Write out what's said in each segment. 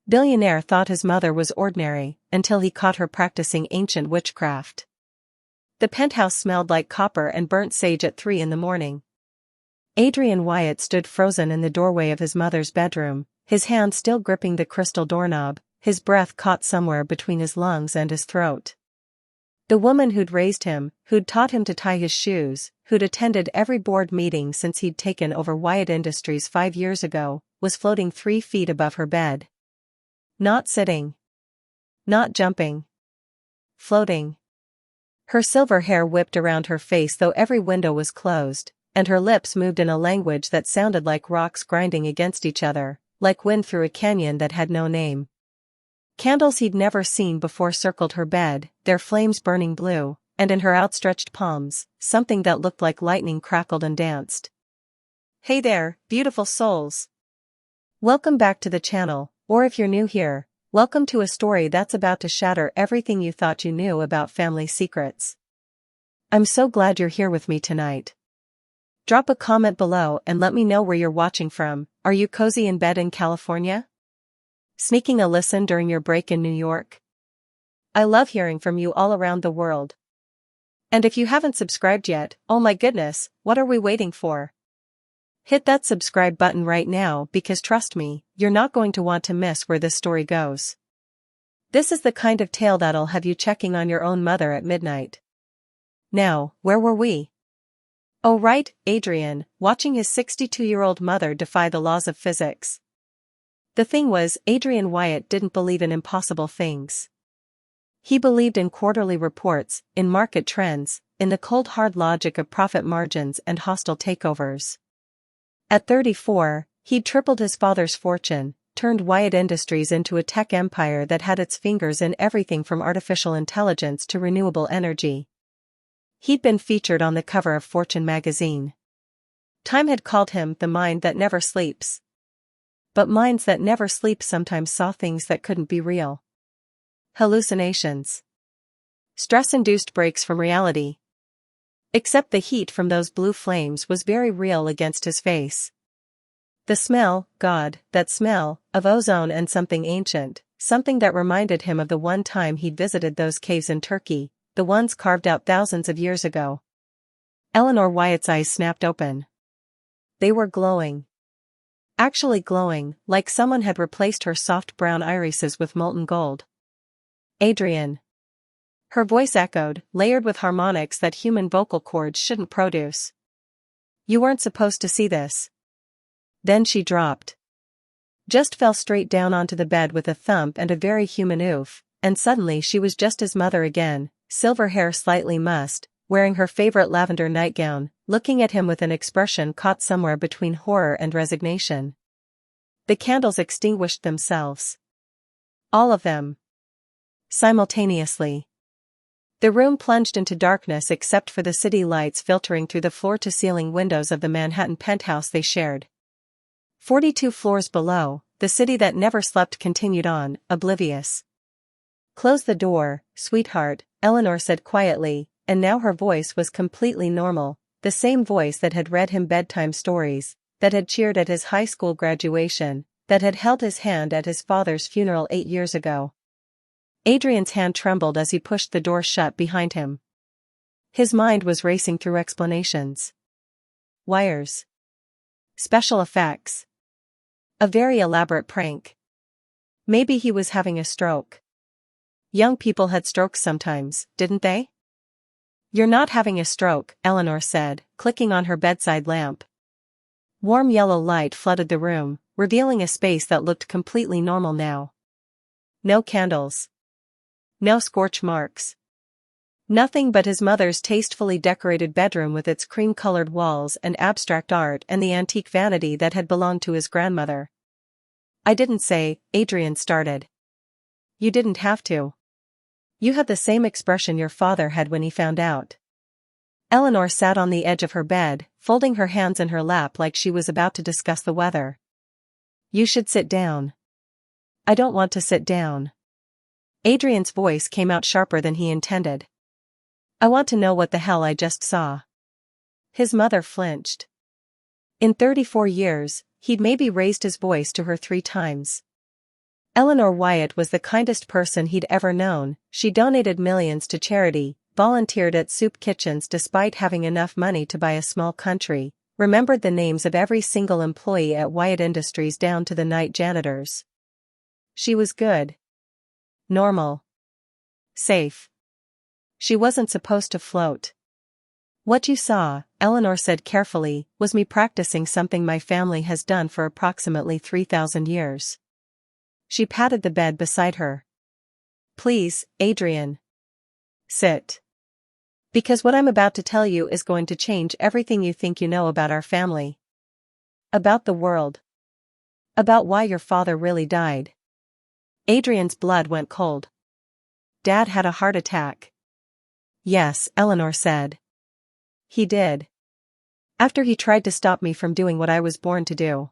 Billionaire thought his mother was ordinary until he caught her practicing ancient witchcraft. The penthouse smelled like copper and burnt sage at 3 in the morning. Adrian Wyatt stood frozen in the doorway of his mother's bedroom, his hand still gripping the crystal doorknob, his breath caught somewhere between his lungs and his throat. The woman who'd raised him, who'd taught him to tie his shoes, who'd attended every board meeting since he'd taken over Wyatt Industries 5 years ago, was floating 3 feet above her bed. Not sitting. Not jumping. Floating. Her silver hair whipped around her face though every window was closed, and her lips moved in a language that sounded like rocks grinding against each other, like wind through a canyon that had no name. Candles he'd never seen before circled her bed, their flames burning blue, and in her outstretched palms, something that looked like lightning crackled and danced. Hey there, beautiful souls! Welcome back to the channel, or if you're new here, welcome to a story that's about to shatter everything you thought you knew about family secrets. I'm so glad you're here with me tonight. Drop a comment below and let me know where you're watching from. Are you cozy in bed in California? Sneaking a listen during your break in New York? I love hearing from you all around the world. And if you haven't subscribed yet, oh my goodness, what are we waiting for? Hit that subscribe button right now because trust me, you're not going to want to miss where this story goes. This is the kind of tale that'll have you checking on your own mother at midnight. Now, where were we? Oh right, Adrian, watching his 62-year-old mother defy the laws of physics. The thing was, Adrian Wyatt didn't believe in impossible things. He believed in quarterly reports, in market trends, in the cold hard logic of profit margins and hostile takeovers. At 34, he'd tripled his father's fortune, turned Wyatt Industries into a tech empire that had its fingers in everything from artificial intelligence to renewable energy. He'd been featured on the cover of Fortune magazine. Time had called him the mind that never sleeps. But minds that never sleep sometimes saw things that couldn't be real. Hallucinations. Stress-induced breaks from reality. Except the heat from those blue flames was very real against his face. The smell, God, that smell, of ozone and something ancient, something that reminded him of the one time he'd visited those caves in Turkey, the ones carved out thousands of years ago. Eleanor Wyatt's eyes snapped open. They were glowing. Actually glowing, like someone had replaced her soft brown irises with molten gold. Adrian. Her voice echoed, layered with harmonics that human vocal cords shouldn't produce. You weren't supposed to see this. Then she dropped. Just fell straight down onto the bed with a thump and a very human oof, and suddenly she was just his mother again, silver hair slightly mussed, wearing her favorite lavender nightgown, looking at him with an expression caught somewhere between horror and resignation. The candles extinguished themselves. All of them. Simultaneously. The room plunged into darkness except for the city lights filtering through the floor-to-ceiling windows of the Manhattan penthouse they shared. 42 floors below, the city that never slept continued on, oblivious. Close the door, sweetheart, Eleanor said quietly, and now her voice was completely normal, the same voice that had read him bedtime stories, that had cheered at his high school graduation, that had held his hand at his father's funeral 8 years ago. Adrian's hand trembled as he pushed the door shut behind him. His mind was racing through explanations. Wires. Special effects. A very elaborate prank. Maybe he was having a stroke. Young people had strokes sometimes, didn't they? You're not having a stroke, Eleanor said, clicking on her bedside lamp. Warm yellow light flooded the room, revealing a space that looked completely normal now. No candles. No scorch marks. Nothing but his mother's tastefully decorated bedroom with its cream-colored walls and abstract art and the antique vanity that had belonged to his grandmother. I didn't say, Adrian started. You didn't have to. You had the same expression your father had when he found out. Eleanor sat on the edge of her bed, folding her hands in her lap like she was about to discuss the weather. You should sit down. I don't want to sit down. Adrian's voice came out sharper than he intended. I want to know what the hell I just saw. His mother flinched. In 34 years, he'd maybe raised his voice to her 3 times. Eleanor Wyatt was the kindest person he'd ever known. She donated millions to charity, volunteered at soup kitchens despite having enough money to buy a small country, remembered the names of every single employee at Wyatt Industries down to the night janitors. She was good. Normal. Safe. She wasn't supposed to float. What you saw, Eleanor said carefully, was me practicing something my family has done for approximately 3,000 years. She patted the bed beside her. Please, Adrian. Sit. Because what I'm about to tell you is going to change everything you think you know about our family. About the world. About why your father really died. Adrian's blood went cold. Dad had a heart attack. Yes, Eleanor said. He did. After he tried to stop me from doing what I was born to do.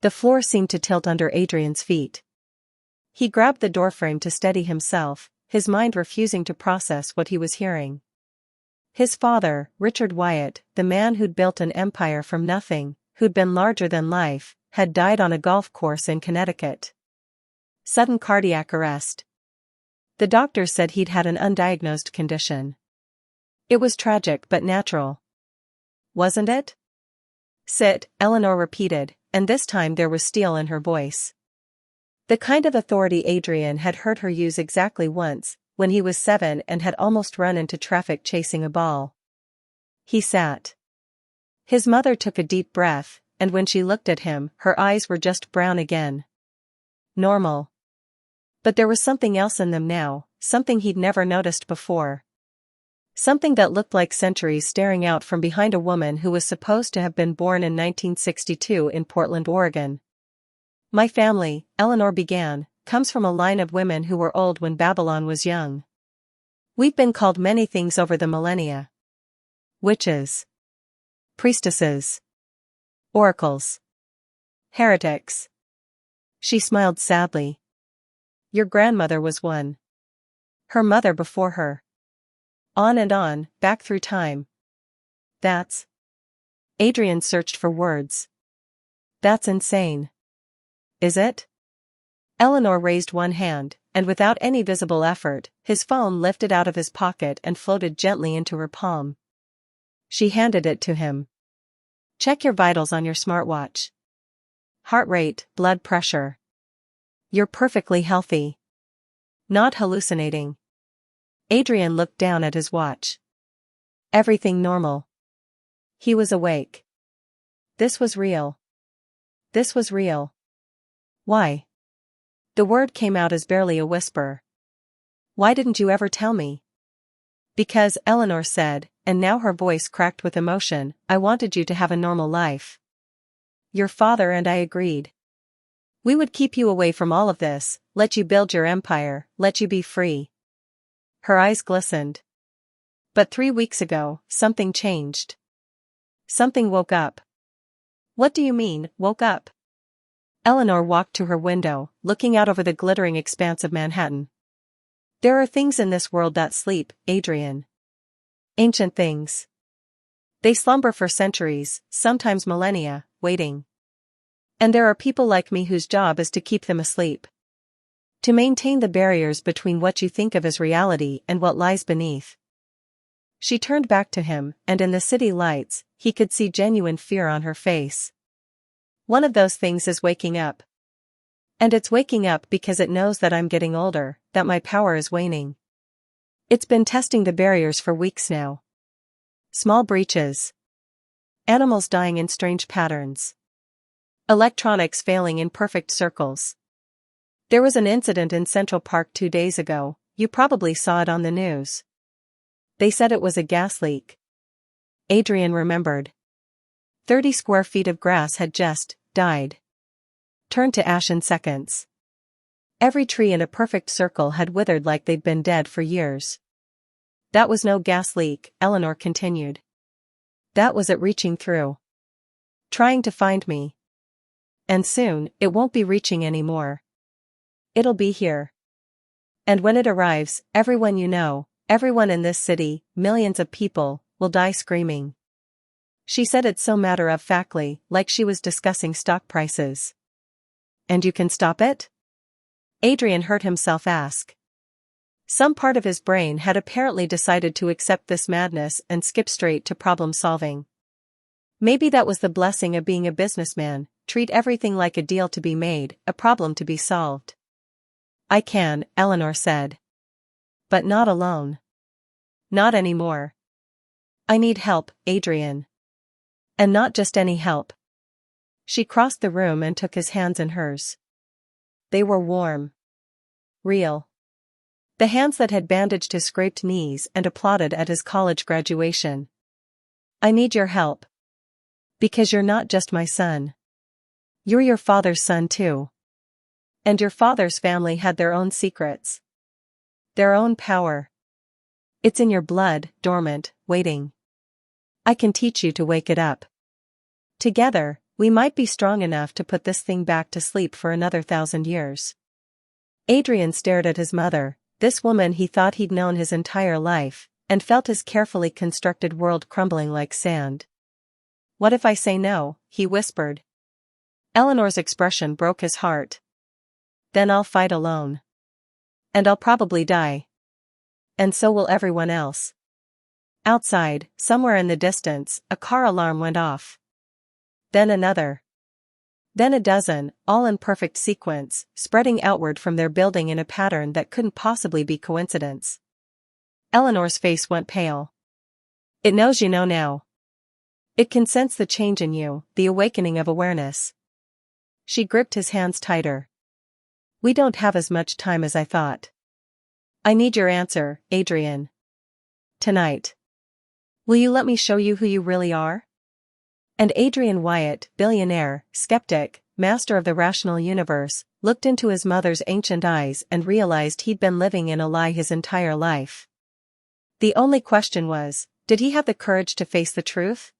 The floor seemed to tilt under Adrian's feet. He grabbed the doorframe to steady himself, his mind refusing to process what he was hearing. His father, Richard Wyatt, the man who'd built an empire from nothing, who'd been larger than life, had died on a golf course in Connecticut. Sudden cardiac arrest. The doctors said he'd had an undiagnosed condition. It was tragic but natural. Wasn't it? Sit, Eleanor repeated, and this time there was steel in her voice. The kind of authority Adrian had heard her use exactly once, when he was 7 and had almost run into traffic chasing a ball. He sat. His mother took a deep breath, and when she looked at him, her eyes were just brown again. Normal. But there was something else in them now, something he'd never noticed before. Something that looked like centuries staring out from behind a woman who was supposed to have been born in 1962 in Portland, Oregon. My family, Eleanor began, comes from a line of women who were old when Babylon was young. We've been called many things over the millennia. Witches. Priestesses. Oracles. Heretics. She smiled sadly. Your grandmother was one. Her mother before her. On and on, back through time. That's... Adrian searched for words. That's insane. Is it? Eleanor raised one hand, and without any visible effort, his phone lifted out of his pocket and floated gently into her palm. She handed it to him. Check your vitals on your smartwatch. Heart rate, blood pressure. You're perfectly healthy. Not hallucinating. Adrian looked down at his watch. Everything normal. He was awake. This was real. This was real. Why? The word came out as barely a whisper. Why didn't you ever tell me? Because, Eleanor said, and now her voice cracked with emotion, I wanted you to have a normal life. Your father and I agreed. We would keep you away from all of this, let you build your empire, let you be free. Her eyes glistened. But 3 weeks ago, something changed. Something woke up. What do you mean, woke up? Eleanor walked to her window, looking out over the glittering expanse of Manhattan. There are things in this world that sleep, Adrian. Ancient things. They slumber for centuries, sometimes millennia, waiting. And there are people like me whose job is to keep them asleep. To maintain the barriers between what you think of as reality and what lies beneath. She turned back to him, and in the city lights, he could see genuine fear on her face. One of those things is waking up. And it's waking up because it knows that I'm getting older, that my power is waning. It's been testing the barriers for weeks now. Small breaches. Animals dying in strange patterns. Electronics failing in perfect circles. There was an incident in Central Park 2 days ago, you probably saw it on the news. They said it was a gas leak. Adrian remembered. 30 square feet of grass had just died. Turned to ash in seconds. Every tree in a perfect circle had withered like they'd been dead for years. That was no gas leak, Eleanor continued. That was it reaching through. Trying to find me. And soon, it won't be reaching anymore. It'll be here. And when it arrives, everyone you know, everyone in this city, millions of people, will die screaming. She said it so matter-of-factly, like she was discussing stock prices. And you can stop it? Adrian heard himself ask. Some part of his brain had apparently decided to accept this madness and skip straight to problem solving. Maybe that was the blessing of being a businessman, treat everything like a deal to be made, a problem to be solved. I can, Eleanor said. But not alone. Not anymore. I need help, Adrian. And not just any help. She crossed the room and took his hands in hers. They were warm. Real. The hands that had bandaged his scraped knees and applauded at his college graduation. I need your help. Because you're not just my son. You're your father's son too. And your father's family had their own secrets. Their own power. It's in your blood, dormant, waiting. I can teach you to wake it up. Together, we might be strong enough to put this thing back to sleep for another 1,000 years. Adrian stared at his mother, this woman he thought he'd known his entire life, and felt his carefully constructed world crumbling like sand. What if I say no? He whispered. Eleanor's expression broke his heart. Then I'll fight alone. And I'll probably die. And so will everyone else. Outside, somewhere in the distance, a car alarm went off. Then another. Then a dozen, all in perfect sequence, spreading outward from their building in a pattern that couldn't possibly be coincidence. Eleanor's face went pale. It knows you know now. It can sense the change in you, the awakening of awareness. She gripped his hands tighter. We don't have as much time as I thought. I need your answer, Adrian. Tonight. Will you let me show you who you really are? And Adrian Wyatt, billionaire, skeptic, master of the rational universe, looked into his mother's ancient eyes and realized he'd been living in a lie his entire life. The only question was, did he have the courage to face the truth?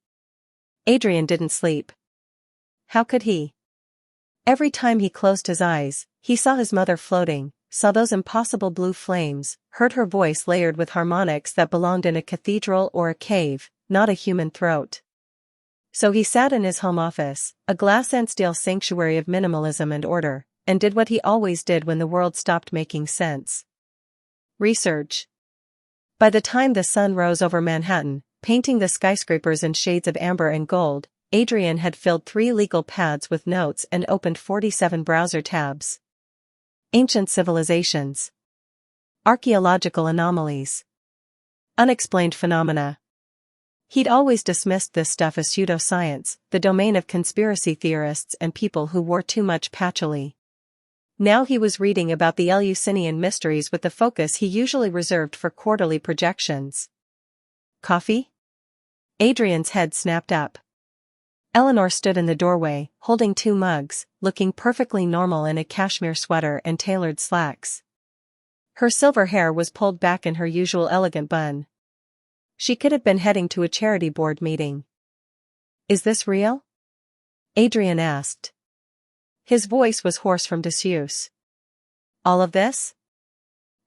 Adrian didn't sleep. How could he? Every time he closed his eyes, he saw his mother floating, saw those impossible blue flames, heard her voice layered with harmonics that belonged in a cathedral or a cave, not a human throat. So he sat in his home office, a glass and steel sanctuary of minimalism and order, and did what he always did when the world stopped making sense. Research. By the time the sun rose over Manhattan, painting the skyscrapers in shades of amber and gold, Adrian had filled 3 legal pads with notes and opened 47 browser tabs. Ancient civilizations. Archaeological anomalies. Unexplained phenomena. He'd always dismissed this stuff as pseudoscience, the domain of conspiracy theorists and people who wore too much patchouli. Now he was reading about the Eleusinian mysteries with the focus he usually reserved for quarterly projections. Coffee? Adrian's head snapped up. Eleanor stood in the doorway, holding 2 mugs, looking perfectly normal in a cashmere sweater and tailored slacks. Her silver hair was pulled back in her usual elegant bun. She could have been heading to a charity board meeting. Is this real? Adrian asked. His voice was hoarse from disuse. All of this?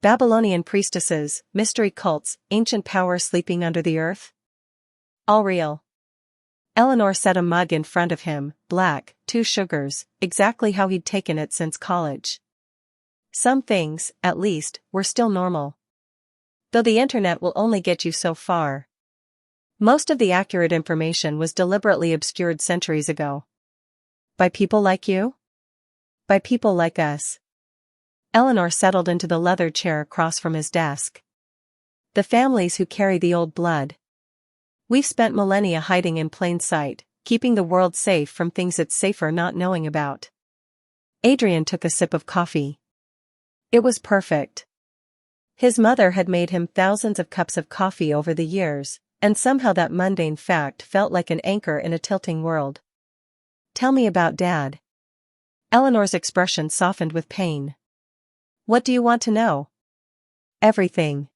Babylonian priestesses, mystery cults, ancient powers sleeping under the earth? All real. Eleanor set a mug in front of him, black, 2 sugars, exactly how he'd taken it since college. Some things, at least, were still normal. Though the internet will only get you so far. Most of the accurate information was deliberately obscured centuries ago. By people like you? By people like us. Eleanor settled into the leather chair across from his desk. The families who carry the old blood. We've spent millennia hiding in plain sight, keeping the world safe from things it's safer not knowing about. Adrian took a sip of coffee. It was perfect. His mother had made him thousands of cups of coffee over the years, and somehow that mundane fact felt like an anchor in a tilting world. Tell me about Dad. Eleanor's expression softened with pain. What do you want to know? Everything.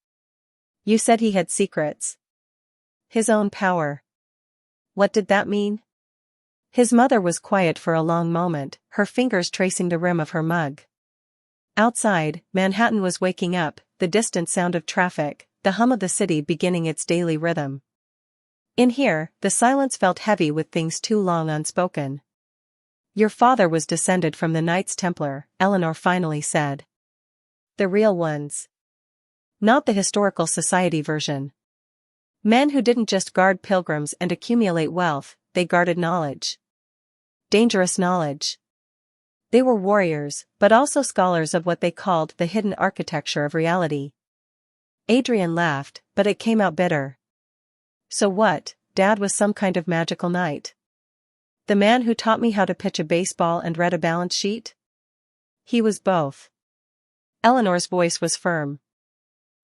You said he had secrets. His own power. What did that mean? His mother was quiet for a long moment, her fingers tracing the rim of her mug. Outside, Manhattan was waking up, the distant sound of traffic, the hum of the city beginning its daily rhythm. In here, the silence felt heavy with things too long unspoken. Your father was descended from the Knights Templar, Eleanor finally said. The real ones. Not the historical society version. Men who didn't just guard pilgrims and accumulate wealth, they guarded knowledge. Dangerous knowledge. They were warriors, but also scholars of what they called the hidden architecture of reality. Adrian laughed, but it came out bitter. So what, Dad was some kind of magical knight? The man who taught me how to pitch a baseball and read a balance sheet? He was both. Eleanor's voice was firm.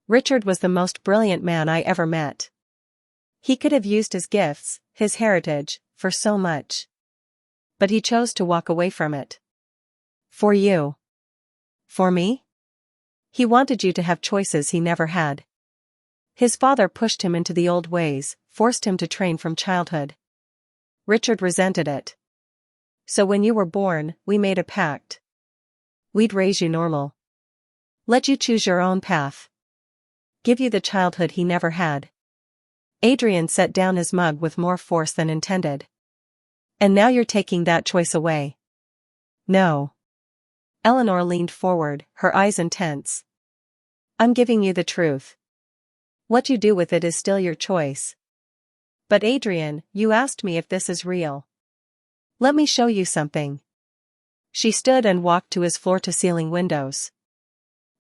Richard was the most brilliant man I ever met. He could have used his gifts, his heritage, for so much. But he chose to walk away from it. For you. For me? He wanted you to have choices he never had. His father pushed him into the old ways, forced him to train from childhood. Richard resented it. So when you were born, we made a pact. We'd raise you normal. Let you choose your own path. Give you the childhood he never had. Adrian set down his mug with more force than intended. And now you're taking that choice away. No. Eleanor leaned forward, her eyes intense. I'm giving you the truth. What you do with it is still your choice. But Adrian, you asked me if this is real. Let me show you something. She stood and walked to his floor-to-ceiling windows.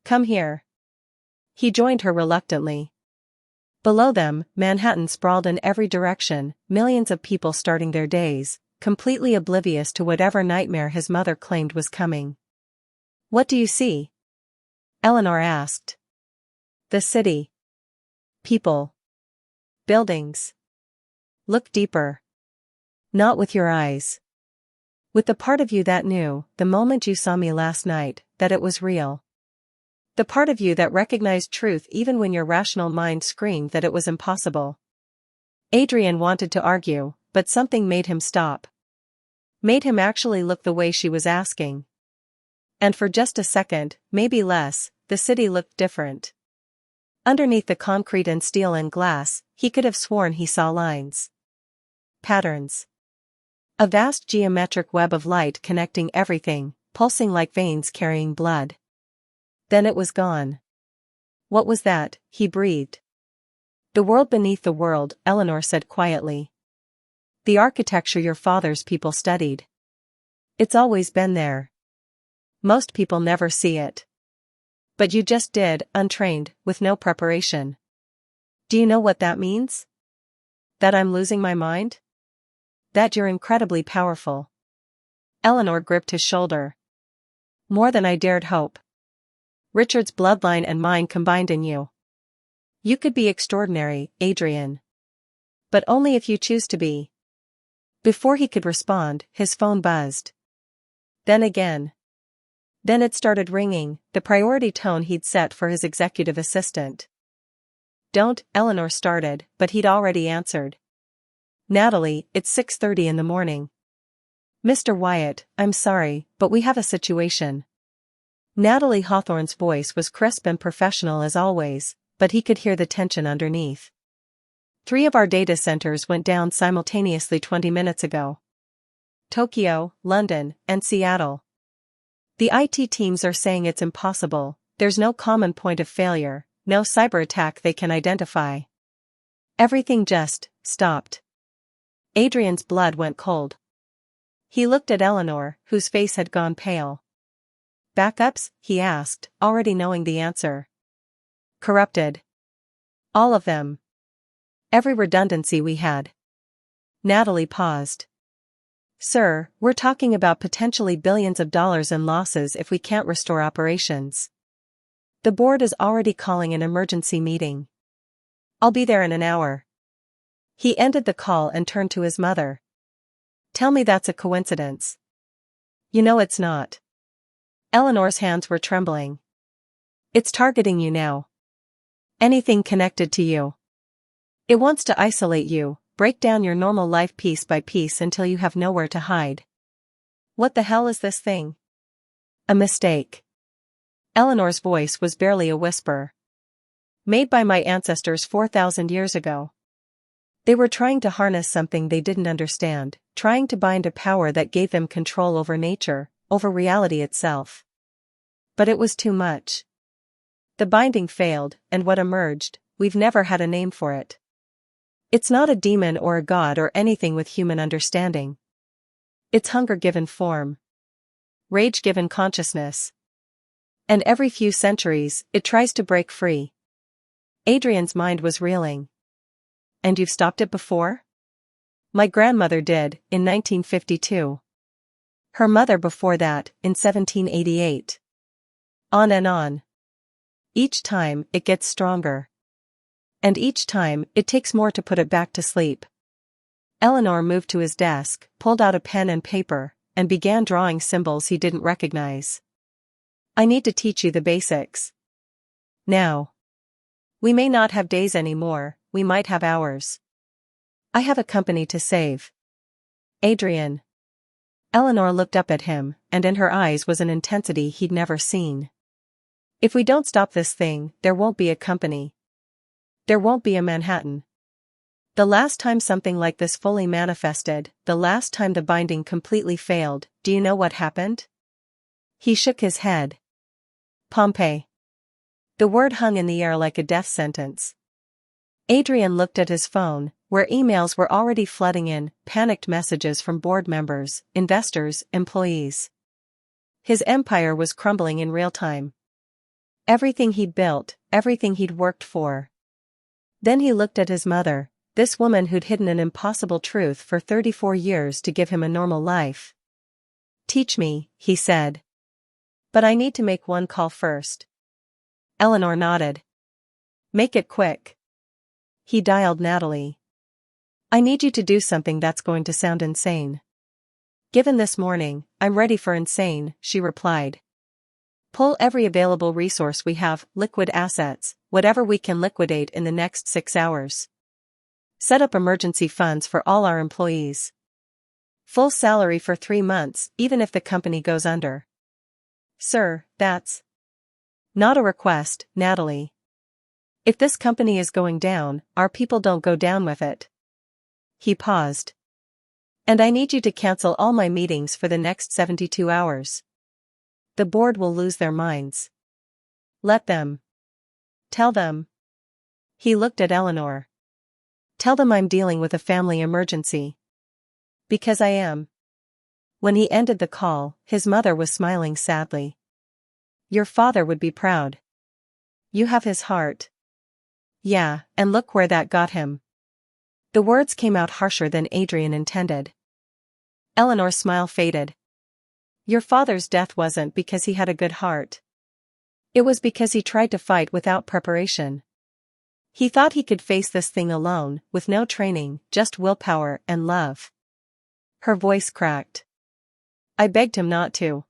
Come here. He joined her reluctantly. Below them, Manhattan sprawled in every direction, millions of people starting their days, completely oblivious to whatever nightmare his mother claimed was coming. What do you see? Eleanor asked. The city. People. Buildings. Look deeper. Not with your eyes. With the part of you that knew, the moment you saw me last night, that it was real. The part of you that recognized truth even when your rational mind screamed that it was impossible. Adrian wanted to argue, but something made him stop. Made him actually look the way she was asking. And for just a second, maybe less, the city looked different. Underneath the concrete and steel and glass, he could have sworn he saw lines. Patterns. A vast geometric web of light connecting everything, pulsing like veins carrying blood. Then it was gone. What was that? He breathed. The world beneath the world, Eleanor said quietly. The architecture your father's people studied. It's always been there. Most people never see it. But you just did, untrained, with no preparation. Do you know what that means? That I'm losing my mind? That you're incredibly powerful. Eleanor gripped his shoulder. More than I dared hope. Richard's bloodline and mine combined in you. You could be extraordinary, Adrian. But only if you choose to be. Before he could respond, his phone buzzed. Then again. Then it started ringing, the priority tone he'd set for his executive assistant. Don't, Eleanor started, but he'd already answered. Natalie, it's 6:30 in the morning. Mr. Wyatt, I'm sorry, but we have a situation. Natalie Hawthorne's voice was crisp and professional as always, but he could hear the tension underneath. 3 of our data centers went down simultaneously 20 minutes ago. Tokyo, London, and Seattle. The IT teams are saying it's impossible, there's no common point of failure, no cyber attack they can identify. Everything just stopped. Adrian's blood went cold. He looked at Eleanor, whose face had gone pale. Backups? He asked, already knowing the answer. Corrupted. All of them. Every redundancy we had. Natalie paused. Sir, we're talking about potentially billions of dollars in losses if we can't restore operations. The board is already calling an emergency meeting. I'll be there in an hour. He ended the call and turned to his mother. Tell me that's a coincidence. You know it's not. Eleanor's hands were trembling. It's targeting you now. Anything connected to you. It wants to isolate you, break down your normal life piece by piece until you have nowhere to hide. What the hell is this thing? A mistake. Eleanor's voice was barely a whisper. Made by my ancestors 4,000 years ago. They were trying to harness something they didn't understand, trying to bind a power that gave them control over nature, over reality itself. But it was too much. The binding failed, and what emerged, we've never had a name for it. It's not a demon or a god or anything with human understanding. It's hunger given form. Rage given consciousness. And every few centuries, it tries to break free. Adrian's mind was reeling. And you've stopped it before? My grandmother did, in 1952. Her mother before that, in 1788. On and on. Each time, it gets stronger. And each time, it takes more to put it back to sleep. Eleanor moved to his desk, pulled out a pen and paper, and began drawing symbols he didn't recognize. I need to teach you the basics. Now. We may not have days anymore, we might have hours. I have a company to save. Adrian. Eleanor looked up at him, and in her eyes was an intensity he'd never seen. If we don't stop this thing, there won't be a company. There won't be a Manhattan. The last time something like this fully manifested, the last time the binding completely failed, do you know what happened? He shook his head. Pompeii. The word hung in the air like a death sentence. Adrian looked at his phone, where emails were already flooding in, panicked messages from board members, investors, employees. His empire was crumbling in real time. Everything he'd built, everything he'd worked for. Then he looked at his mother, this woman who'd hidden an impossible truth for 34 years to give him a normal life. Teach me, he said. But I need to make one call first. Eleanor nodded. Make it quick. He dialed Natalie. I need you to do something that's going to sound insane. Given this morning, I'm ready for insane, she replied. Pull every available resource we have, liquid assets, whatever we can liquidate in the next 6 hours. Set up emergency funds for all our employees. Full salary for 3 months, even if the company goes under. Sir, that's not a request, Natalie. If this company is going down, our people don't go down with it. He paused. And I need you to cancel all my meetings for the next 72 hours. The board will lose their minds. Let them. Tell them. He looked at Eleanor. Tell them I'm dealing with a family emergency. Because I am. When he ended the call, his mother was smiling sadly. Your father would be proud. You have his heart. Yeah, and look where that got him. The words came out harsher than Adrian intended. Eleanor's smile faded. Your father's death wasn't because he had a good heart. It was because he tried to fight without preparation. He thought he could face this thing alone, with no training, just willpower and love. Her voice cracked. I begged him not to.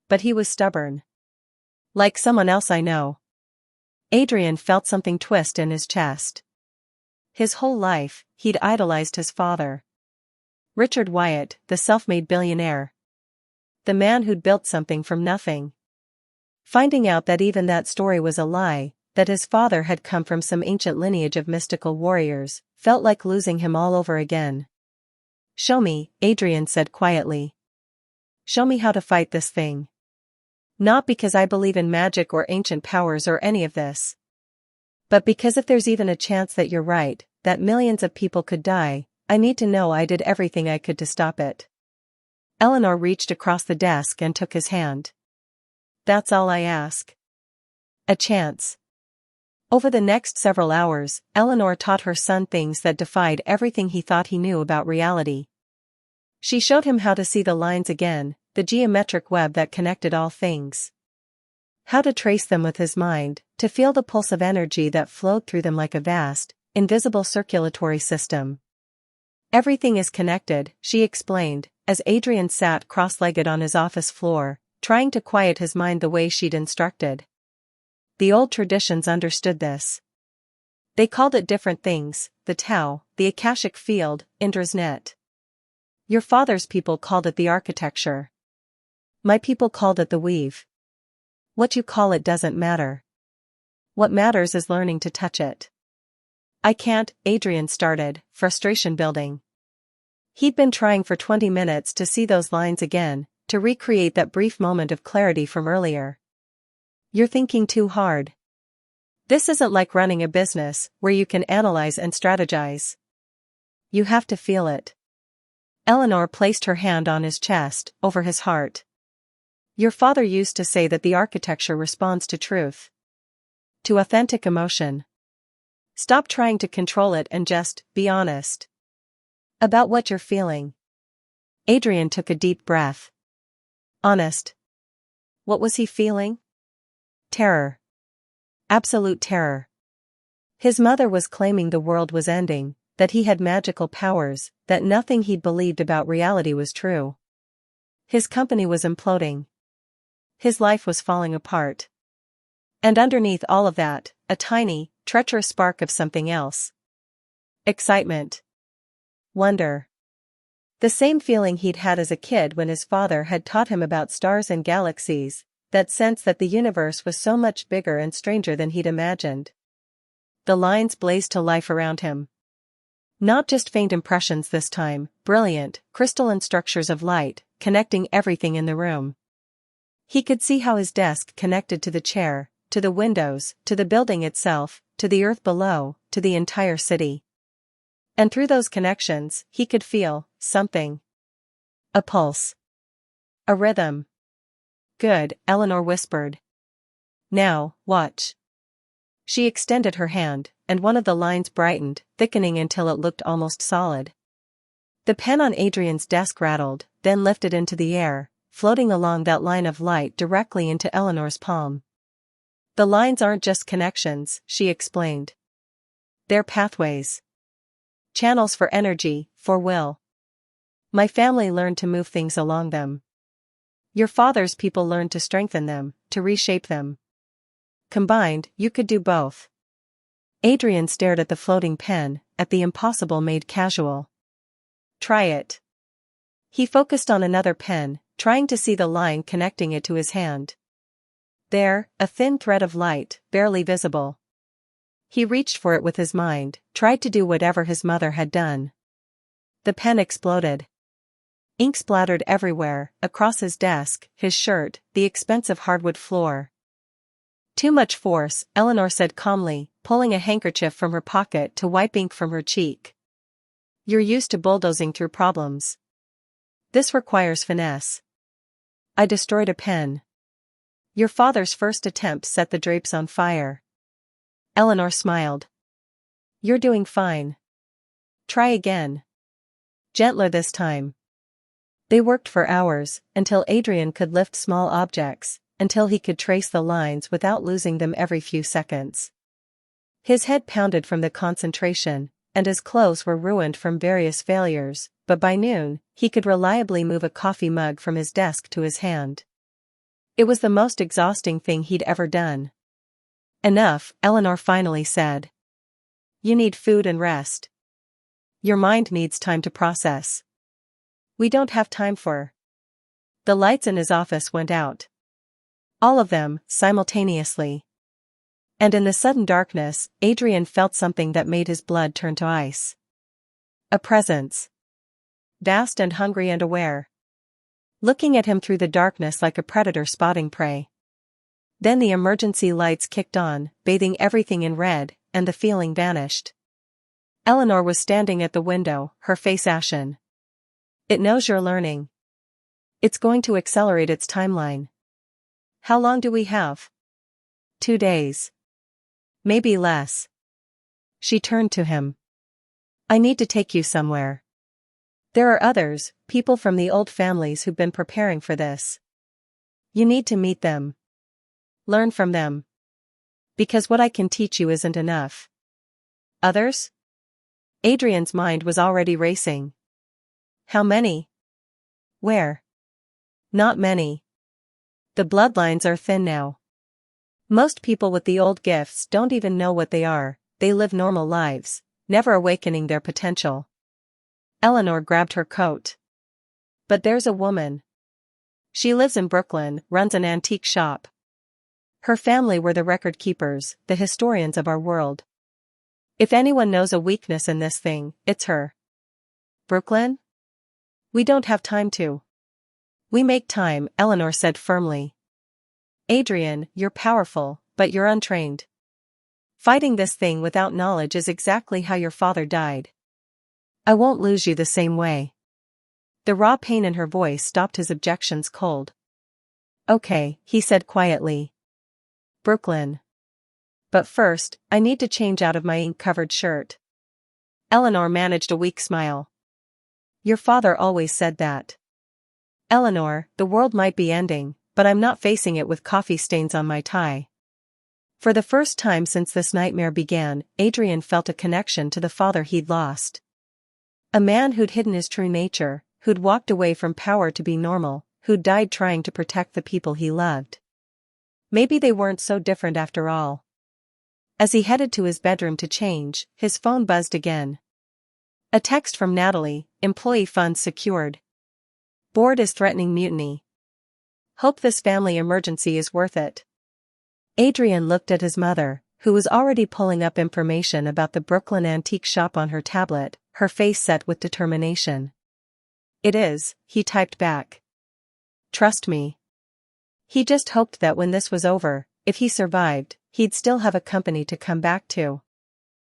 But he was stubborn. Like someone else I know. Adrian felt something twist in his chest. His whole life, he'd idolized his father. Richard Wyatt, the self-made billionaire. The man who'd built something from nothing. Finding out that even that story was a lie, that his father had come from some ancient lineage of mystical warriors, felt like losing him all over again. Show me, Adrian said quietly. Show me how to fight this thing. Not because I believe in magic or ancient powers or any of this. But because if there's even a chance that you're right, that millions of people could die, I need to know I did everything I could to stop it. Eleanor reached across the desk and took his hand. That's all I ask. A chance. Over the next several hours, Eleanor taught her son things that defied everything he thought he knew about reality. She showed him how to see the lines again, the geometric web that connected all things. How to trace them with his mind, to feel the pulse of energy that flowed through them like a vast, invisible circulatory system. Everything is connected, she explained, as Adrian sat cross-legged on his office floor, trying to quiet his mind the way she'd instructed. The old traditions understood this. They called it different things, the Tao, the Akashic Field, Indra's net. Your father's people called it the architecture. My people called it the weave. What you call it doesn't matter. What matters is learning to touch it. I can't, Adrian started, frustration building. He'd been trying for 20 minutes to see those lines again, to recreate that brief moment of clarity from earlier. You're thinking too hard. This isn't like running a business, where you can analyze and strategize. You have to feel it. Eleanor placed her hand on his chest, over his heart. Your father used to say that the architecture responds to truth. To authentic emotion. Stop trying to control it and just, be honest. About what you're feeling. Adrian took a deep breath. Honest. What was he feeling? Terror. Absolute terror. His mother was claiming the world was ending, that he had magical powers, that nothing he'd believed about reality was true. His company was imploding. His life was falling apart. And underneath all of that, a tiny, treacherous spark of something else. Excitement. Wonder. The same feeling he'd had as a kid when his father had taught him about stars and galaxies, that sense that the universe was so much bigger and stranger than he'd imagined. The lines blazed to life around him. Not just faint impressions this time, brilliant, crystalline structures of light, connecting everything in the room. He could see how his desk connected to the chair, to the windows, to the building itself, to the earth below, to the entire city. And through those connections, he could feel something. A pulse. A rhythm. Good, Eleanor whispered. Now, watch. She extended her hand, and one of the lines brightened, thickening until it looked almost solid. The pen on Adrian's desk rattled, then lifted into the air, floating along that line of light directly into Eleanor's palm. The lines aren't just connections, she explained. They're pathways. Channels for energy, for will. My family learned to move things along them. Your father's people learned to strengthen them, to reshape them. Combined, you could do both. Adrian stared at the floating pen, at the impossible made casual. Try it. He focused on another pen, trying to see the line connecting it to his hand. There, a thin thread of light, barely visible. He reached for it with his mind, tried to do whatever his mother had done. The pen exploded. Ink splattered everywhere, across his desk, his shirt, the expensive hardwood floor. Too much force, Eleanor said calmly, pulling a handkerchief from her pocket to wipe ink from her cheek. You're used to bulldozing through problems. This requires finesse. I destroyed a pen. Your father's first attempt set the drapes on fire. Eleanor smiled. You're doing fine. Try again. Gentler this time. They worked for hours, until Adrian could lift small objects, until he could trace the lines without losing them every few seconds. His head pounded from the concentration, and his clothes were ruined from various failures, but by noon, he could reliably move a coffee mug from his desk to his hand. It was the most exhausting thing he'd ever done. Enough, Eleanor finally said. You need food and rest. Your mind needs time to process. We don't have time for. The lights in his office went out. All of them, simultaneously. And in the sudden darkness, Adrian felt something that made his blood turn to ice. A presence. Vast and hungry and aware. Looking at him through the darkness like a predator spotting prey. Then the emergency lights kicked on, bathing everything in red, and the feeling vanished. Eleanor was standing at the window, her face ashen. It knows you're learning. It's going to accelerate its timeline. How long do we have? 2 days. Maybe less. She turned to him. I need to take you somewhere. There are others, people from the old families who've been preparing for this. You need to meet them. Learn from them. Because what I can teach you isn't enough. Others? Adrian's mind was already racing. How many? Where? Not many. The bloodlines are thin now. Most people with the old gifts don't even know what they are, they live normal lives, never awakening their potential. Eleanor grabbed her coat. But there's a woman. She lives in Brooklyn, runs an antique shop. Her family were the record keepers, the historians of our world. If anyone knows a weakness in this thing, it's her. Brooklyn? We don't have time to. We make time, Eleanor said firmly. Adrian, you're powerful, but you're untrained. Fighting this thing without knowledge is exactly how your father died. I won't lose you the same way. The raw pain in her voice stopped his objections cold. Okay, he said quietly. Brooklyn. But first, I need to change out of my ink-covered shirt. Eleanor managed a weak smile. Your father always said that. Eleanor, the world might be ending, but I'm not facing it with coffee stains on my tie. For the first time since this nightmare began, Adrian felt a connection to the father he'd lost. A man who'd hidden his true nature, who'd walked away from power to be normal, who'd died trying to protect the people he loved. Maybe they weren't so different after all. As he headed to his bedroom to change, his phone buzzed again. A text from Natalie, employee funds secured. Board is threatening mutiny. Hope this family emergency is worth it. Adrian looked at his mother, who was already pulling up information about the Brooklyn antique shop on her tablet, her face set with determination. It is, he typed back. Trust me. He just hoped that when this was over, if he survived, he'd still have a company to come back to.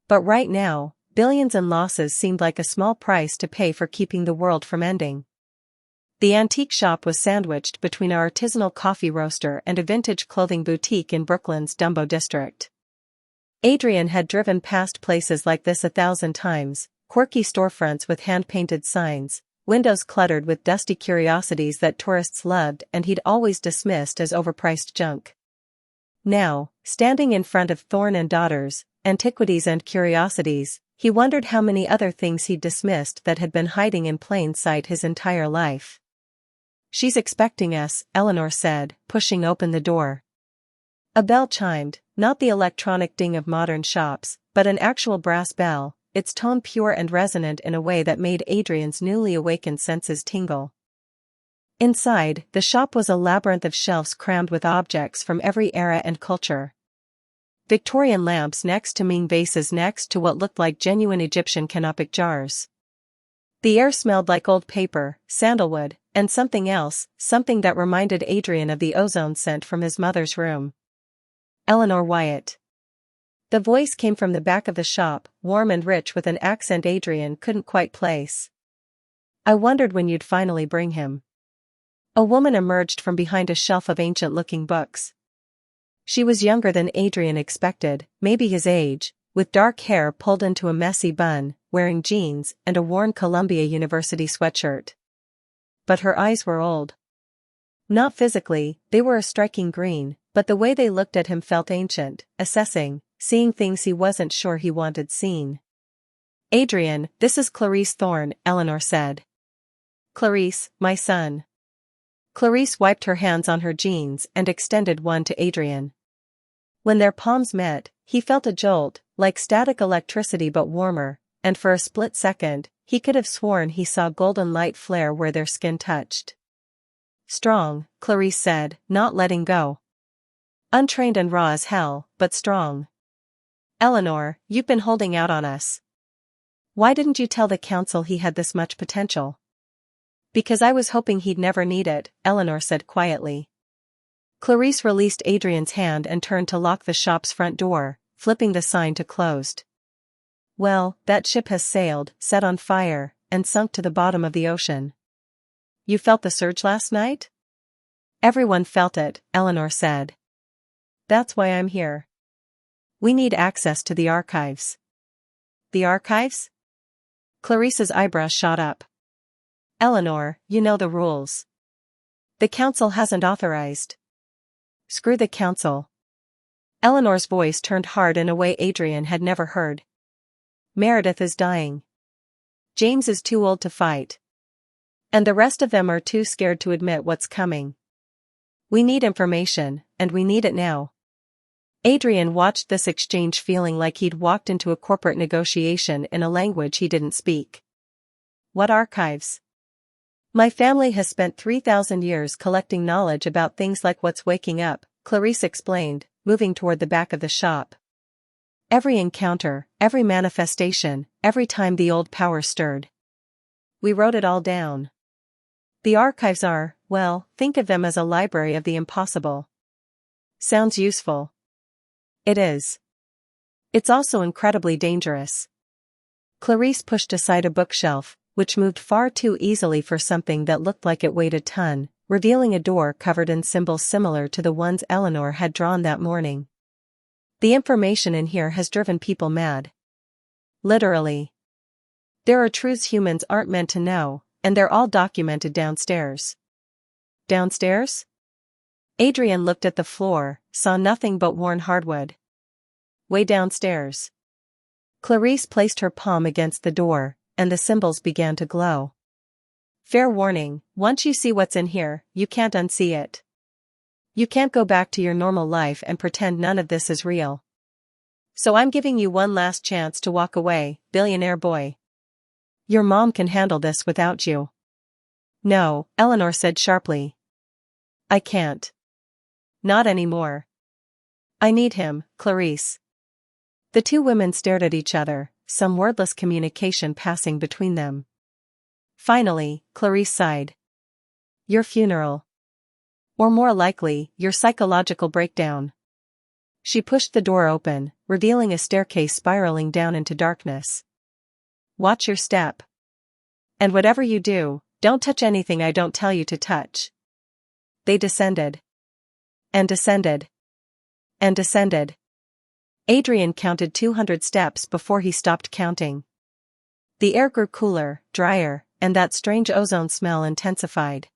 But right now, billions in losses seemed like a small price to pay for keeping the world from ending. The antique shop was sandwiched between an artisanal coffee roaster and a vintage clothing boutique in Brooklyn's Dumbo district. Adrian had driven past places like this 1,000 times, quirky storefronts with hand-painted signs, windows cluttered with dusty curiosities that tourists loved and he'd always dismissed as overpriced junk. Now, standing in front of Thorne & Daughters, Antiquities and Curiosities, he wondered how many other things he'd dismissed that had been hiding in plain sight his entire life. She's expecting us, Eleanor said, pushing open the door. A bell chimed, not the electronic ding of modern shops, but an actual brass bell, its tone pure and resonant in a way that made Adrian's newly awakened senses tingle. Inside, the shop was a labyrinth of shelves crammed with objects from every era and culture. Victorian lamps next to Ming vases next to what looked like genuine Egyptian canopic jars. The air smelled like old paper, sandalwood, and something else, something that reminded Adrian of the ozone scent from his mother's room. Eleanor Wyatt. The voice came from the back of the shop, warm and rich with an accent Adrian couldn't quite place. I wondered when you'd finally bring him. A woman emerged from behind a shelf of ancient-looking books. She was younger than Adrian expected, maybe his age, with dark hair pulled into a messy bun, wearing jeans and a worn Columbia University sweatshirt. But her eyes were old. Not physically, they were a striking green, but the way they looked at him felt ancient, assessing, seeing things he wasn't sure he wanted seen. Adrian, this is Clarice Thorne, Eleanor said. Clarice, my son. Clarice wiped her hands on her jeans and extended one to Adrian. When their palms met, he felt a jolt, like static electricity but warmer, and for a split second, he could have sworn he saw golden light flare where their skin touched. Strong, Clarice said, not letting go. Untrained and raw as hell, but strong. Eleanor, you've been holding out on us. Why didn't you tell the council he had this much potential? Because I was hoping he'd never need it, Eleanor said quietly. Clarice released Adrian's hand and turned to lock the shop's front door, flipping the sign to closed. Well, that ship has sailed, set on fire, and sunk to the bottom of the ocean. You felt the surge last night? Everyone felt it, Eleanor said. That's why I'm here. We need access to the archives. The archives? Clarice's eyebrows shot up. Eleanor, you know the rules. The council hasn't authorized. Screw the council. Eleanor's voice turned hard in a way Adrian had never heard. Meredith is dying. James is too old to fight. And the rest of them are too scared to admit what's coming. We need information, and we need it now. Adrian watched this exchange feeling like he'd walked into a corporate negotiation in a language he didn't speak. What archives? My family has spent 3,000 years collecting knowledge about things like what's waking up, Clarice explained, moving toward the back of the shop. Every encounter, every manifestation, every time the old power stirred. We wrote it all down. The archives are, well, think of them as a library of the impossible. Sounds useful. It is. It's also incredibly dangerous. Clarice pushed aside a bookshelf, which moved far too easily for something that looked like it weighed a ton, revealing a door covered in symbols similar to the ones Eleanor had drawn that morning. The information in here has driven people mad. Literally. There are truths humans aren't meant to know, and they're all documented downstairs. Downstairs? Adrian looked at the floor, saw nothing but worn hardwood. Way downstairs. Clarice placed her palm against the door, and the symbols began to glow. Fair warning, once you see what's in here, you can't unsee it. You can't go back to your normal life and pretend none of this is real. So I'm giving you one last chance to walk away, billionaire boy. Your mom can handle this without you. No, Eleanor said sharply. I can't. Not anymore. I need him, Clarice. The two women stared at each other, some wordless communication passing between them. Finally, Clarice sighed. Your funeral. Or more likely, your psychological breakdown. She pushed the door open, revealing a staircase spiraling down into darkness. Watch your step. And whatever you do, don't touch anything I don't tell you to touch. They descended. And descended. And descended. Adrian counted 200 steps before he stopped counting. The air grew cooler, drier, and that strange ozone smell intensified.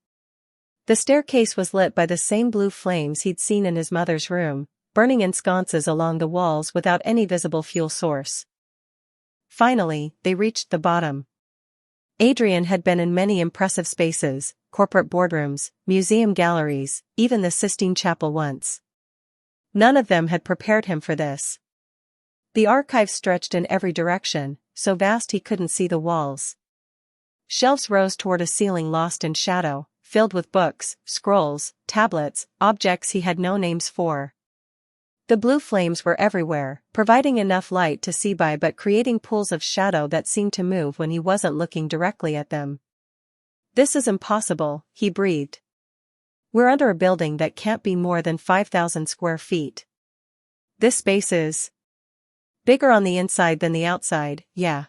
The staircase was lit by the same blue flames he'd seen in his mother's room, burning in sconces along the walls without any visible fuel source. Finally, they reached the bottom. Adrian had been in many impressive spaces, corporate boardrooms, museum galleries, even the Sistine Chapel once. None of them had prepared him for this. The archives stretched in every direction, so vast he couldn't see the walls. Shelves rose toward a ceiling lost in shadow, filled with books, scrolls, tablets, objects he had no names for. The blue flames were everywhere, providing enough light to see by but creating pools of shadow that seemed to move when he wasn't looking directly at them. This is impossible, he breathed. We're under a building that can't be more than 5,000 square feet. This space is bigger on the inside than the outside, yeah.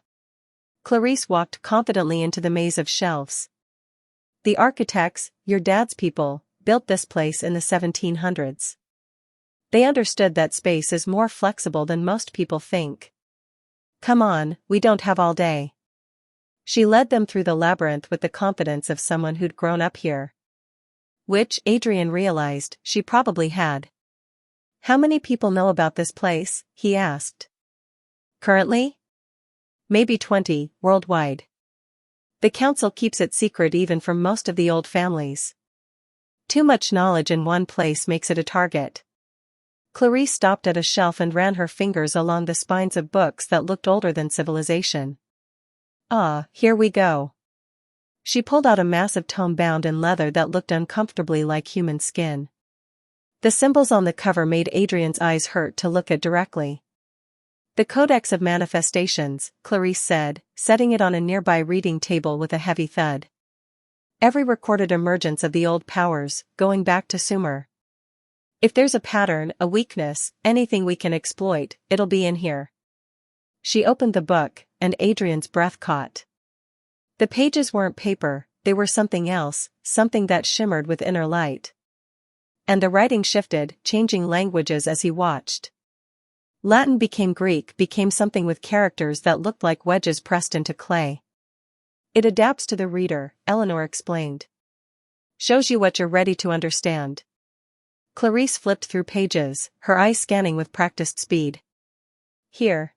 Clarice walked confidently into the maze of shelves. The architects, your dad's people, built this place in the 1700s. They understood that space is more flexible than most people think. Come on, we don't have all day. She led them through the labyrinth with the confidence of someone who'd grown up here. Which, Adrian realized, she probably had. How many people know about this place? He asked. Currently? Maybe 20, worldwide. The council keeps it secret even from most of the old families. Too much knowledge in one place makes it a target. Clarice stopped at a shelf and ran her fingers along the spines of books that looked older than civilization. Ah, here we go. She pulled out a massive tome bound in leather that looked uncomfortably like human skin. The symbols on the cover made Adrian's eyes hurt to look at directly. The Codex of Manifestations, Clarice said, setting it on a nearby reading table with a heavy thud. Every recorded emergence of the old powers, going back to Sumer. If there's a pattern, a weakness, anything we can exploit, it'll be in here. She opened the book, and Adrian's breath caught. The pages weren't paper, they were something else, something that shimmered with inner light. And the writing shifted, changing languages as he watched. Latin became Greek, became something with characters that looked like wedges pressed into clay. It adapts to the reader, Eleanor explained. Shows you what you're ready to understand. Clarice flipped through pages, her eyes scanning with practiced speed. Here.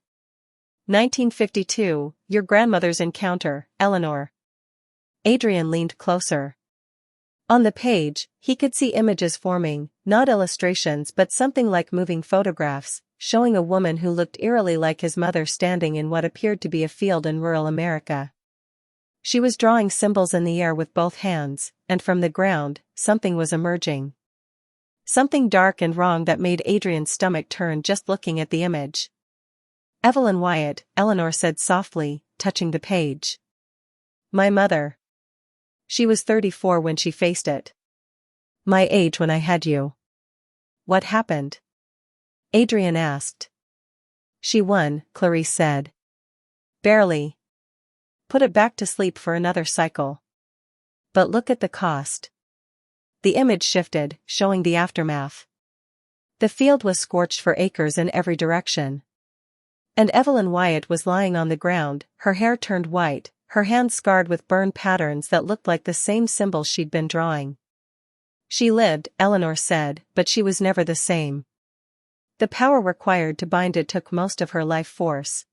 1952, your grandmother's encounter, Eleanor. Adrian leaned closer. On the page, he could see images forming, not illustrations but something like moving photographs, showing a woman who looked eerily like his mother standing in what appeared to be a field in rural America. She was drawing symbols in the air with both hands, and from the ground, something was emerging. Something dark and wrong that made Adrian's stomach turn just looking at the image. Evelyn Wyatt, Eleanor said softly, touching the page. My mother. She was 34 when she faced it. My age when I had you. What happened? Adrian asked. She won, Clarice said. Barely. Put it back to sleep for another cycle. But look at the cost. The image shifted, showing the aftermath. The field was scorched for acres in every direction. And Evelyn Wyatt was lying on the ground, her hair turned white, her hands scarred with burn patterns that looked like the same symbols she'd been drawing. She lived, Eleanor said, but she was never the same. The power required to bind it took most of her life force.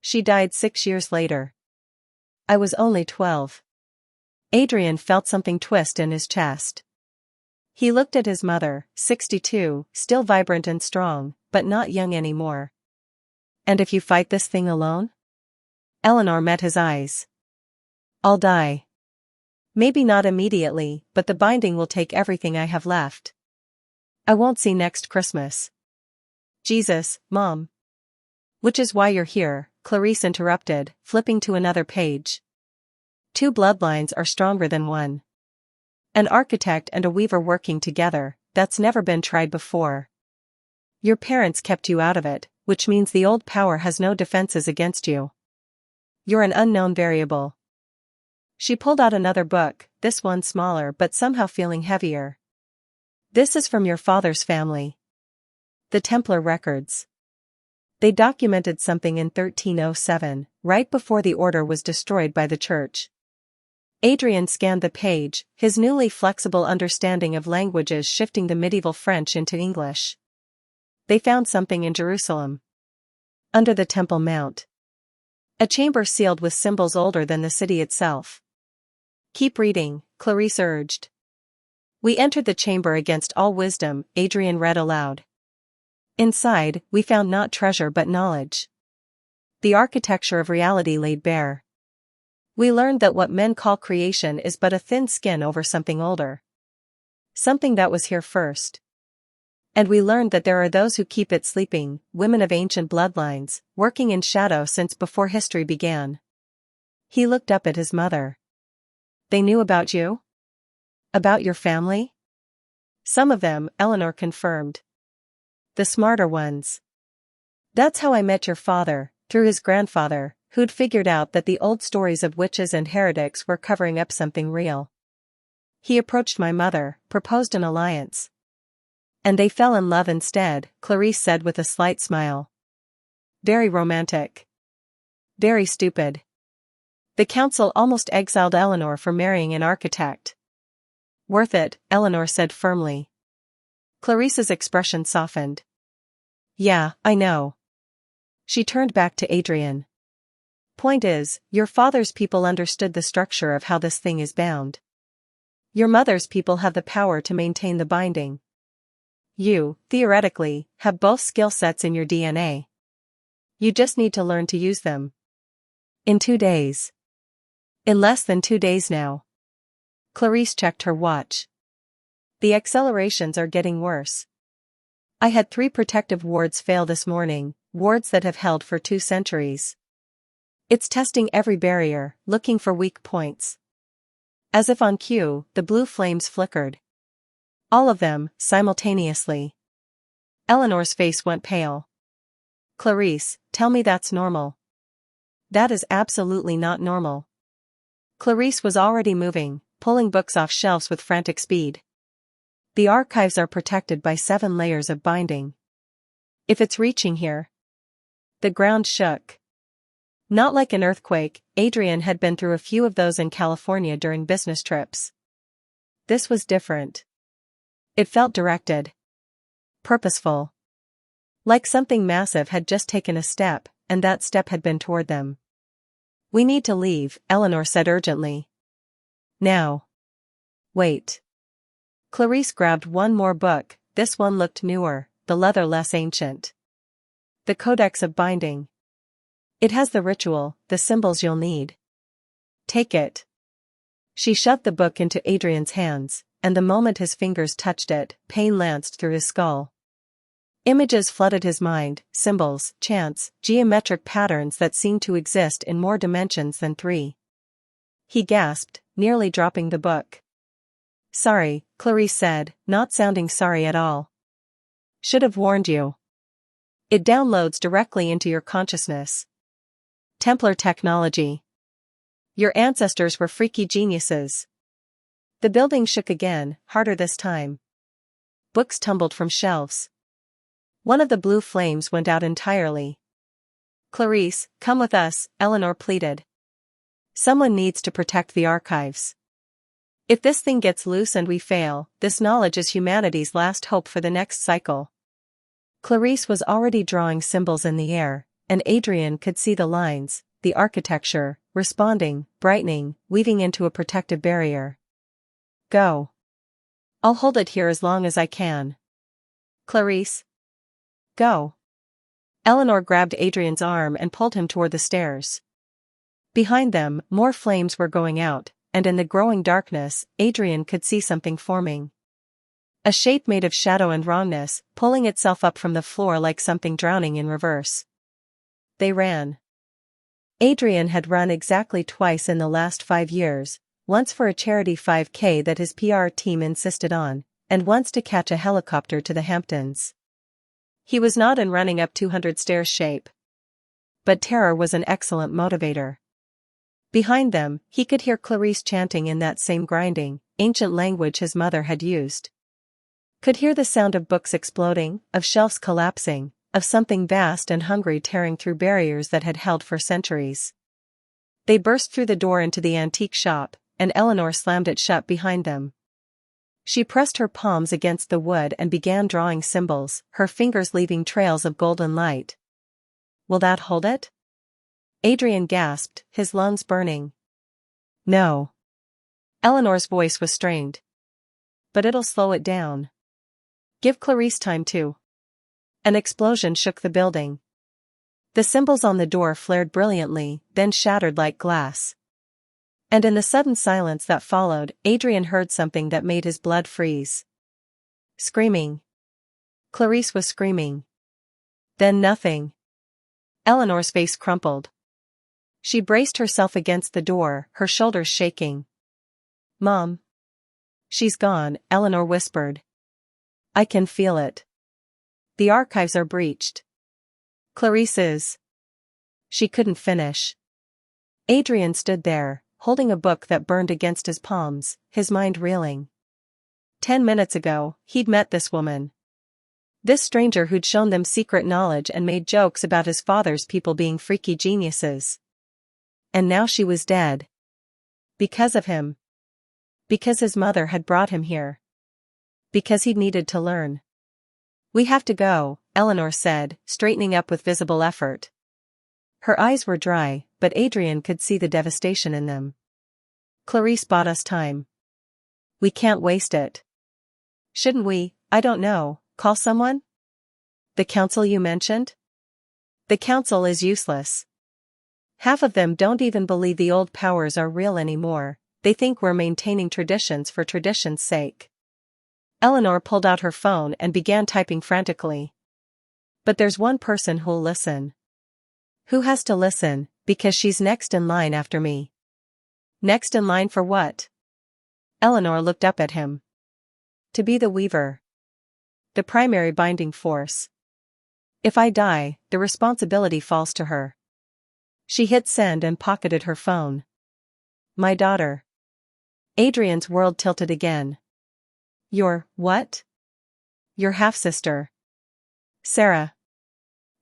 She died 6 years later. I was only 12. Adrian felt something twist in his chest. He looked at his mother, 62, still vibrant and strong, but not young anymore. And if you fight this thing alone? Eleanor met his eyes. I'll die. Maybe not immediately, but the binding will take everything I have left. I won't see next Christmas. Jesus, Mom. Which is why you're here, Clarice interrupted, flipping to another page. 2 bloodlines are stronger than one. An architect and a weaver working together, that's never been tried before. Your parents kept you out of it, which means the old power has no defenses against you. You're an unknown variable. She pulled out another book, this one smaller but somehow feeling heavier. This is from your father's family. The Templar records. They documented something in 1307, right before the order was destroyed by the church. Adrian scanned the page, his newly flexible understanding of languages shifting the medieval French into English. They found something in Jerusalem. Under the Temple Mount. A chamber sealed with symbols older than the city itself. Keep reading, Clarice urged. We entered the chamber against all wisdom, Adrian read aloud. Inside, we found not treasure but knowledge. The architecture of reality laid bare. We learned that what men call creation is but a thin skin over something older. Something that was here first. And we learned that there are those who keep it sleeping, women of ancient bloodlines, working in shadow since before history began. He looked up at his mother. They knew about you? About your family? Some of them, Eleanor confirmed. The smarter ones. That's how I met your father, through his grandfather, who'd figured out that the old stories of witches and heretics were covering up something real. He approached my mother, proposed an alliance. And they fell in love instead, Clarice said with a slight smile. Very romantic. Very stupid. The council almost exiled Eleanor for marrying an architect. Worth it, Eleanor said firmly. Clarice's expression softened. Yeah, I know. She turned back to Adrian. Point is, your father's people understood the structure of how this thing is bound. Your mother's people have the power to maintain the binding. You, theoretically, have both skill sets in your DNA. You just need to learn to use them. In 2 days. In less than 2 days now. Clarice checked her watch. The accelerations are getting worse. I had 3 protective wards fail this morning, wards that have held for 2 centuries. It's testing every barrier, looking for weak points. As if on cue, the blue flames flickered. All of them, simultaneously. Eleanor's face went pale. Clarice, tell me that's normal. That is absolutely not normal. Clarice was already moving, pulling books off shelves with frantic speed. The archives are protected by 7 layers of binding. If it's reaching here. The ground shook. Not like an earthquake, Adrian had been through a few of those in California during business trips. This was different. It felt directed. Purposeful. Like something massive had just taken a step, and that step had been toward them. We need to leave, Eleanor said urgently. Now. Wait. Clarice grabbed one more book, this one looked newer, the leather less ancient. The Codex of Binding. It has the ritual, the symbols you'll need. Take it. She shoved the book into Adrian's hands, and the moment his fingers touched it, pain lanced through his skull. Images flooded his mind, symbols, chants, geometric patterns that seemed to exist in more dimensions than three. He gasped, nearly dropping the book. "Sorry," Clarice said, not sounding sorry at all. "Should have warned you. It downloads directly into your consciousness. Templar technology. Your ancestors were freaky geniuses." The building shook again, harder this time. Books tumbled from shelves. One of the blue flames went out entirely. "Clarice, come with us," Eleanor pleaded. "Someone needs to protect the archives. If this thing gets loose and we fail, this knowledge is humanity's last hope for the next cycle." Clarice was already drawing symbols in the air, and Adrian could see the lines, the architecture, responding, brightening, weaving into a protective barrier. "Go. I'll hold it here as long as I can." "Clarice. Go." Eleanor grabbed Adrian's arm and pulled him toward the stairs. Behind them, more flames were going out, and in the growing darkness, Adrian could see something forming. A shape made of shadow and wrongness, pulling itself up from the floor like something drowning in reverse. They ran. Adrian had run exactly twice in the last 5 years, once for a charity 5K that his PR team insisted on, and once to catch a helicopter to the Hamptons. He was not in running up 200 stairs shape. But terror was an excellent motivator. Behind them, he could hear Clarice chanting in that same grinding, ancient language his mother had used. Could hear the sound of books exploding, of shelves collapsing, of something vast and hungry tearing through barriers that had held for centuries. They burst through the door into the antique shop, and Eleanor slammed it shut behind them. She pressed her palms against the wood and began drawing symbols, her fingers leaving trails of golden light. "Will that hold it?" Adrian gasped, his lungs burning. "No." Eleanor's voice was strained. "But it'll slow it down. Give Clarice time to." An explosion shook the building. The symbols on the door flared brilliantly, then shattered like glass. And in the sudden silence that followed, Adrian heard something that made his blood freeze. Screaming. Clarice was screaming. Then nothing. Eleanor's face crumpled. She braced herself against the door, her shoulders shaking. "Mom." "She's gone," Eleanor whispered. "I can feel it. The archives are breached." "Clarice is." She couldn't finish. Adrian stood there, holding a book that burned against his palms, his mind reeling. 10 minutes ago, he'd met this woman. This stranger who'd shown them secret knowledge and made jokes about his father's people being freaky geniuses. And now she was dead. Because of him. Because his mother had brought him here. Because he'd needed to learn. "We have to go," Eleanor said, straightening up with visible effort. Her eyes were dry, but Adrian could see the devastation in them. "Clarice bought us time. We can't waste it." "Shouldn't we, I don't know, call someone?" "The council you mentioned?" "The council is useless. Half of them don't even believe the old powers are real anymore, they think we're maintaining traditions for tradition's sake." Eleanor pulled out her phone and began typing frantically. "But there's one person who'll listen." "Who has to listen, because she's next in line after me." "Next in line for what?" Eleanor looked up at him. "To be the weaver. The primary binding force. If I die, the responsibility falls to her." She hit send and pocketed her phone. "My daughter." Adrian's world tilted again. "Your, what?" "Your half-sister. Sarah.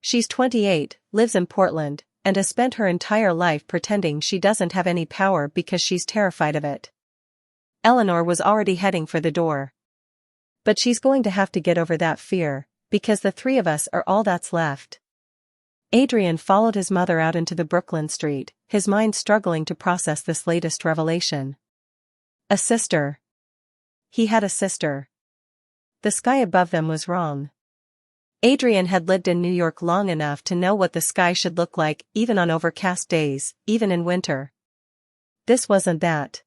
She's 28, lives in Portland, and has spent her entire life pretending she doesn't have any power because she's terrified of it." Eleanor was already heading for the door. "But she's going to have to get over that fear, because the three of us are all that's left." Adrian followed his mother out into the Brooklyn street, his mind struggling to process this latest revelation. A sister. He had a sister. The sky above them was wrong. Adrian had lived in New York long enough to know what the sky should look like, even on overcast days, even in winter. This wasn't that.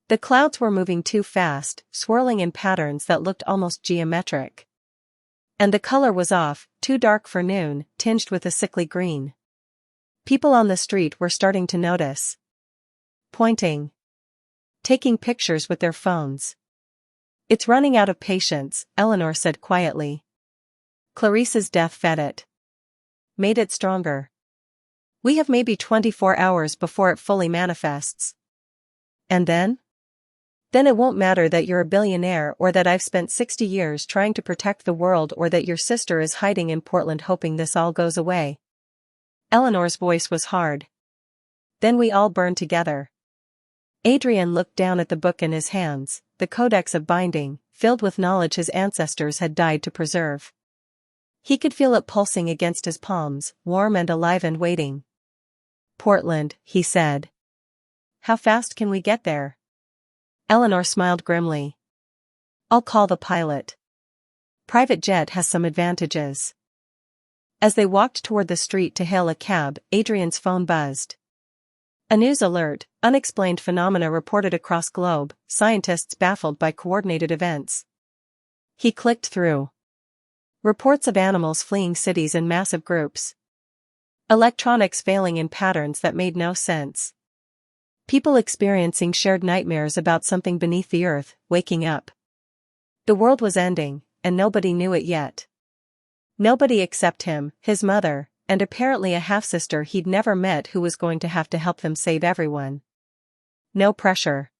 The clouds were moving too fast, swirling in patterns that looked almost geometric. And the color was off, too dark for noon, tinged with a sickly green. People on the street were starting to notice. Pointing. Taking pictures with their phones. It's running out of patience, Eleanor said quietly. Clarice's death fed it. Made it stronger. We have maybe 24 hours before it fully manifests. And then? Then it won't matter that you're a billionaire or that I've spent 60 years trying to protect the world or that your sister is hiding in Portland hoping this all goes away. Eleanor's voice was hard. Then we all burn together. Adrian looked down at the book in his hands, the Codex of Binding, filled with knowledge his ancestors had died to preserve. He could feel it pulsing against his palms, warm and alive and waiting. Portland, he said. How fast can we get there? Eleanor smiled grimly. I'll call the pilot. Private jet has some advantages. As they walked toward the street to hail a cab, Adrian's phone buzzed. A news alert, unexplained phenomena reported across globe, scientists baffled by coordinated events. He clicked through. Reports of animals fleeing cities in massive groups. Electronics failing in patterns that made no sense. People experiencing shared nightmares about something beneath the earth, waking up. The world was ending, and nobody knew it yet. Nobody except him, his mother, and apparently a half-sister he'd never met who was going to help them save everyone. No pressure.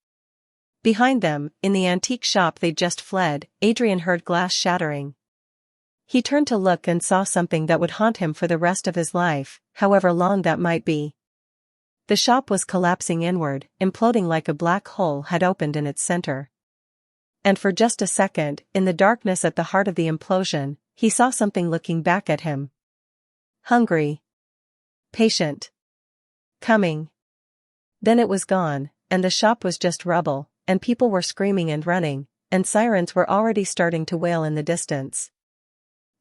Behind them, in the antique shop they'd just fled, Adrian heard glass shattering. He turned to look and saw something that would haunt him for the rest of his life, however long that might be. The shop was collapsing inward, imploding like a black hole had opened in its center. And for just a second, in the darkness at the heart of the implosion, he saw something looking back at him. Hungry. Patient. Coming. Then it was gone, and the shop was just rubble, and people were screaming and running, and sirens were already starting to wail in the distance.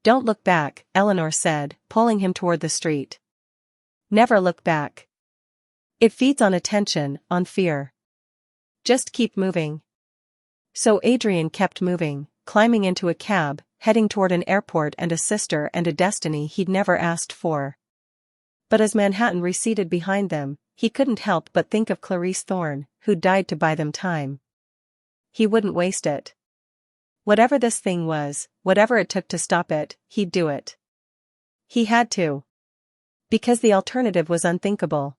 Don't look back, Eleanor said, pulling him toward the street. Never look back. It feeds on attention, on fear. Just keep moving. So Adrian kept moving, climbing into a cab, heading toward an airport and a sister and a destiny he'd never asked for. But as Manhattan receded behind them, he couldn't help but think of Clarice Thorne, who'd died to buy them time. He wouldn't waste it. Whatever this thing was, whatever it took to stop it, he'd do it. He had to. Because the alternative was unthinkable.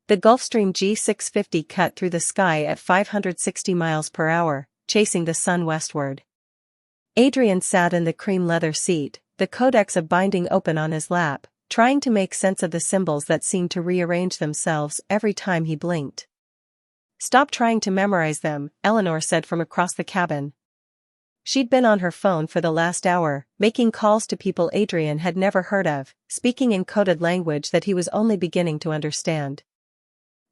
The Gulfstream G650 cut through the sky at 560 miles per hour, chasing the sun westward. Adrian sat in the cream leather seat, the Codex of Binding open on his lap, trying to make sense of the symbols that seemed to rearrange themselves every time he blinked. Stop trying to memorize them, Eleanor said from across the cabin. She'd been on her phone for the last hour, making calls to people Adrian had never heard of, speaking in coded language that he was only beginning to understand.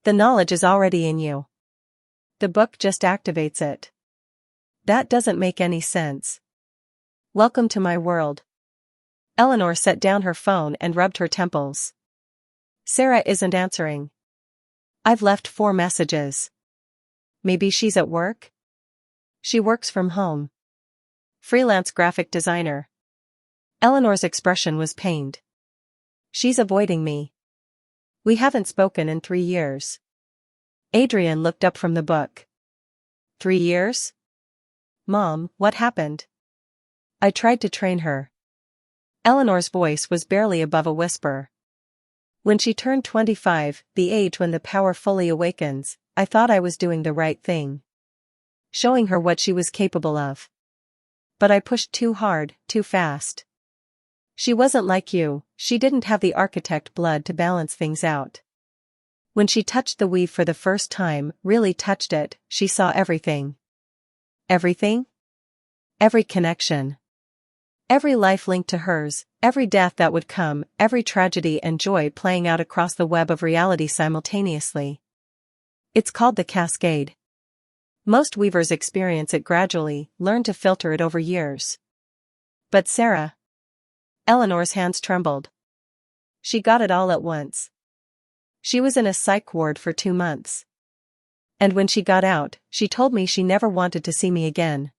The knowledge is already in you. The book just activates it. That doesn't make any sense. Welcome to my world. Eleanor set down her phone and rubbed her temples. Sarah isn't answering. I've left 4 messages. Maybe she's at work? She works from home. Freelance graphic designer. Eleanor's expression was pained. She's avoiding me. We haven't spoken in 3 years. Adrian looked up from the book. 3 years? Mom, what happened? I tried to train her. Eleanor's voice was barely above a whisper. When she turned 25, the age when the power fully awakens, I thought I was doing the right thing. Showing her what she was capable of. But I pushed too hard, too fast. She wasn't like you, she didn't have the architect blood to balance things out. When she touched the weave for the first time, really touched it, she saw everything. Everything? Every connection. Every life linked to hers, every death that would come, every tragedy and joy playing out across the web of reality simultaneously. It's called the cascade. Most weavers experience it gradually, learn to filter it over years. But Sarah. Eleanor's hands trembled. She got it all at once. She was in a psych ward for 2 months. And when she got out, she told me she never wanted to see me again.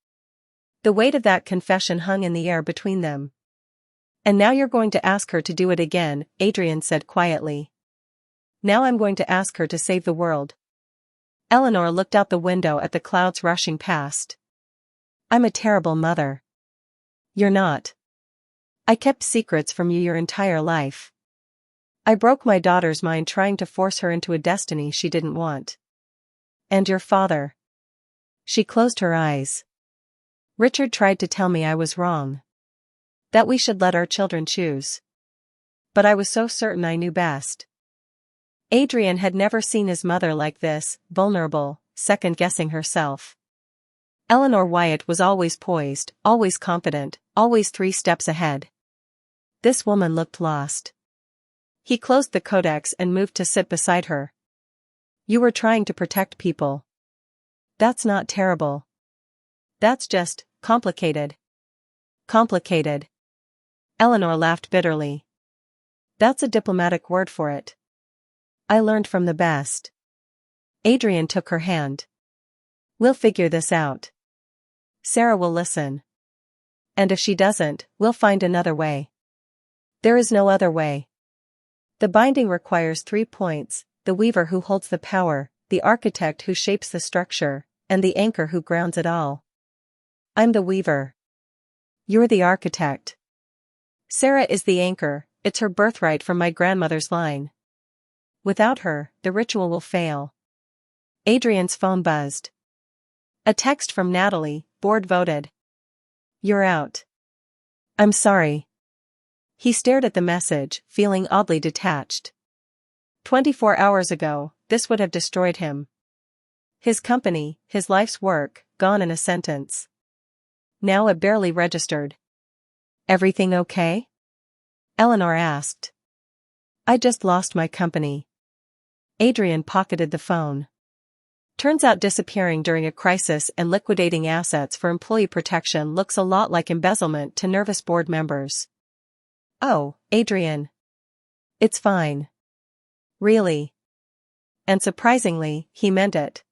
The weight of that confession hung in the air between them. And now you're going to ask her to do it again, Adrian said quietly. Now I'm going to ask her to save the world. Eleanor looked out the window at the clouds rushing past. I'm a terrible mother. You're not. I kept secrets from you your entire life. I broke my daughter's mind trying to force her into a destiny she didn't want. And your father. She closed her eyes. Richard tried to tell me I was wrong. That we should let our children choose. But I was so certain I knew best. Adrian had never seen his mother like this, vulnerable, second-guessing herself. Eleanor Wyatt was always poised, always confident, always 3 steps ahead. This woman looked lost. He closed the codex and moved to sit beside her. You were trying to protect people. That's not terrible. That's just complicated. Complicated. Eleanor laughed bitterly. That's a diplomatic word for it. I learned from the best. Adrian took her hand. We'll figure this out. Sarah will listen. And if she doesn't, we'll find another way. There is no other way. The binding requires 3 points, the weaver who holds the power, the architect who shapes the structure, and the anchor who grounds it all. I'm the weaver. You're the architect. Sarah is the anchor, it's her birthright from my grandmother's line. Without her, the ritual will fail. Adrian's phone buzzed. A text from Natalie, board voted. You're out. I'm sorry. He stared at the message, feeling oddly detached. 24 hours ago, this would have destroyed him. His company, his life's work, gone in a sentence. Now it barely registered. Everything okay? Eleanor asked. I just lost my company. Adrian pocketed the phone. Turns out disappearing during a crisis and liquidating assets for employee protection looks a lot like embezzlement to nervous board members. Oh, Adrian. It's fine. Really. And surprisingly, he meant it.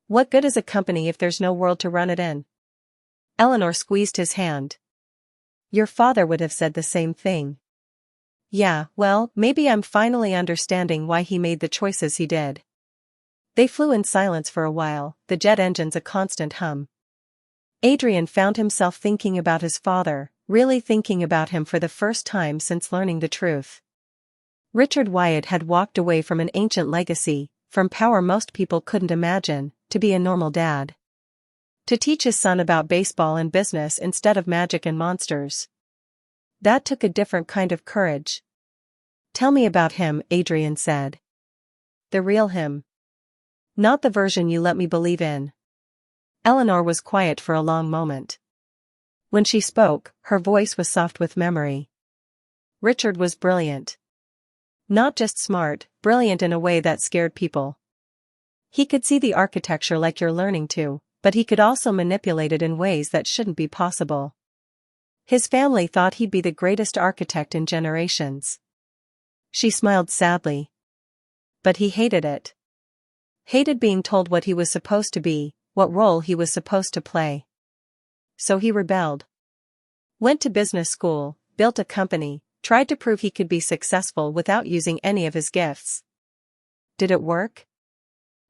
What good is a company if there's no world to run it in? Eleanor squeezed his hand. Your father would have said the same thing. Yeah, well, maybe I'm finally understanding why he made the choices he did. They flew in silence for a while, the jet engines a constant hum. Adrian found himself thinking about his father, really thinking about him for the first time since learning the truth. Richard Wyatt had walked away from an ancient legacy, from power most people couldn't imagine, to be a normal dad. To teach his son about baseball and business instead of magic and monsters. That took a different kind of courage. Tell me about him, Adrian said. The real him. Not the version you let me believe in. Eleanor was quiet for a long moment. When she spoke, her voice was soft with memory. Richard was brilliant. Not just smart, brilliant in a way that scared people. He could see the architecture like you're learning to, but he could also manipulate it in ways that shouldn't be possible. His family thought he'd be the greatest architect in generations. She smiled sadly. But he hated it. Hated being told what he was supposed to be, what role he was supposed to play. So he rebelled. Went to business school, built a company, tried to prove he could be successful without using any of his gifts. Did it work?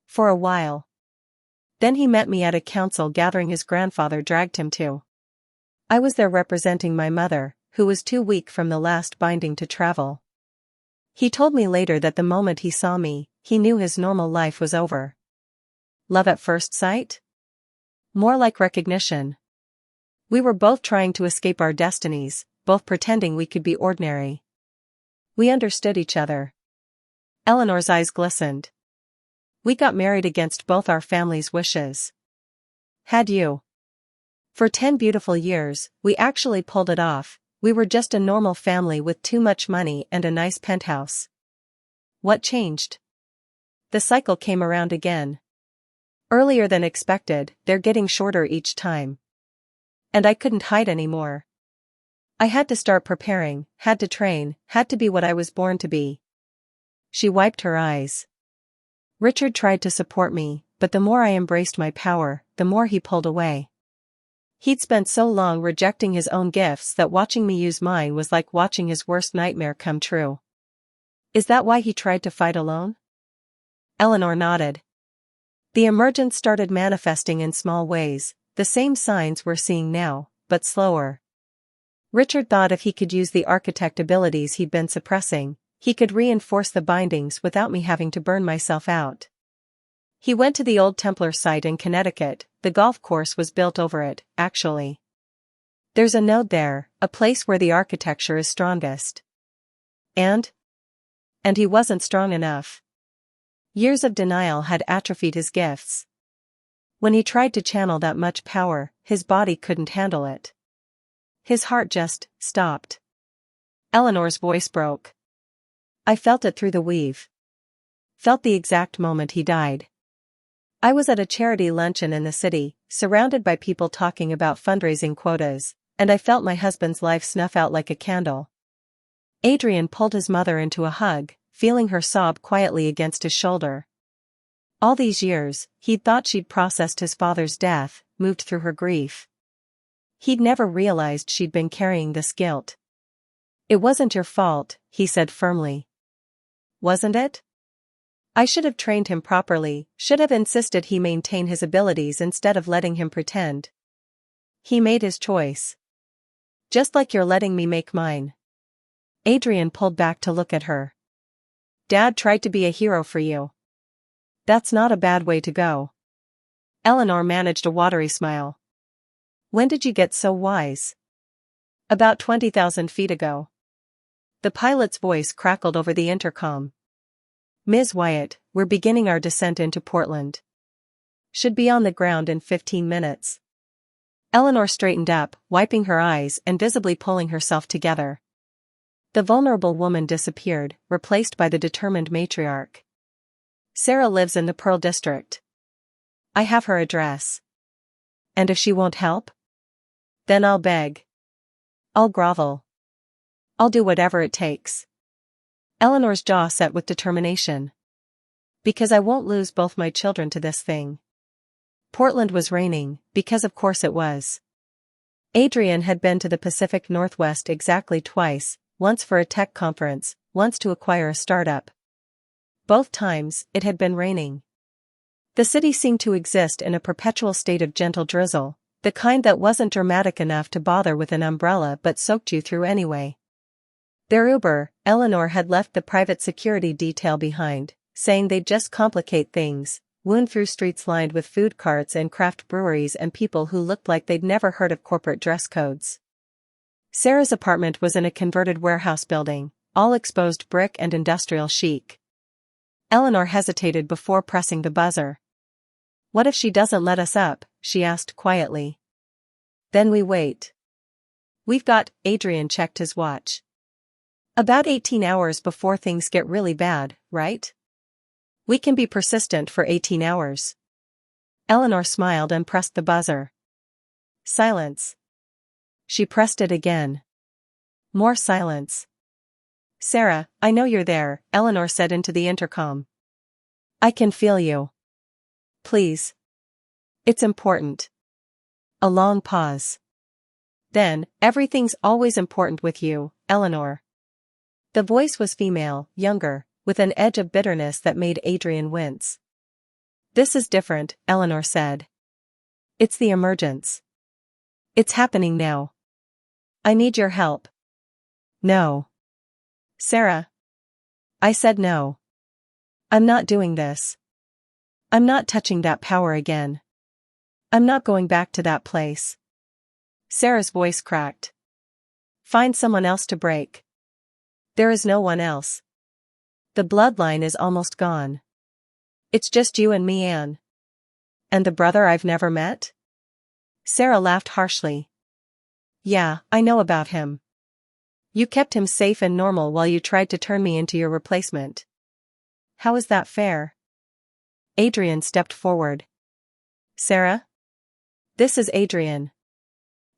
For a while. Then he met me at a council gathering his grandfather dragged him to. I was there representing my mother, who was too weak from the last binding to travel. He told me later that the moment he saw me, he knew his normal life was over. Love at first sight? More like recognition. We were both trying to escape our destinies, both pretending we could be ordinary. We understood each other. Eleanor's eyes glistened. We got married against both our families' wishes. Had you? For 10 beautiful years, we actually pulled it off. We were just a normal family with too much money and a nice penthouse. What changed? The cycle came around again. Earlier than expected, they're getting shorter each time. And I couldn't hide anymore. I had to start preparing, had to train, had to be what I was born to be. She wiped her eyes. Richard tried to support me, but the more I embraced my power, the more he pulled away. He'd spent so long rejecting his own gifts that watching me use mine was like watching his worst nightmare come true. Is that why he tried to fight alone? Eleanor nodded. The emergence started manifesting in small ways, the same signs we're seeing now, but slower. Richard thought if he could use the architect abilities he'd been suppressing, he could reinforce the bindings without me having to burn myself out. He went to the old Templar site in Connecticut. The golf course was built over it, actually. There's a node there, a place where the architecture is strongest. And he wasn't strong enough. Years of denial had atrophied his gifts. When he tried to channel that much power, his body couldn't handle it. His heart just stopped. Eleanor's voice broke. I felt it through the weave. Felt the exact moment he died. I was at a charity luncheon in the city, surrounded by people talking about fundraising quotas, and I felt my husband's life snuff out like a candle. Adrian pulled his mother into a hug, feeling her sob quietly against his shoulder. All these years, he'd thought she'd processed his father's death, moved through her grief. He'd never realized she'd been carrying this guilt. It wasn't your fault, he said firmly. Wasn't it? I should have trained him properly, should have insisted he maintain his abilities instead of letting him pretend. He made his choice. Just like you're letting me make mine. Adrian pulled back to look at her. Dad tried to be a hero for you. That's not a bad way to go. Eleanor managed a watery smile. When did you get so wise? About 20,000 feet ago. The pilot's voice crackled over the intercom. Ms. Wyatt, we're beginning our descent into Portland. Should be on the ground in 15 minutes. Eleanor straightened up, wiping her eyes and visibly pulling herself together. The vulnerable woman disappeared, replaced by the determined matriarch. Sarah lives in the Pearl District. I have her address. And if she won't help? Then I'll beg. I'll grovel. I'll do whatever it takes. Eleanor's jaw set with determination. Because I won't lose both my children to this thing. Portland was raining, because of course it was. Adrian had been to the Pacific Northwest exactly twice, once for a tech conference, once to acquire a startup. Both times, it had been raining. The city seemed to exist in a perpetual state of gentle drizzle, the kind that wasn't dramatic enough to bother with an umbrella but soaked you through anyway. Their Uber, Eleanor had left the private security detail behind, saying they'd just complicate things, wound through streets lined with food carts and craft breweries and people who looked like they'd never heard of corporate dress codes. Sarah's apartment was in a converted warehouse building, all exposed brick and industrial chic. Eleanor hesitated before pressing the buzzer. What if she doesn't let us up? She asked quietly. Then we wait. We've got, Adrian checked his watch. About 18 hours before things get really bad, right? We can be persistent for 18 hours. Eleanor smiled and pressed the buzzer. Silence. She pressed it again. More silence. Sarah, I know you're there, Eleanor said into the intercom. I can feel you. Please. It's important. A long pause. Then, everything's always important with you, Eleanor. The voice was female, younger, with an edge of bitterness that made Adrian wince. This is different, Eleanor said. It's the emergence. It's happening now. I need your help. No. Sarah. I said no. I'm not doing this. I'm not touching that power again. I'm not going back to that place. Sarah's voice cracked. Find someone else to break. There is no one else. The bloodline is almost gone. It's just you and me, Anne. And the brother I've never met? Sarah laughed harshly. Yeah, I know about him. You kept him safe and normal while you tried to turn me into your replacement. How is that fair? Adrian stepped forward. Sarah? This is Adrian.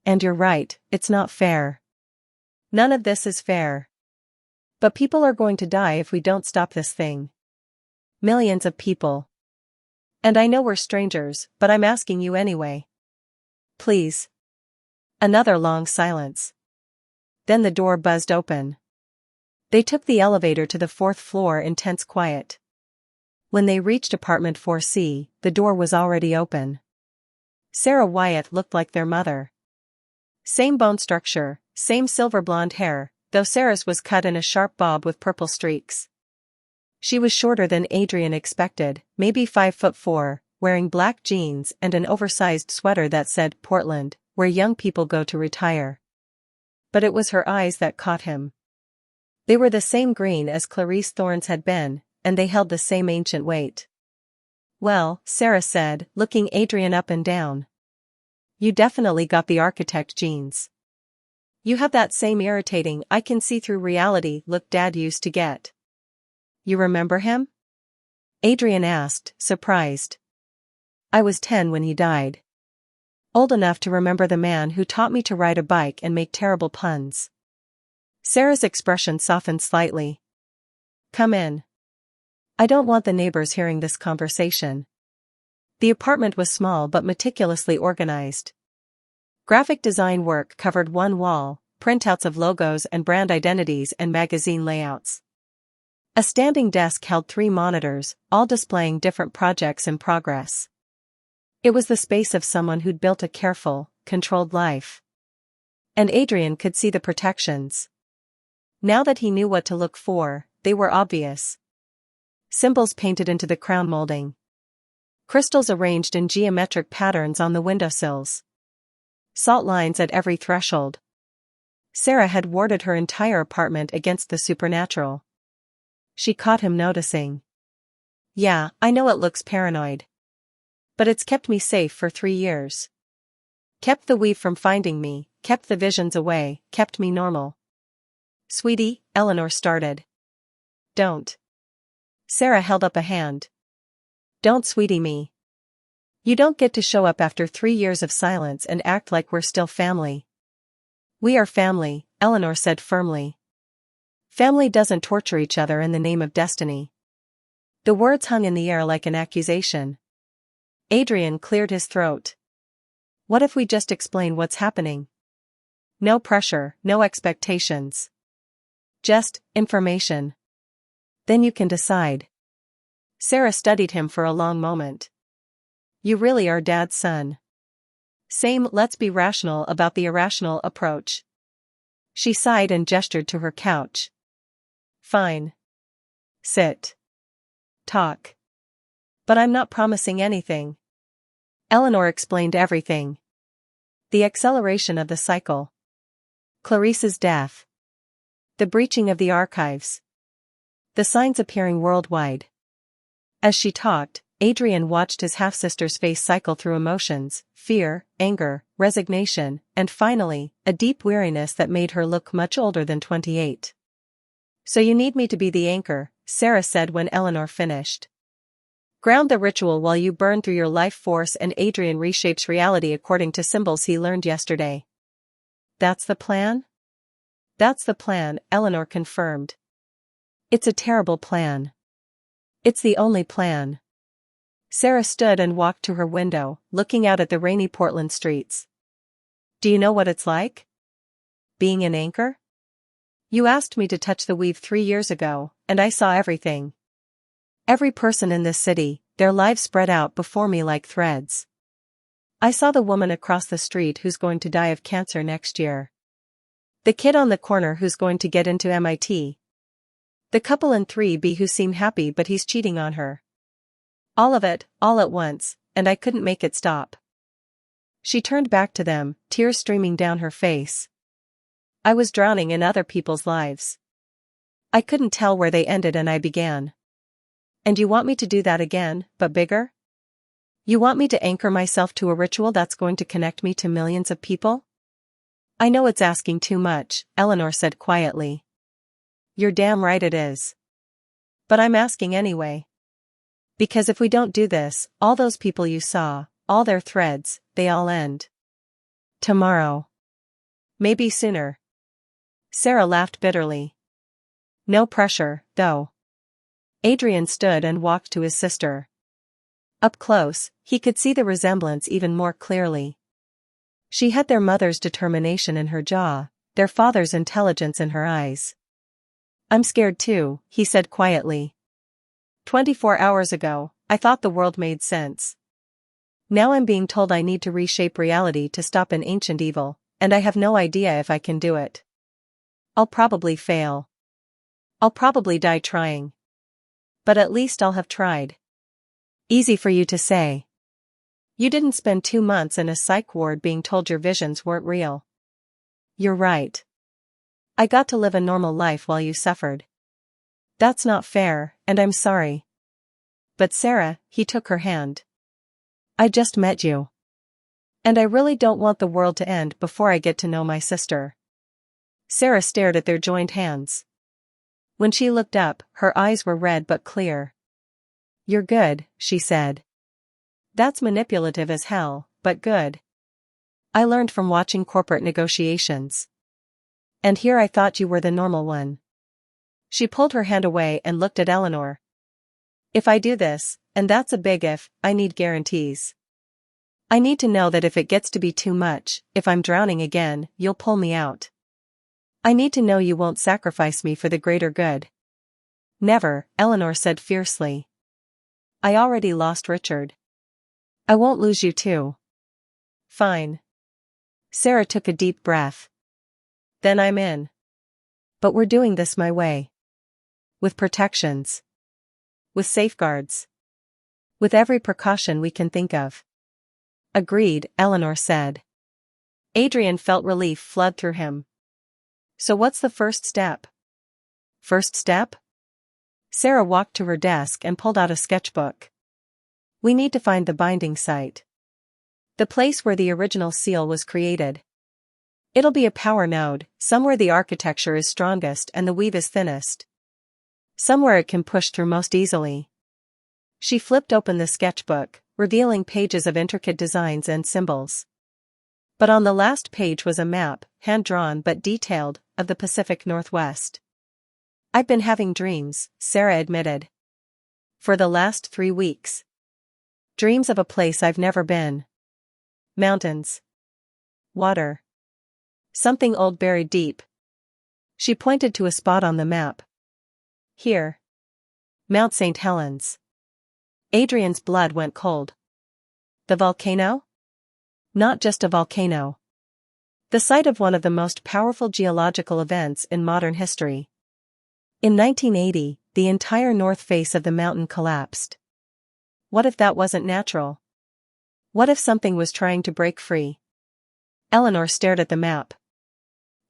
And you're right, it's not fair. None of this is fair. But people are going to die if we don't stop this thing. Millions of people. And I know we're strangers, but I'm asking you anyway. Please. Another long silence. Then the door buzzed open. They took the elevator to the 4th floor in tense quiet. When they reached apartment 4C, the door was already open. Sarah Wyatt looked like their mother. Same bone structure, same silver blonde hair, though Sarah's was cut in a sharp bob with purple streaks. She was shorter than Adrian expected, maybe 5'4", wearing black jeans and an oversized sweater that said Portland, where young people go to retire. But it was her eyes that caught him. They were the same green as Clarice Thorne's had been, and they held the same ancient weight. "Well," Sarah said, looking Adrian up and down. "You definitely got the architect genes. You have that same irritating I can see through reality look Dad used to get." "You remember him?" Adrian asked, surprised. "I was 10 when he died. Old enough to remember the man who taught me to ride a bike and make terrible puns." Sarah's expression softened slightly. "Come in. I don't want the neighbors hearing this conversation." The apartment was small but meticulously organized. Graphic design work covered one wall, printouts of logos and brand identities and magazine layouts. A standing desk held 3 monitors, all displaying different projects in progress. It was the space of someone who'd built a careful, controlled life. And Adrian could see the protections. Now that he knew what to look for, they were obvious. Symbols painted into the crown molding. Crystals arranged in geometric patterns on the windowsills. Salt lines at every threshold. Sarah had warded her entire apartment against the supernatural. She caught him noticing. "Yeah, I know it looks paranoid. But it's kept me safe for 3 years. Kept the weave from finding me, kept the visions away, kept me normal." "Sweetie," Eleanor started. "Don't." Sarah held up a hand. "Don't sweetie me. You don't get to show up after 3 years of silence and act like we're still family." "We are family," Eleanor said firmly. "Family doesn't torture each other in the name of destiny." The words hung in the air like an accusation. Adrian cleared his throat. "What if we just explain what's happening? No pressure, no expectations. Just information. Then you can decide." Sarah studied him for a long moment. "You really are Dad's son." Same let's be rational about the irrational approach. She sighed and gestured to her couch. "Fine. Sit. Talk. But I'm not promising anything." Eleanor explained everything. The acceleration of the cycle. Clarice's death. The breaching of the archives. The signs appearing worldwide. As she talked, Adrian watched his half-sister's face cycle through emotions, fear, anger, resignation, and finally, a deep weariness that made her look much older than 28. "So you need me to be the anchor," Sarah said when Eleanor finished. "Ground the ritual while you burn through your life force and Adrian reshapes reality according to symbols he learned yesterday." "That's the plan?" "That's the plan," Eleanor confirmed. "It's a terrible plan. It's the only plan." Sarah stood and walked to her window, looking out at the rainy Portland streets. "Do you know what it's like? Being an anchor? You asked me to touch the weave 3 years ago, and I saw everything. Every person in this city, their lives spread out before me like threads. I saw the woman across the street who's going to die of cancer next year. The kid on the corner who's going to get into MIT. The couple in 3B who seem happy but he's cheating on her. All of it, all at once, and I couldn't make it stop." She turned back to them, tears streaming down her face. "I was drowning in other people's lives. I couldn't tell where they ended and I began. And you want me to do that again, but bigger? You want me to anchor myself to a ritual that's going to connect me to millions of people?" "I know it's asking too much," Eleanor said quietly. "You're damn right it is. But I'm asking anyway. Because if we don't do this, all those people you saw, all their threads, they all end. Tomorrow. Maybe sooner." Sarah laughed bitterly. "No pressure, though." Adrian stood and walked to his sister. Up close, he could see the resemblance even more clearly. She had their mother's determination in her jaw, their father's intelligence in her eyes. "I'm scared too," he said quietly. 24 hours ago, I thought the world made sense. Now I'm being told I need to reshape reality to stop an ancient evil, and I have no idea if I can do it. I'll probably fail. I'll probably die trying. But at least I'll have tried." Easy for you to say. You didn't spend 2 months in a psych ward being told your visions weren't real. You're right. I got to live a normal life while you suffered. That's not fair, and I'm sorry. But Sarah, he took her hand. I just met you. And I really don't want the world to end before I get to know my sister. Sarah stared at their joined hands. When she looked up, her eyes were red but clear. You're good, she said. That's manipulative as hell, but good. I learned from watching corporate negotiations. And here I thought you were the normal one. She pulled her hand away and looked at Eleanor. If I do this, and that's a big if, I need guarantees. I need to know that if it gets to be too much, if I'm drowning again, you'll pull me out. I need to know you won't sacrifice me for the greater good. Never, Eleanor said fiercely. I already lost Richard. I won't lose you too. Fine. Sarah took a deep breath. Then I'm in. But we're doing this my way. With protections. With safeguards. With every precaution we can think of. Agreed, Eleanor said. Adrian felt relief flood through him. So what's the first step? First step? Sarah walked to her desk and pulled out a sketchbook. We need to find the binding site. The place where the original seal was created. It'll be a power node, somewhere the architecture is strongest and the weave is thinnest. Somewhere it can push through most easily. She flipped open the sketchbook, revealing pages of intricate designs and symbols. But on the last page was a map, hand-drawn but detailed, of the Pacific Northwest. I've been having dreams, Sarah admitted. For the last 3 weeks. Dreams of a place I've never been. Mountains. Water. Something old buried deep. She pointed to a spot on the map. Here. Mount St. Helens. Adrian's blood went cold. The volcano? Not just a volcano. The site of one of the most powerful geological events in modern history. In 1980, the entire north face of the mountain collapsed. What if that wasn't natural? What if something was trying to break free? Eleanor stared at the map.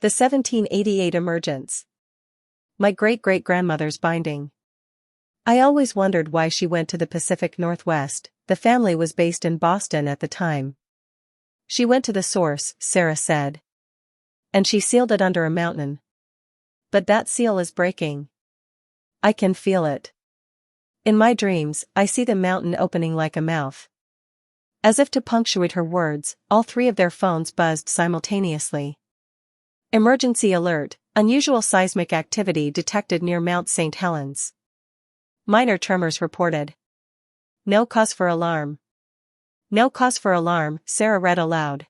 The 1788 emergence. My great-great-grandmother's binding. I always wondered why she went to the Pacific Northwest. The family was based in Boston at the time. She went to the source, Sarah said. And she sealed it under a mountain. But that seal is breaking. I can feel it. In my dreams, I see the mountain opening like a mouth. As if to punctuate her words, all 3 of their phones buzzed simultaneously. Emergency alert, unusual seismic activity detected near Mount St. Helens. Minor tremors reported. No cause for alarm. No cause for alarm, Sarah read aloud.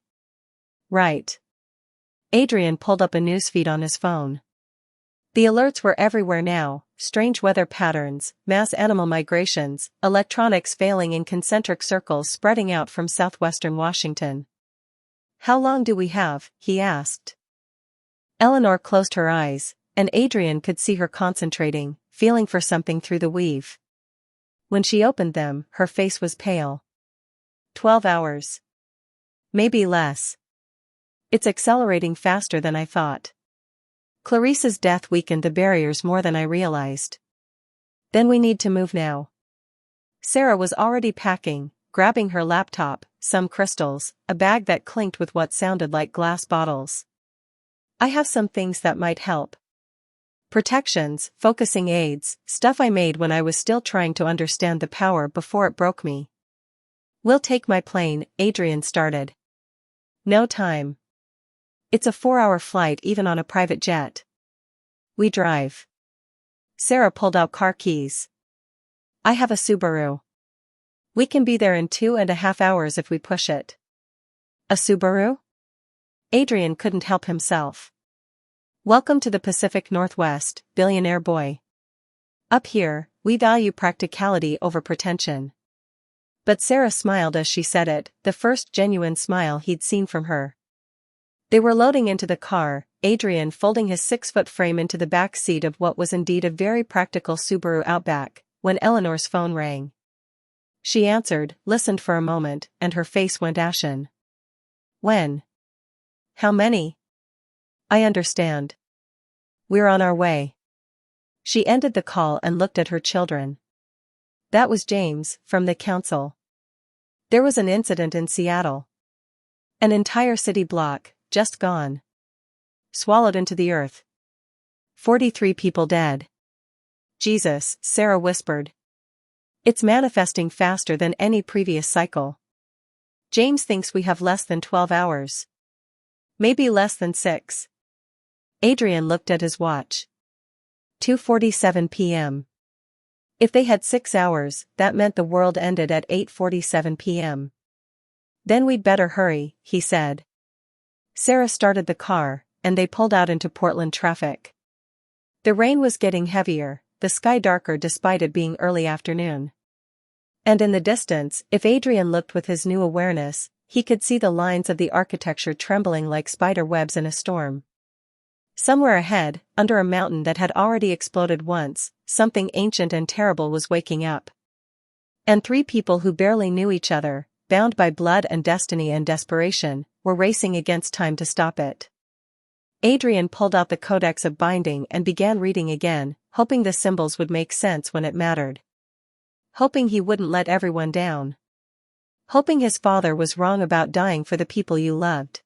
Right. Adrian pulled up a newsfeed on his phone. The alerts were everywhere now, strange weather patterns, mass animal migrations, electronics failing in concentric circles spreading out from southwestern Washington. How long do we have? He asked. Eleanor closed her eyes, and Adrian could see her concentrating, feeling for something through the weave. When she opened them, her face was pale. 12 hours. Maybe less. It's accelerating faster than I thought. Clarice's death weakened the barriers more than I realized. Then we need to move now. Sarah was already packing, grabbing her laptop, some crystals, a bag that clinked with what sounded like glass bottles. I have some things that might help. Protections, focusing aids, stuff I made when I was still trying to understand the power before it broke me. We'll take my plane, Adrian started. No time. It's a 4-hour flight even on a private jet. We drive. Sarah pulled out car keys. I have a Subaru. We can be there in 2.5 hours if we push it. A Subaru? Adrian couldn't help himself. Welcome to the Pacific Northwest, billionaire boy. Up here, we value practicality over pretension. But Sarah smiled as she said it, the first genuine smile he'd seen from her. They were loading into the car, Adrian folding his 6-foot frame into the back seat of what was indeed a very practical Subaru Outback, when Eleanor's phone rang. She answered, listened for a moment, and her face went ashen. When? How many? I understand. We're on our way. She ended the call and looked at her children. That was James, from the council. There was an incident in Seattle. An entire city block, just gone. Swallowed into the earth. 43 people dead. Jesus, Sarah whispered. It's manifesting faster than any previous cycle. James thinks we have less than 12 hours. Maybe less than 6. Adrian looked at his watch. 2:47 p.m. If they had 6 hours, that meant the world ended at 8:47 p.m. Then we'd better hurry, he said. Sarah started the car, and they pulled out into Portland traffic. The rain was getting heavier, the sky darker despite it being early afternoon. And in the distance, if Adrian looked with his new awareness, he could see the lines of the architecture trembling like spider webs in a storm. Somewhere ahead, under a mountain that had already exploded once, something ancient and terrible was waking up. And 3 people who barely knew each other, bound by blood and destiny and desperation, were racing against time to stop it. Adrian pulled out the Codex of Binding and began reading again, hoping the symbols would make sense when it mattered. Hoping he wouldn't let everyone down. Hoping his father was wrong about dying for the people you loved.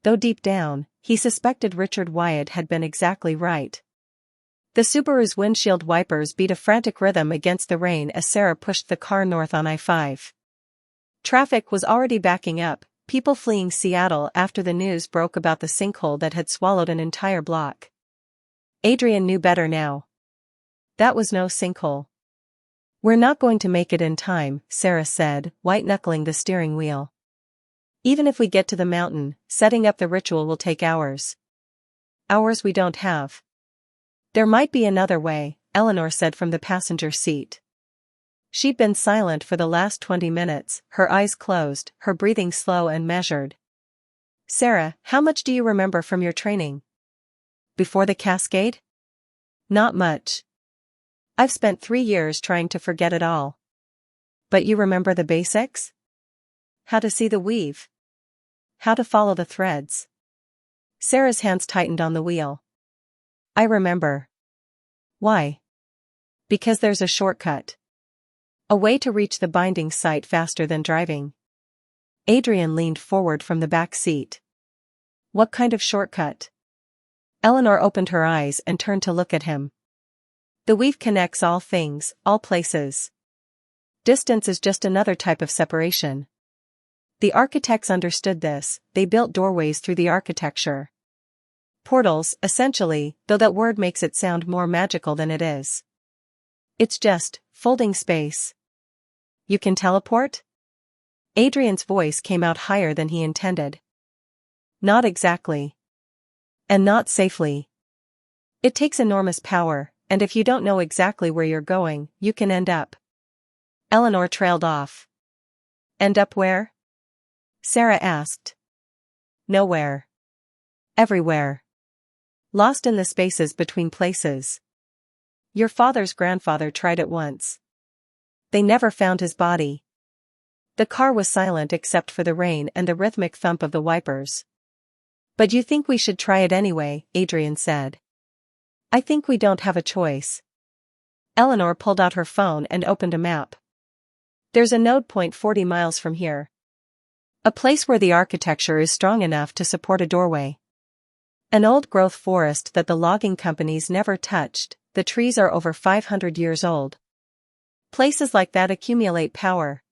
Though deep down, he suspected Richard Wyatt had been exactly right. The Subaru's windshield wipers beat a frantic rhythm against the rain as Sarah pushed the car north on I-5. Traffic was already backing up, people fleeing Seattle after the news broke about the sinkhole that had swallowed an entire block. Adrian knew better now. That was no sinkhole. We're not going to make it in time, Sarah said, white-knuckling the steering wheel. Even if we get to the mountain, setting up the ritual will take hours. Hours we don't have. There might be another way, Eleanor said from the passenger seat. She'd been silent for the last 20 minutes, her eyes closed, her breathing slow and measured. Sarah, how much do you remember from your training? Before the cascade? Not much. I've spent 3 years trying to forget it all. But you remember the basics? How to see the weave. How to follow the threads. Sarah's hands tightened on the wheel. I remember. Why? Because there's a shortcut. A way to reach the binding site faster than driving. Adrian leaned forward from the back seat. What kind of shortcut? Eleanor opened her eyes and turned to look at him. The weave connects all things, all places. Distance is just another type of separation. The architects understood this, they built doorways through the architecture. Portals, essentially, though that word makes it sound more magical than it is. It's just, folding space. You can teleport? Adrian's voice came out higher than he intended. Not exactly. And not safely. It takes enormous power, and if you don't know exactly where you're going, you can end up. Eleanor trailed off. End up where? Sarah asked. Nowhere. Everywhere. Lost in the spaces between places. Your father's grandfather tried it once. They never found his body. The car was silent except for the rain and the rhythmic thump of the wipers. But you think we should try it anyway, Adrian said. I think we don't have a choice. Eleanor pulled out her phone and opened a map. There's a node point 40 miles from here. A place where the architecture is strong enough to support a doorway. An old-growth forest that the logging companies never touched, the trees are over 500 years old. Places like that accumulate power.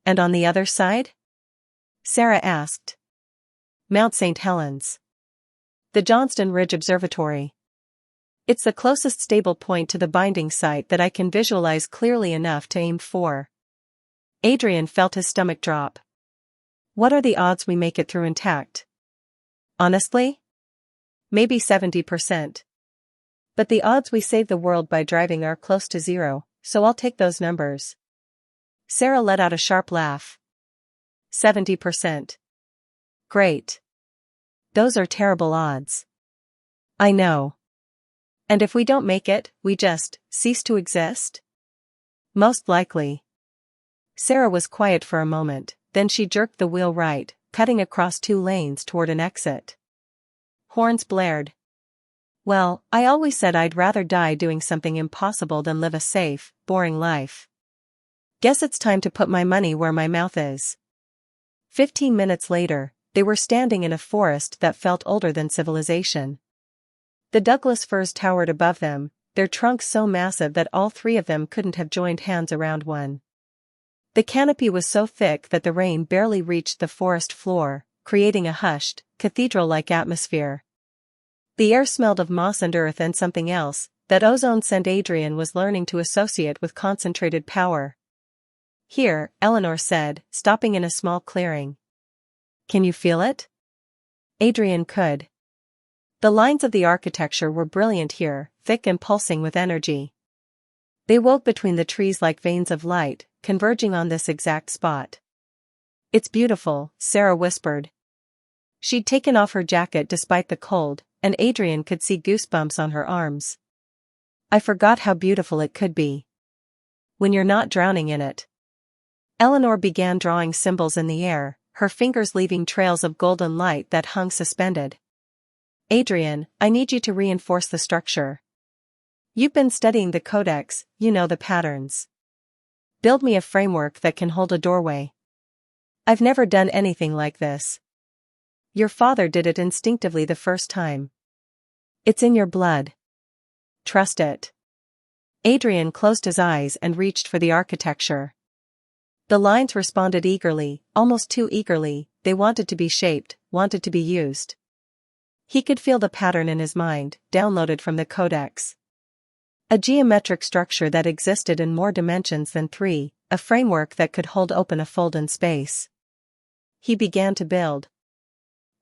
And on the other side? Sarah asked. Mount St. Helens. The Johnston Ridge Observatory. It's the closest stable point to the binding site that I can visualize clearly enough to aim for. Adrian felt his stomach drop. What are the odds we make it through intact? Honestly? Maybe 70%. But the odds we save the world by driving are close to zero, so I'll take those numbers. Sarah let out a sharp laugh. 70%. Great. Those are terrible odds. I know. And if we don't make it, we just cease to exist? Most likely. Sarah was quiet for a moment, then she jerked the wheel right, cutting across 2 lanes toward an exit. Horns blared. Well, I always said I'd rather die doing something impossible than live a safe, boring life. Guess it's time to put my money where my mouth is. 15 minutes later, they were standing in a forest that felt older than civilization. The Douglas firs towered above them, their trunks so massive that all 3 of them couldn't have joined hands around one. The canopy was so thick that the rain barely reached the forest floor, creating a hushed, cathedral-like atmosphere. The air smelled of moss and earth and something else, that ozone scent Adrian was learning to associate with concentrated power. Here, Eleanor said, stopping in a small clearing. Can you feel it? Adrian could. The lines of the architecture were brilliant here, thick and pulsing with energy. They wove between the trees like veins of light, converging on this exact spot. It's beautiful, Sarah whispered. She'd taken off her jacket despite the cold, and Adrian could see goosebumps on her arms. I forgot how beautiful it could be. When you're not drowning in it. Eleanor began drawing symbols in the air, her fingers leaving trails of golden light that hung suspended. Adrian, I need you to reinforce the structure. You've been studying the codex, you know the patterns. Build me a framework that can hold a doorway. I've never done anything like this. Your father did it instinctively the first time. It's in your blood. Trust it. Adrian closed his eyes and reached for the architecture. The lines responded eagerly, almost too eagerly. They wanted to be shaped, wanted to be used. He could feel the pattern in his mind, downloaded from the codex. A geometric structure that existed in more dimensions than 3, a framework that could hold open a fold in space. He began to build.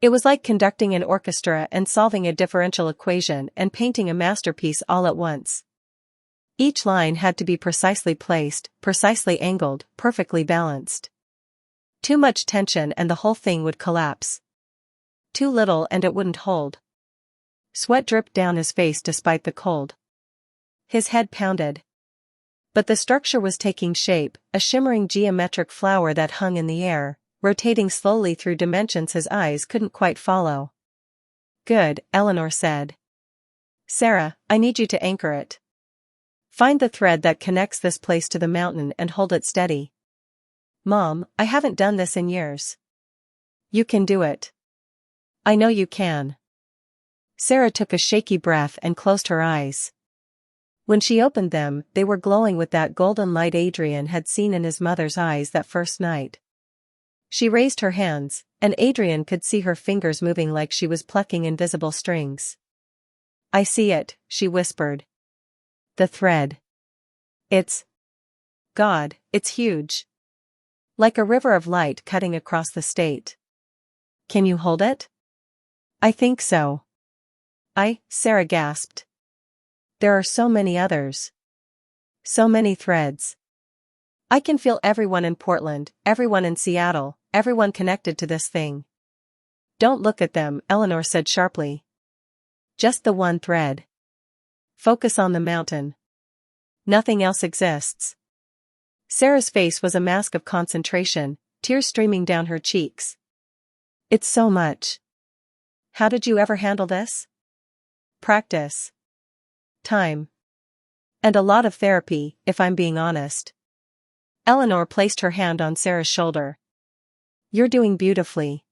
It was like conducting an orchestra and solving a differential equation and painting a masterpiece all at once. Each line had to be precisely placed, precisely angled, perfectly balanced. Too much tension and the whole thing would collapse. Too little and it wouldn't hold. Sweat dripped down his face despite the cold. His head pounded. But the structure was taking shape, a shimmering geometric flower that hung in the air, rotating slowly through dimensions his eyes couldn't quite follow. Good, Eleanor said. Sarah, I need you to anchor it. Find the thread that connects this place to the mountain and hold it steady. Mom, I haven't done this in years. You can do it. I know you can. Sarah took a shaky breath and closed her eyes. When she opened them, they were glowing with that golden light Adrian had seen in his mother's eyes that first night. She raised her hands, and Adrian could see her fingers moving like she was plucking invisible strings. I see it, she whispered. The thread. It's God, it's huge. Like a river of light cutting across the state. Can you hold it? I think so. Sarah gasped. There are so many others. So many threads. I can feel everyone in Portland, everyone in Seattle, everyone connected to this thing. Don't look at them, Eleanor said sharply. Just the one thread. Focus on the mountain. Nothing else exists. Sarah's face was a mask of concentration, tears streaming down her cheeks. It's so much. How did you ever handle this? Practice. Time. And a lot of therapy, if I'm being honest. Eleanor placed her hand on Sarah's shoulder. You're doing beautifully.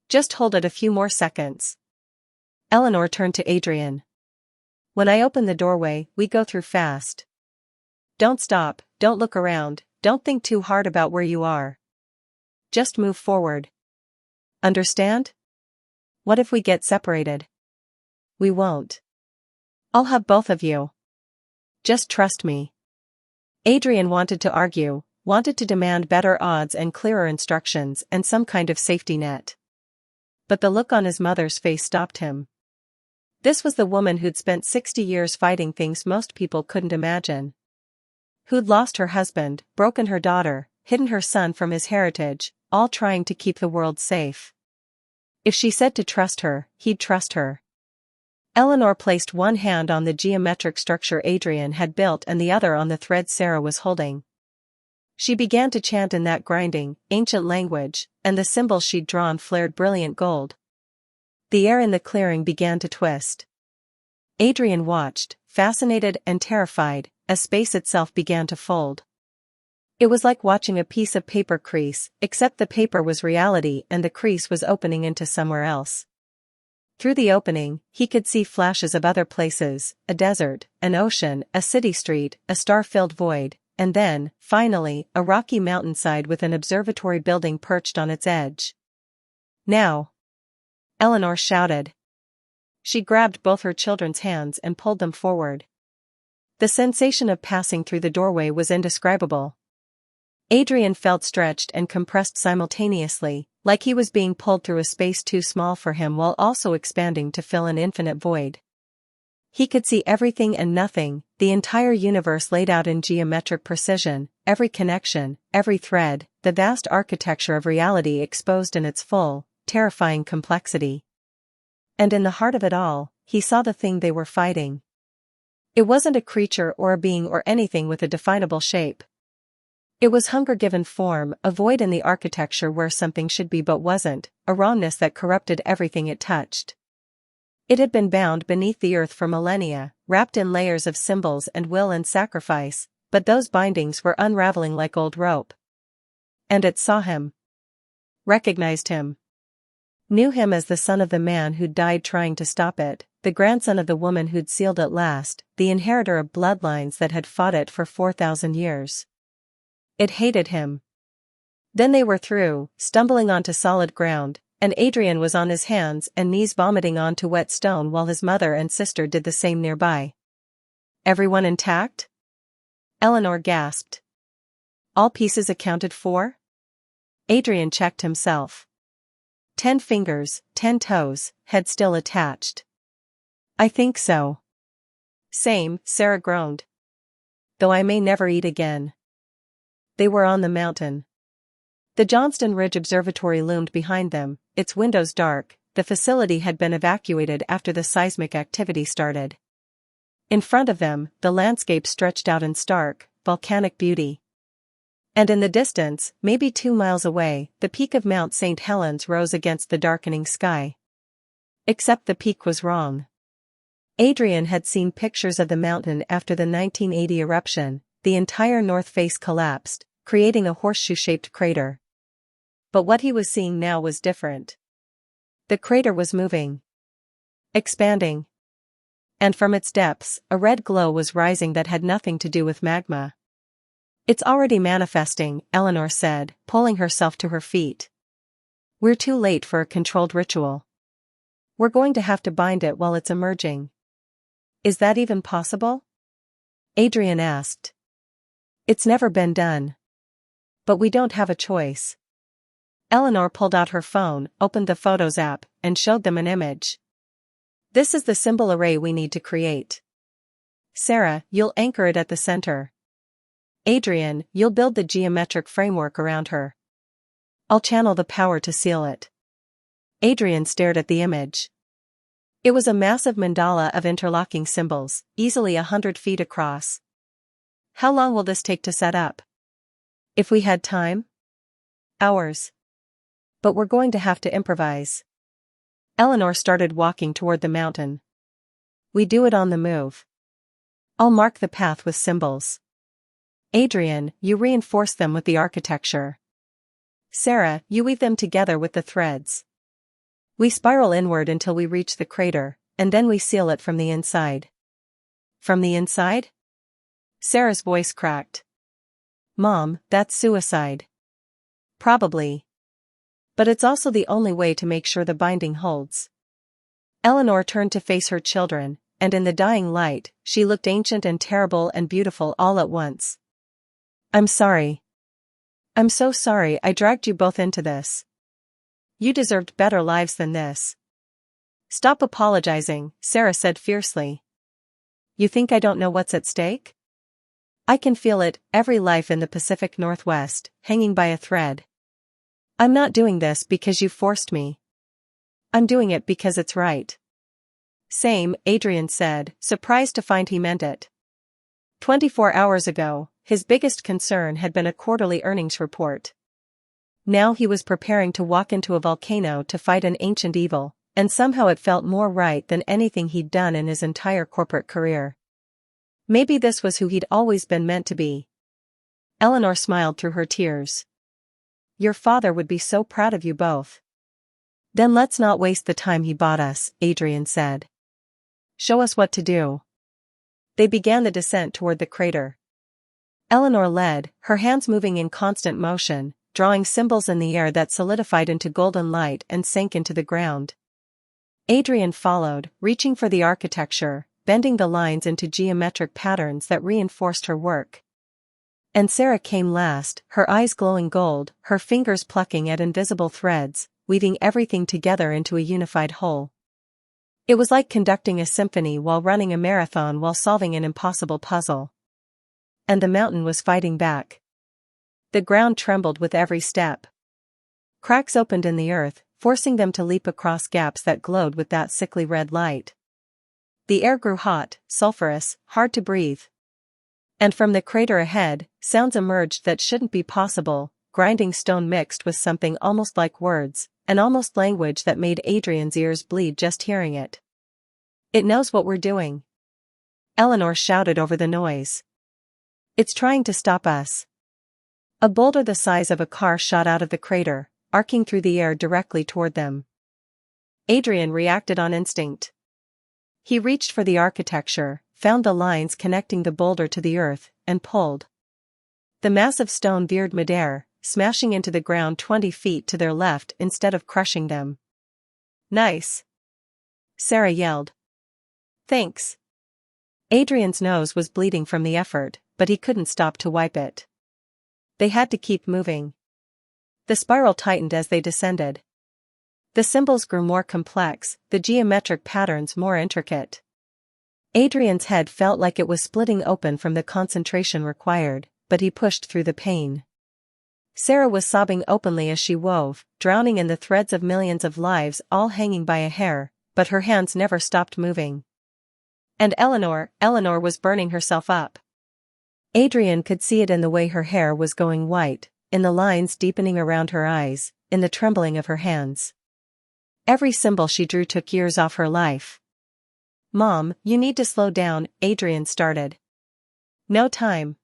Just hold it a few more seconds. Eleanor turned to Adrian. When I open the doorway, we go through fast. Don't stop, don't look around, don't think too hard about where you are. Just move forward. Understand? What if we get separated? We won't. I'll have both of you. Just trust me. Adrian wanted to argue, wanted to demand better odds and clearer instructions and some kind of safety net. but the look on his mother's face stopped him. This was the woman who'd spent 60 years fighting things most people couldn't imagine. Who'd lost her husband, broken her daughter, hidden her son from his heritage, all trying to keep the world safe. If she said to trust her, he'd trust her. Eleanor placed one hand on the geometric structure Adrian had built and the other on the thread Sarah was holding. She began to chant in that grinding, ancient language, and the symbols she'd drawn flared brilliant gold. The air in the clearing began to twist. Adrian watched, fascinated and terrified, as space itself began to fold. It was like watching a piece of paper crease, except the paper was reality and the crease was opening into somewhere else. Through the opening, he could see flashes of other places, a desert, an ocean, a city street, a star-filled void, and then, finally, a rocky mountainside with an observatory building perched on its edge. "Now!" Eleanor shouted. She grabbed both her children's hands and pulled them forward. The sensation of passing through the doorway was indescribable. Adrian felt stretched and compressed simultaneously, like he was being pulled through a space too small for him while also expanding to fill an infinite void. He could see everything and nothing, the entire universe laid out in geometric precision, every connection, every thread, the vast architecture of reality exposed in its full, terrifying complexity. And in the heart of it all, he saw the thing they were fighting. It wasn't a creature or a being or anything with a definable shape. It was hunger given form, a void in the architecture where something should be but wasn't, a rawness that corrupted everything it touched. It had been bound beneath the earth for millennia, wrapped in layers of symbols and will and sacrifice, but those bindings were unraveling like old rope. And it saw him. Recognized him. Knew him as the son of the man who'd died trying to stop it, the grandson of the woman who'd sealed it last, the inheritor of bloodlines that had fought it for 4,000 years. It hated him. Then they were through, stumbling onto solid ground, and Adrian was on his hands and knees vomiting onto wet stone while his mother and sister did the same nearby. "Everyone intact?" Eleanor gasped. "All pieces accounted for?" Adrian checked himself. 10 fingers, 10 toes, head still attached. "I think so." "Same," Sarah groaned. "Though I may never eat again." They were on the mountain. The Johnston Ridge Observatory loomed behind them, its windows dark. The facility had been evacuated after the seismic activity started. In front of them, the landscape stretched out in stark, volcanic beauty. And in the distance, maybe 2 miles away, the peak of Mount St. Helens rose against the darkening sky. Except the peak was wrong. Adrian had seen pictures of the mountain after the 1980 eruption. The entire north face collapsed, creating a horseshoe-shaped crater. But what he was seeing now was different. The crater was moving. Expanding. And from its depths, a red glow was rising that had nothing to do with magma. "It's already manifesting," Eleanor said, pulling herself to her feet. "We're too late for a controlled ritual. We're going to have to bind it while it's emerging." "Is that even possible?" Adrian asked. "It's never been done. But we don't have a choice." Eleanor pulled out her phone, opened the Photos app, and showed them an image. "This is the symbol array we need to create. Sarah, you'll anchor it at the center. Adrian, you'll build the geometric framework around her. I'll channel the power to seal it." Adrian stared at the image. It was a massive mandala of interlocking symbols, easily 100 feet across. "How long will this take to set up?" "If we had time?" "Hours. But we're going to have to improvise." Eleanor started walking toward the mountain. "We do it on the move. I'll mark the path with symbols. Adrian, you reinforce them with the architecture. Sarah, you weave them together with the threads. We spiral inward until we reach the crater, and then we seal it from the inside." "From the inside?" Sarah's voice cracked. "Mom, that's suicide." "Probably. But it's also the only way to make sure the binding holds." Eleanor turned to face her children, and in the dying light, she looked ancient and terrible and beautiful all at once. "I'm sorry. I'm so sorry I dragged you both into this." You deserved better lives than this. Stop apologizing, Sarah said fiercely. You think I don't know what's at stake? I can feel it, every life in the Pacific Northwest, hanging by a thread. I'm not doing this because you forced me. I'm doing it because it's right. Same, Adrian said, surprised to find he meant it. 24 hours ago, his biggest concern had been a quarterly earnings report. Now he was preparing to walk into a volcano to fight an ancient evil, and somehow it felt more right than anything he'd done in his entire corporate career. Maybe this was who he'd always been meant to be. Eleanor smiled through her tears. Your father would be so proud of you both. Then let's not waste the time he bought us, Adrian said. Show us what to do. They began the descent toward the crater. Eleanor led, her hands moving in constant motion, drawing symbols in the air that solidified into golden light and sank into the ground. Adrian followed, reaching for the architecture, bending the lines into geometric patterns that reinforced her work. And Sarah came last, her eyes glowing gold, her fingers plucking at invisible threads, weaving everything together into a unified whole. It was like conducting a symphony while running a marathon while solving an impossible puzzle. And the mountain was fighting back. The ground trembled with every step. Cracks opened in the earth, forcing them to leap across gaps that glowed with that sickly red light. The air grew hot, sulfurous, hard to breathe. And from the crater ahead, sounds emerged that shouldn't be possible, grinding stone mixed with something almost like words, an almost language that made Adrian's ears bleed just hearing it. It knows what we're doing. Eleanor shouted over the noise. It's trying to stop us. A boulder the size of a car shot out of the crater, arcing through the air directly toward them. Adrian reacted on instinct. He reached for the architecture, found the lines connecting the boulder to the earth, and pulled. The massive stone veered midair, smashing into the ground 20 feet to their left instead of crushing them. Nice! Sarah yelled. Thanks. Adrian's nose was bleeding from the effort, but he couldn't stop to wipe it. They had to keep moving. The spiral tightened as they descended. The symbols grew more complex, the geometric patterns more intricate. Adrian's head felt like it was splitting open from the concentration required, but he pushed through the pain. Sarah was sobbing openly as she wove, drowning in the threads of millions of lives all hanging by a hair, but her hands never stopped moving. And Eleanor was burning herself up. Adrian could see it in the way her hair was going white, in the lines deepening around her eyes, in the trembling of her hands. Every symbol she drew took years off her life. Mom, you need to slow down, Adrian started. No time.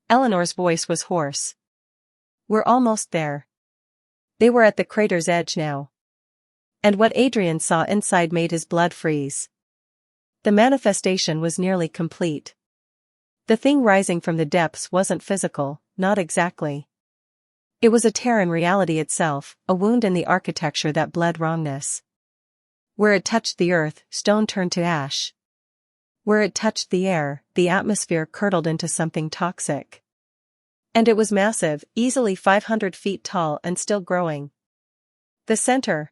Eleanor's voice was hoarse. We're almost there. They were at the crater's edge now. And what Adrian saw inside made his blood freeze. The manifestation was nearly complete. The thing rising from the depths wasn't physical, not exactly. It was a tear in reality itself, a wound in the architecture that bled wrongness. Where it touched the earth, stone turned to ash. Where it touched the air, the atmosphere curdled into something toxic. And it was massive, easily 500 feet tall and still growing. The center.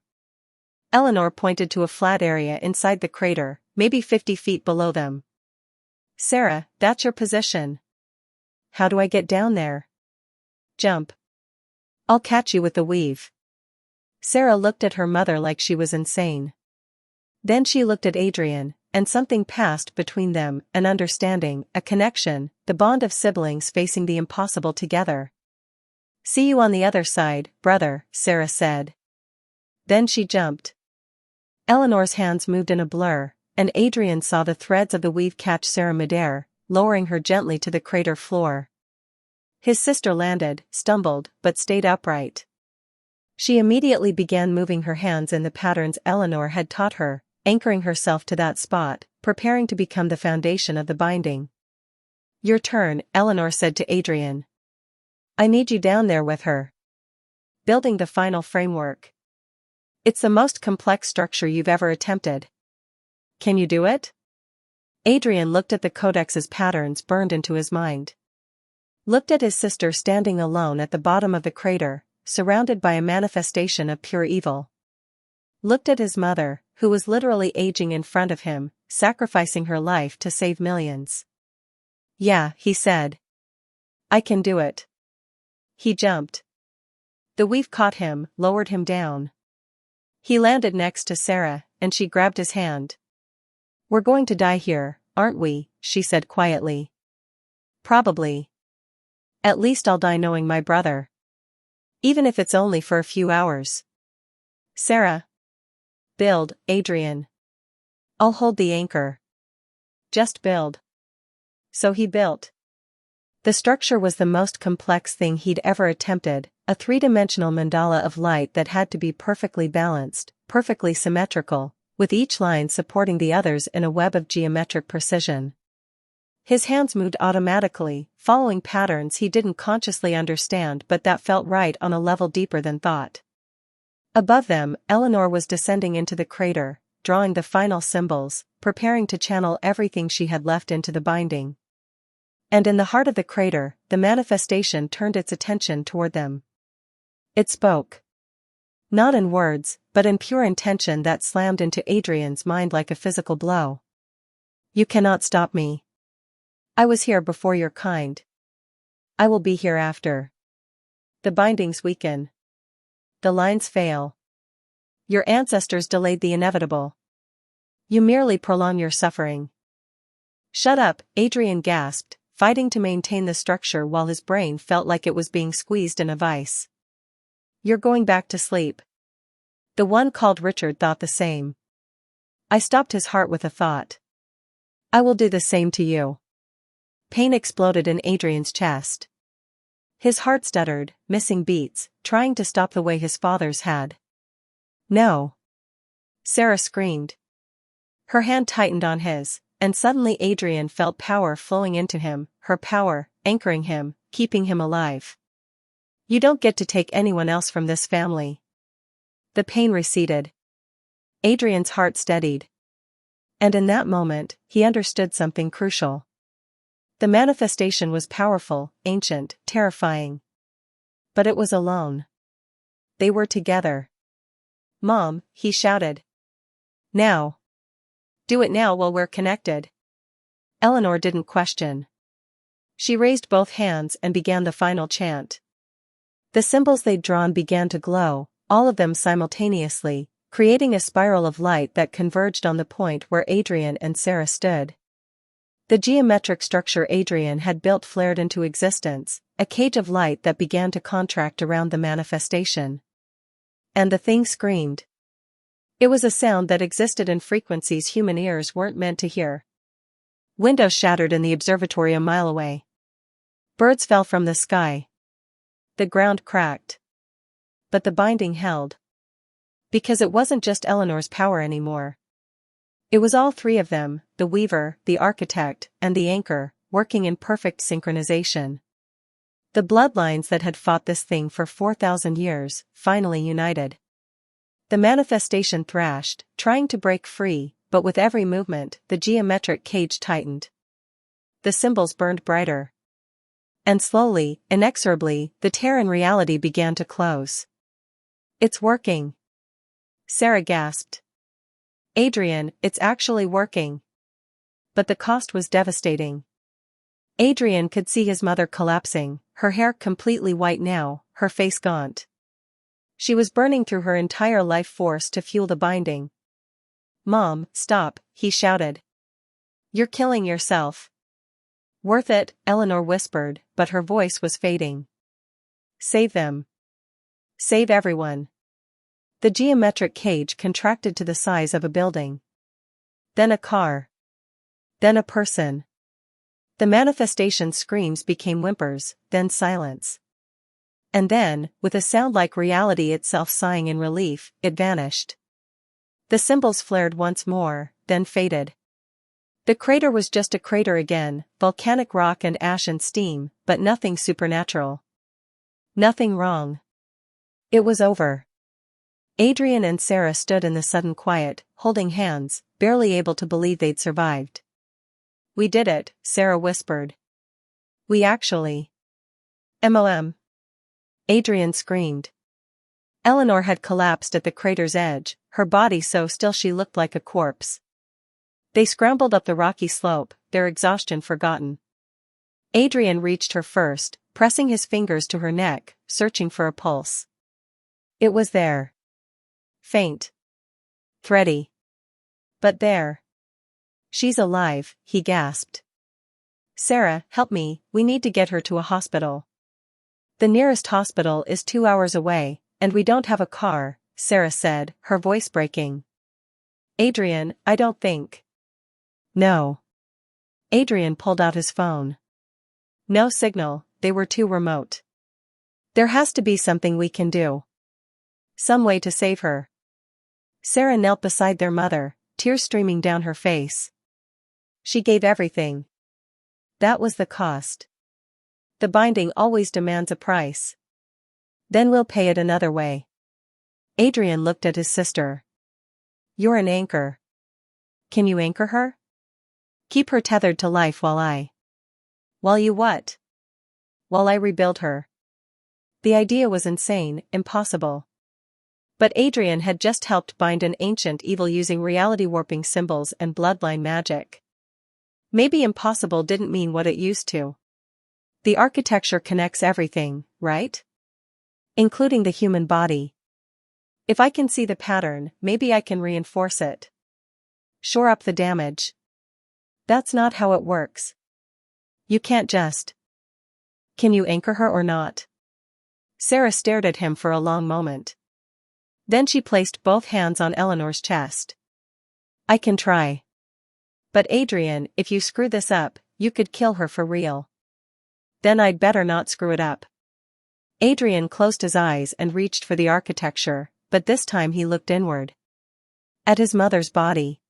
Eleanor pointed to a flat area inside the crater, maybe 50 feet below them. Sarah, that's your position. How do I get down there? Jump. I'll catch you with the weave. Sarah looked at her mother like she was insane. Then she looked at Adrian, and something passed between them, an understanding, a connection, the bond of siblings facing the impossible together. See you on the other side, brother, Sarah said. Then she jumped. Eleanor's hands moved in a blur, and Adrian saw the threads of the weave catch Sarah midair, lowering her gently to the crater floor. His sister landed, stumbled, but stayed upright. She immediately began moving her hands in the patterns Eleanor had taught her, anchoring herself to that spot, preparing to become the foundation of the binding. Your turn, Eleanor said to Adrian. I need you down there with her. Building the final framework. It's the most complex structure you've ever attempted. Can you do it? Adrian looked at the codex's patterns burned into his mind. Looked at his sister standing alone at the bottom of the crater, surrounded by a manifestation of pure evil. Looked at his mother, who was literally aging in front of him, sacrificing her life to save millions. "Yeah," he said. "I can do it." He jumped. The weave caught him, lowered him down. He landed next to Sarah, and she grabbed his hand. "We're going to die here, aren't we?" she said quietly. "Probably. At least I'll die knowing my brother. Even if it's only for a few hours." "Sarah." "Build, Adrian. I'll hold the anchor. Just build." So he built. The structure was the most complex thing he'd ever attempted, a three-dimensional mandala of light that had to be perfectly balanced, perfectly symmetrical, with each line supporting the others in a web of geometric precision. His hands moved automatically, following patterns he didn't consciously understand but that felt right on a level deeper than thought. Above them, Eleanor was descending into the crater, drawing the final symbols, preparing to channel everything she had left into the binding. And in the heart of the crater, the manifestation turned its attention toward them. It spoke. Not in words, but in pure intention that slammed into Adrian's mind like a physical blow. "You cannot stop me. I was here before your kind. I will be here after." The bindings weaken. The lines fail. Your ancestors delayed the inevitable. You merely prolong your suffering. "Shut up," Adrian gasped, fighting to maintain the structure while his brain felt like it was being squeezed in a vice. "You're going back to sleep." The one called Richard thought the same. I stopped his heart with a thought. "I will do the same to you." Pain exploded in Adrian's chest. His heart stuttered, missing beats, trying to stop the way his father's had. "No!" Sarah screamed. Her hand tightened on his, and suddenly Adrian felt power flowing into him, her power, anchoring him, keeping him alive. "You don't get to take anyone else from this family." The pain receded. Adrian's heart steadied. And in that moment, he understood something crucial. The manifestation was powerful, ancient, terrifying. But it was alone. They were together. "Mom," he shouted. "Now. Do it now while we're connected." Eleanor didn't question. She raised both hands and began the final chant. The symbols they'd drawn began to glow, all of them simultaneously, creating a spiral of light that converged on the point where Adrian and Sarah stood. The geometric structure Adrian had built flared into existence, a cage of light that began to contract around the manifestation. And the thing screamed. It was a sound that existed in frequencies human ears weren't meant to hear. Windows shattered in the observatory a mile away. Birds fell from the sky. The ground cracked. But the binding held. Because it wasn't just Eleanor's power anymore. It was all three of them, the weaver, the architect, and the anchor, working in perfect synchronization. The bloodlines that had fought this thing for 4,000 years, finally united. The manifestation thrashed, trying to break free, but with every movement, the geometric cage tightened. The symbols burned brighter. And slowly, inexorably, the tear in reality began to close. "It's working." Sarah gasped. "Adrian, it's actually working." But the cost was devastating. Adrian could see his mother collapsing, her hair completely white now, her face gaunt. She was burning through her entire life force to fuel the binding. "Mom, stop," he shouted. "You're killing yourself." "Worth it," Eleanor whispered, but her voice was fading. "Save them. Save everyone." The geometric cage contracted to the size of a building. Then a car. Then a person. The manifestation screams became whimpers, then silence. And then, with a sound like reality itself sighing in relief, it vanished. The symbols flared once more, then faded. The crater was just a crater again, volcanic rock and ash and steam, but nothing supernatural. Nothing wrong. It was over. Adrian and Sarah stood in the sudden quiet, holding hands, barely able to believe they'd survived. "We did it," Sarah whispered. "We actually." "Mom." Adrian screamed. Eleanor had collapsed at the crater's edge, her body so still she looked like a corpse. They scrambled up the rocky slope, their exhaustion forgotten. Adrian reached her first, pressing his fingers to her neck, searching for a pulse. It was there. Faint. Thready. But there. She's alive, he gasped. Sarah, help me, we need to get her to a hospital. The nearest hospital is 2 hours away, and we don't have a car, Sarah said, her voice breaking. Adrian, I don't think. No. Adrian pulled out his phone. No signal, they were too remote. There has to be something we can do. Some way to save her. Sarah knelt beside their mother, tears streaming down her face. She gave everything. That was the cost. The binding always demands a price. Then we'll pay it another way. Adrian looked at his sister. You're an anchor. Can you anchor her? Keep her tethered to life While you what? While I rebuild her. The idea was insane, impossible. But Adrian had just helped bind an ancient evil using reality-warping symbols and bloodline magic. Maybe impossible didn't mean what it used to. The architecture connects everything, right? Including the human body. If I can see the pattern, maybe I can reinforce it. Shore up the damage. That's not how it works. You can't just. Can you anchor her or not? Sarah stared at him for a long moment. Then she placed both hands on Eleanor's chest. I can try. But Adrian, if you screw this up, you could kill her for real. Then I'd better not screw it up. Adrian closed his eyes and reached for the architecture, but this time he looked inward. At his mother's body.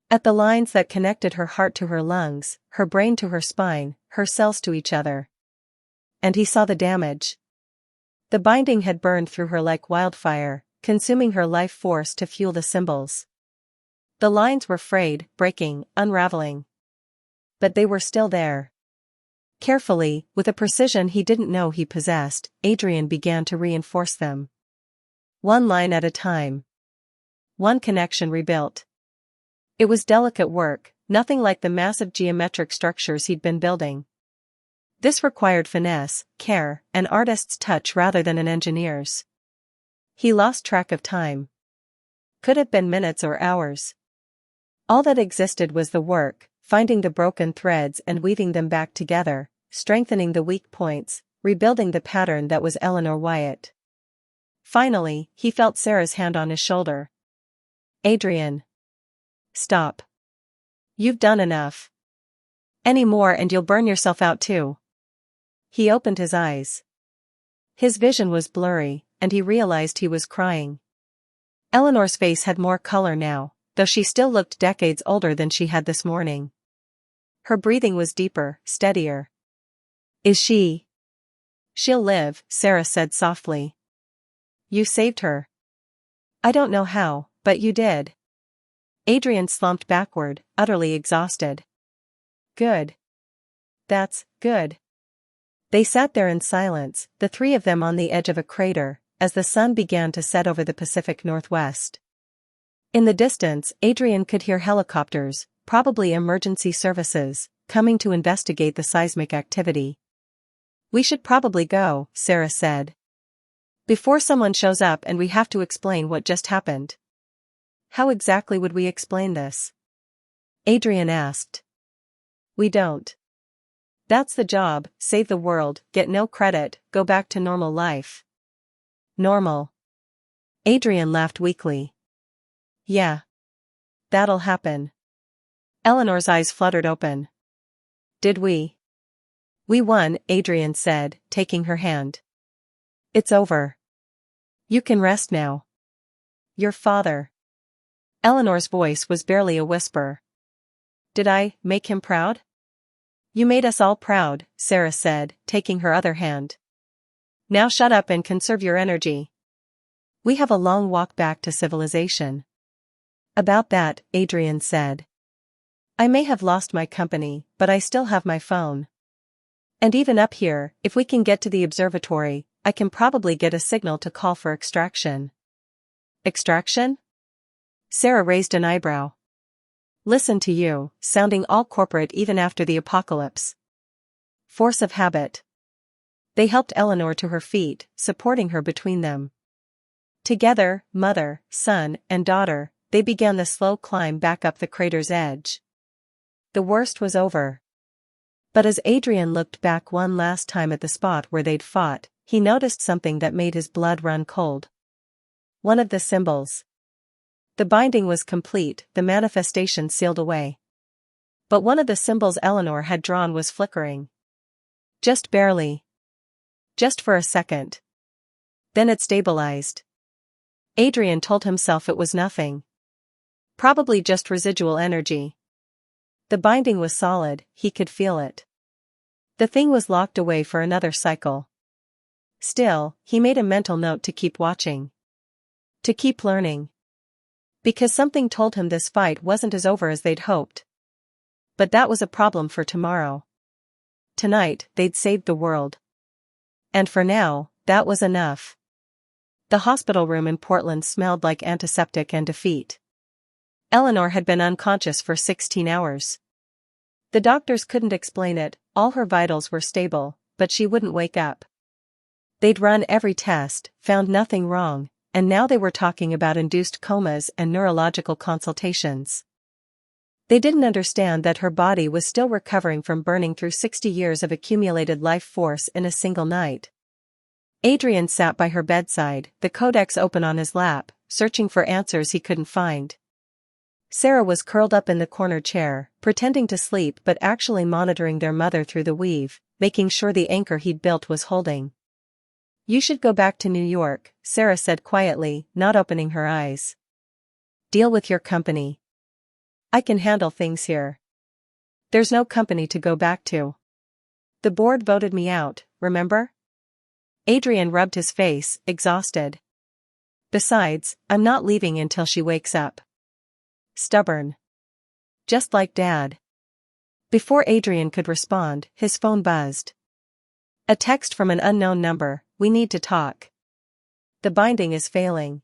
At the lines that connected her heart to her lungs, her brain to her spine, her cells to each other. And he saw the damage. The binding had burned through her like wildfire, consuming her life force to fuel the symbols. The lines were frayed, breaking, unraveling. But they were still there. Carefully, with a precision he didn't know he possessed, Adrian began to reinforce them. One line at a time. One connection rebuilt. It was delicate work, nothing like the massive geometric structures he'd been building. This required finesse, care, an artist's touch rather than an engineer's. He lost track of time. Could have been minutes or hours. All that existed was the work, finding the broken threads and weaving them back together, strengthening the weak points, rebuilding the pattern that was Eleanor Wyatt. Finally, he felt Sarah's hand on his shoulder. Adrian. Stop. You've done enough. Any more and you'll burn yourself out too. He opened his eyes. His vision was blurry, and he realized he was crying. Eleanor's face had more color now, though she still looked decades older than she had this morning. Her breathing was deeper, steadier. Is she? She'll live, Sarah said softly. You saved her. I don't know how, but you did. Adrian slumped backward, utterly exhausted. Good. That's good. They sat there in silence, the three of them on the edge of a crater, as the sun began to set over the Pacific Northwest. In the distance, Adrian could hear helicopters, probably emergency services, coming to investigate the seismic activity. We should probably go, Sarah said. Before someone shows up and we have to explain what just happened. How exactly would we explain this? Adrian asked. We don't. That's the job, save the world, get no credit, go back to normal life. Normal. Adrian laughed weakly. Yeah. That'll happen. Eleanor's eyes fluttered open. Did we? We won, Adrian said, taking her hand. It's over. You can rest now. Your father. Eleanor's voice was barely a whisper. Did I make him proud? You made us all proud, Sarah said, taking her other hand. Now shut up and conserve your energy. We have a long walk back to civilization. About that, Adrian said. I may have lost my company, but I still have my phone. And even up here, if we can get to the observatory, I can probably get a signal to call for extraction. Extraction? Sarah raised an eyebrow. Listen to you, sounding all corporate even after the apocalypse. Force of habit. They helped Eleanor to her feet, supporting her between them. Together, mother, son, and daughter, they began the slow climb back up the crater's edge. The worst was over. But as Adrian looked back one last time at the spot where they'd fought, he noticed something that made his blood run cold. One of the symbols. The binding was complete, the manifestation sealed away. But one of the symbols Eleanor had drawn was flickering. Just barely. Just for a second. Then it stabilized. Adrian told himself it was nothing. Probably just residual energy. The binding was solid, he could feel it. The thing was locked away for another cycle. Still, he made a mental note to keep watching. To keep learning. Because something told him this fight wasn't as over as they'd hoped. But that was a problem for tomorrow. Tonight, they'd saved the world. And for now, that was enough. The hospital room in Portland smelled like antiseptic and defeat. Eleanor had been unconscious for 16 hours. The doctors couldn't explain it, all her vitals were stable, but she wouldn't wake up. They'd run every test, found nothing wrong, and now they were talking about induced comas and neurological consultations. They didn't understand that her body was still recovering from burning through 60 years of accumulated life force in a single night. Adrian sat by her bedside, the codex open on his lap, searching for answers he couldn't find. Sarah was curled up in the corner chair, pretending to sleep but actually monitoring their mother through the weave, making sure the anchor he'd built was holding. "You should go back to New York," Sarah said quietly, not opening her eyes. "Deal with your company. I can handle things here. There's no company to go back to. The board voted me out, remember?" Adrian rubbed his face, exhausted. "Besides, I'm not leaving until she wakes up." Stubborn. Just like Dad. Before Adrian could respond, his phone buzzed. A text from an unknown number, "We need to talk. The binding is failing."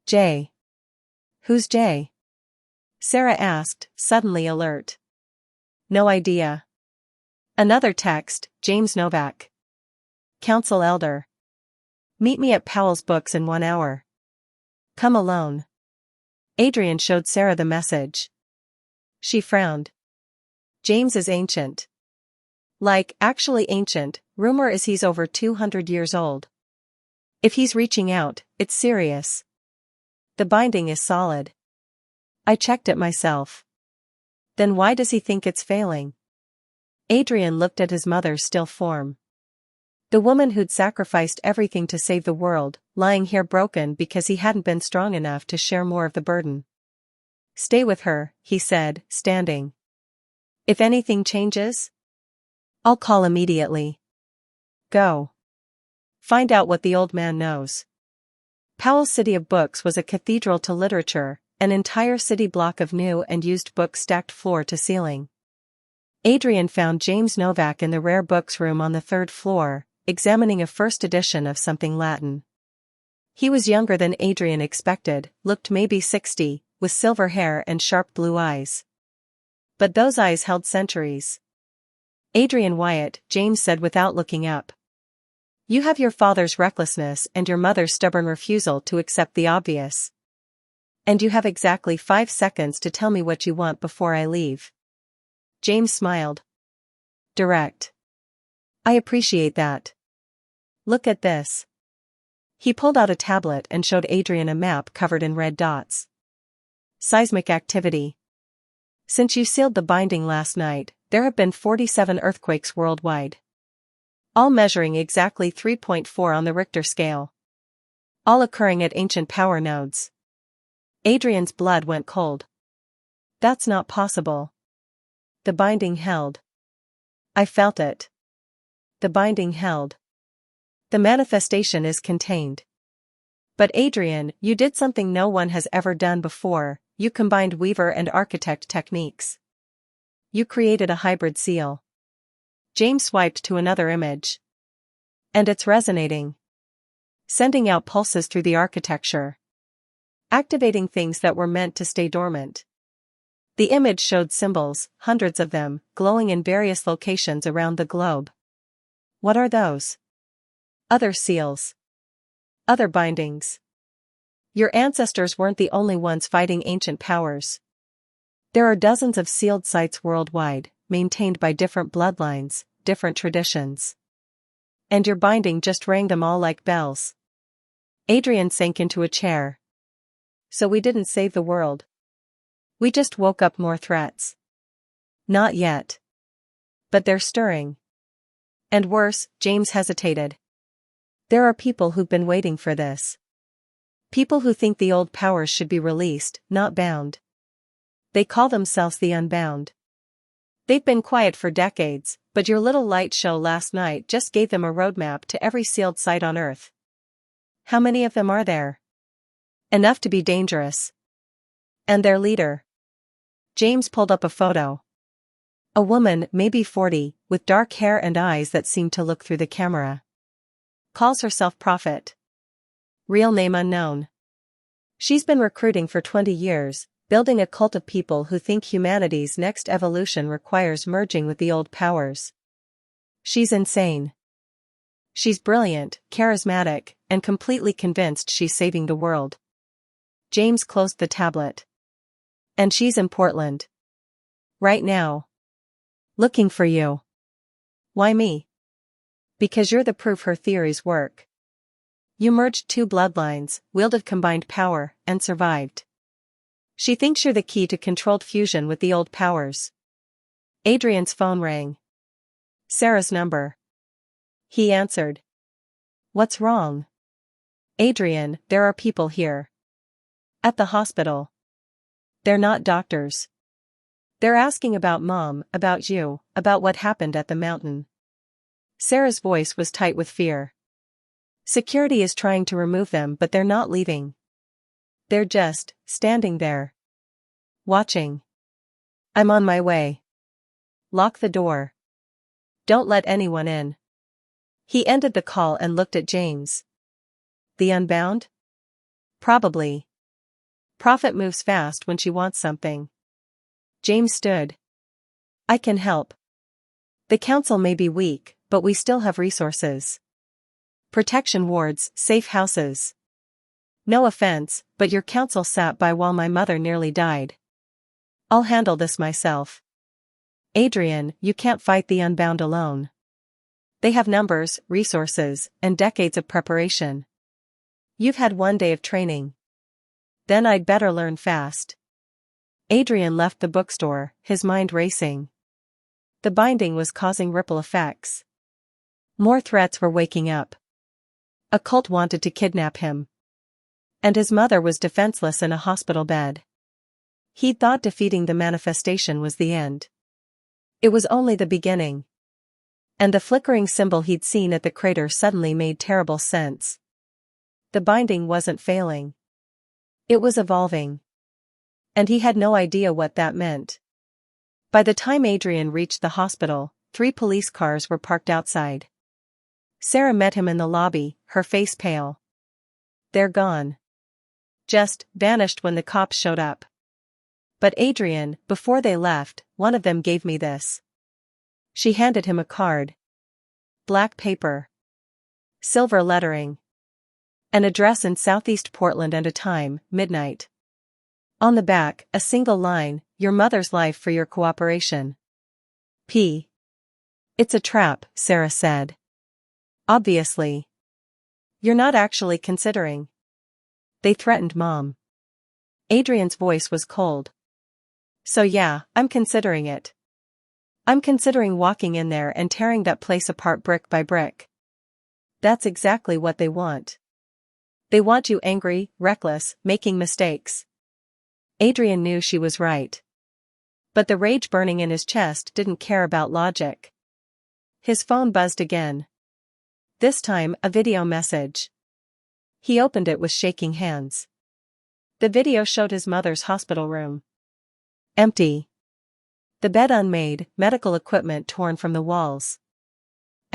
Jay. Who's Jay? Sarah asked, suddenly alert. No idea. Another text, James Novak. Council Elder. Meet me at Powell's Books in 1 hour. Come alone. Adrian showed Sarah the message. She frowned. James is ancient. Like, actually ancient, rumor is he's over 200 years old. If he's reaching out, it's serious. The binding is solid. I checked it myself. Then why does he think it's failing? Adrian looked at his mother's still form. The woman who'd sacrificed everything to save the world, lying here broken because he hadn't been strong enough to share more of the burden. Stay with her, he said, standing. If anything changes, I'll call immediately. Go. Find out what the old man knows. Powell's City of Books was a cathedral to literature, an entire city block of new and used books stacked floor to ceiling. Adrian found James Novak in the rare books room on the 3rd floor, examining a first edition of something Latin. He was younger than Adrian expected, looked maybe 60, with silver hair and sharp blue eyes. But those eyes held centuries. Adrian Wyatt, James said without looking up. You have your father's recklessness and your mother's stubborn refusal to accept the obvious. And you have exactly 5 seconds to tell me what you want before I leave. James smiled. Direct. I appreciate that. Look at this. He pulled out a tablet and showed Adrian a map covered in red dots. Seismic activity. Since you sealed the binding last night, there have been 47 earthquakes worldwide. All measuring exactly 3.4 on the Richter scale. All occurring at ancient power nodes. Adrian's blood went cold. That's not possible. The binding held. I felt it. The binding held. The manifestation is contained. But Adrian, you did something no one has ever done before, you combined weaver and architect techniques. You created a hybrid seal. James swiped to another image. And it's resonating. Sending out pulses through the architecture. Activating things that were meant to stay dormant. The image showed symbols, hundreds of them, glowing in various locations around the globe. What are those? Other seals. Other bindings. Your ancestors weren't the only ones fighting ancient powers. There are dozens of sealed sites worldwide, maintained by different bloodlines, different traditions. And your binding just rang them all like bells. Adrian sank into a chair. So we didn't save the world. We just woke up more threats. Not yet. But they're stirring. And worse, James hesitated. There are people who've been waiting for this. People who think the old powers should be released, not bound. They call themselves the Unbound. They've been quiet for decades, but your little light show last night just gave them a roadmap to every sealed site on Earth. How many of them are there? Enough to be dangerous. And their leader. James pulled up a photo. A woman, maybe 40, with dark hair and eyes that seemed to look through the camera. Calls herself Prophet. Real name unknown. She's been recruiting for 20 years, building a cult of people who think humanity's next evolution requires merging with the old powers. She's insane. She's brilliant, charismatic, and completely convinced she's saving the world. James closed the tablet. And she's in Portland. Right now. Looking for you. Why me? Because you're the proof her theories work. You merged two bloodlines, wielded combined power, and survived. She thinks you're the key to controlled fusion with the old powers. Adrian's phone rang. Sarah's number. He answered. What's wrong? Adrian, there are people here. At the hospital. They're not doctors. They're asking about Mom, about you, about what happened at the mountain. Sarah's voice was tight with fear. Security is trying to remove them, but they're not leaving. They're just standing there. Watching. I'm on my way. Lock the door. Don't let anyone in. He ended the call and looked at James. The Unbound? Probably. Prophet moves fast when she wants something. James stood. I can help. The council may be weak, but we still have resources. Protection wards, safe houses. No offense, but your council sat by while my mother nearly died. I'll handle this myself. Adrian, you can't fight the Unbound alone. They have numbers, resources, and decades of preparation. You've had one day of training. Then I'd better learn fast. Adrian left the bookstore, his mind racing. The binding was causing ripple effects. More threats were waking up. A cult wanted to kidnap him. And his mother was defenseless in a hospital bed. He'd thought defeating the manifestation was the end. It was only the beginning. And the flickering symbol he'd seen at the crater suddenly made terrible sense. The binding wasn't failing. It was evolving. And he had no idea what that meant. By the time Adrian reached the hospital, 3 police cars were parked outside. Sarah met him in the lobby, her face pale. They're gone. Just vanished when the cops showed up. But Adrian, before they left, one of them gave me this. She handed him a card. Black paper. Silver lettering. An address in Southeast Portland and a time, midnight. On the back, a single line, your mother's life for your cooperation. P. It's a trap, Sarah said. Obviously. You're not actually considering. They threatened Mom. Adrian's voice was cold. So yeah, I'm considering it. I'm considering walking in there and tearing that place apart brick by brick. That's exactly what they want. They want you angry, reckless, making mistakes. Adrian knew she was right. But the rage burning in his chest didn't care about logic. His phone buzzed again. This time, a video message. He opened it with shaking hands. The video showed his mother's hospital room. Empty. The bed unmade, medical equipment torn from the walls.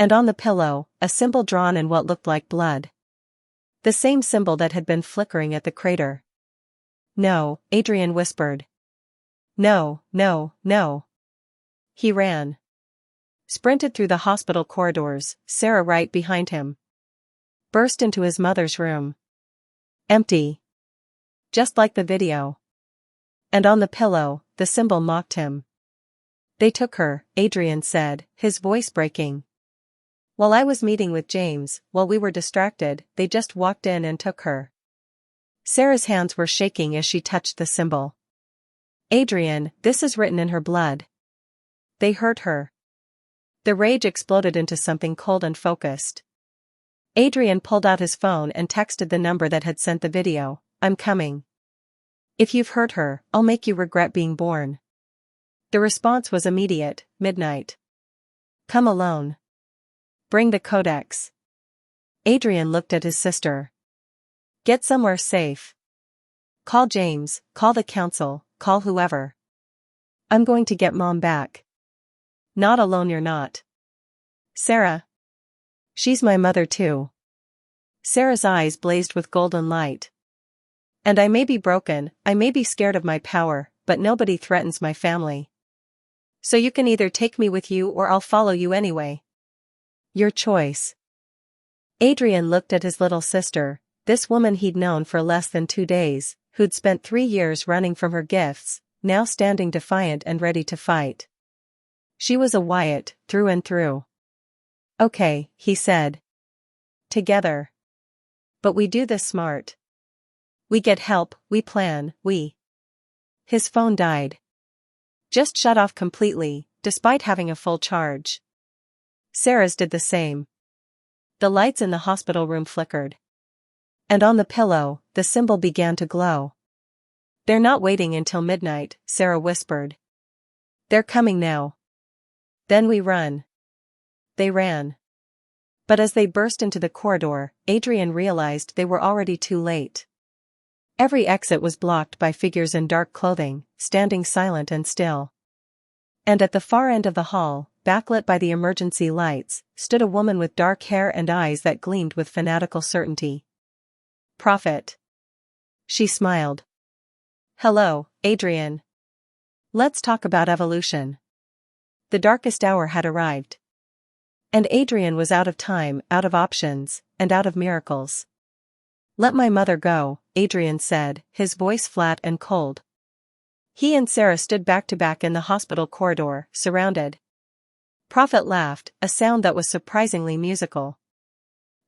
And on the pillow, a symbol drawn in what looked like blood. The same symbol that had been flickering at the crater. No, Adrian whispered. No, no, no. He ran. Sprinted through the hospital corridors, Sarah right behind him. Burst into his mother's room. Empty. Just like the video. And on the pillow, the symbol mocked him. They took her, Adrian said, his voice breaking. While I was meeting with James, while we were distracted, they just walked in and took her. Sarah's hands were shaking as she touched the symbol. Adrian, this is written in her blood. They hurt her. The rage exploded into something cold and focused. Adrian pulled out his phone and texted the number that had sent the video. I'm coming. If you've hurt her, I'll make you regret being born. The response was immediate, midnight. Come alone. Bring the codex. Adrian looked at his sister. Get somewhere safe. Call James, call the council, call whoever. I'm going to get Mom back. Not alone you're not. Sarah. She's my mother too. Sarah's eyes blazed with golden light. And I may be broken, I may be scared of my power, but nobody threatens my family. So you can either take me with you or I'll follow you anyway. Your choice. Adrian looked at his little sister, this woman he'd known for less than 2 days, who'd spent 3 years running from her gifts, now standing defiant and ready to fight. She was a Wyatt, through and through. Okay, he said. Together. But we do this smart. We get help, we plan, we. His phone died. Just shut off completely, despite having a full charge. Sarah's did the same. The lights in the hospital room flickered. And on the pillow, the symbol began to glow. They're not waiting until midnight, Sarah whispered. They're coming now. Then we run. They ran. But as they burst into the corridor, Adrian realized they were already too late. Every exit was blocked by figures in dark clothing, standing silent and still. And at the far end of the hall, backlit by the emergency lights, stood a woman with dark hair and eyes that gleamed with fanatical certainty. Prophet. She smiled. Hello, Adrian. Let's talk about evolution. The darkest hour had arrived. And Adrian was out of time, out of options, and out of miracles. Let my mother go, Adrian said, his voice flat and cold. He and Sarah stood back to back in the hospital corridor, surrounded. Prophet laughed, a sound that was surprisingly musical.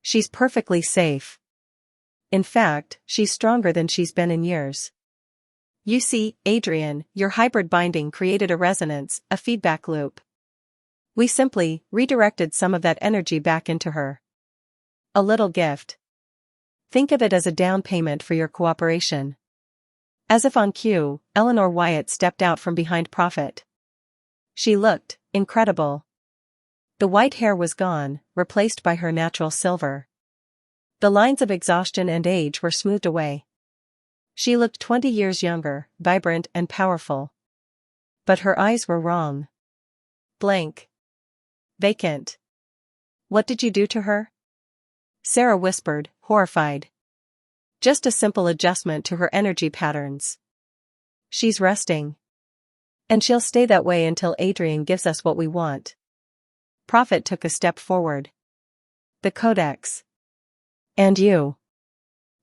She's perfectly safe. In fact, she's stronger than she's been in years. You see, Adrian, your hybrid binding created a resonance, a feedback loop. We simply redirected some of that energy back into her. A little gift. Think of it as a down payment for your cooperation. As if on cue, Eleanor Wyatt stepped out from behind Prophet. She looked incredible. The white hair was gone, replaced by her natural silver. The lines of exhaustion and age were smoothed away. She looked 20 years younger, vibrant and powerful. But her eyes were wrong. Blank. Vacant. What did you do to her? Sarah whispered, horrified. Just a simple adjustment to her energy patterns. She's resting. And she'll stay that way until Adrian gives us what we want. Prophet took a step forward. The Codex. And you.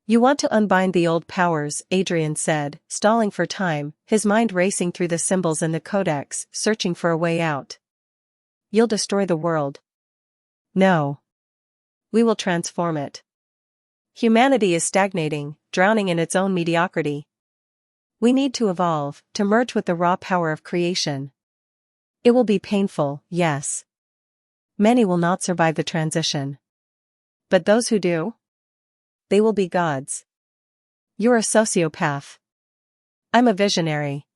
You want to unbind the old powers, Adrian said, stalling for time, his mind racing through the symbols in the Codex, searching for a way out. You'll destroy the world. No. We will transform it. Humanity is stagnating, drowning in its own mediocrity. We need to evolve, to merge with the raw power of creation. It will be painful, yes. Many will not survive the transition. But those who do? They will be gods. You're a sociopath. I'm a visionary.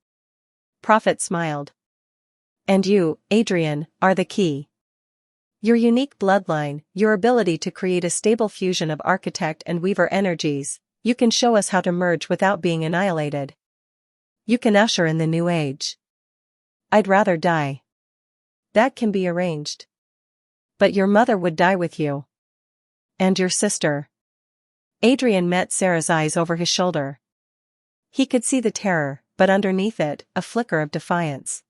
Prophet smiled. And you, Adrian, are the key. Your unique bloodline, your ability to create a stable fusion of architect and weaver energies, you can show us how to merge without being annihilated. You can usher in the new age. I'd rather die. That can be arranged. But your mother would die with you. And your sister. Adrian met Sarah's eyes over his shoulder. He could see the terror, but underneath it, a flicker of defiance.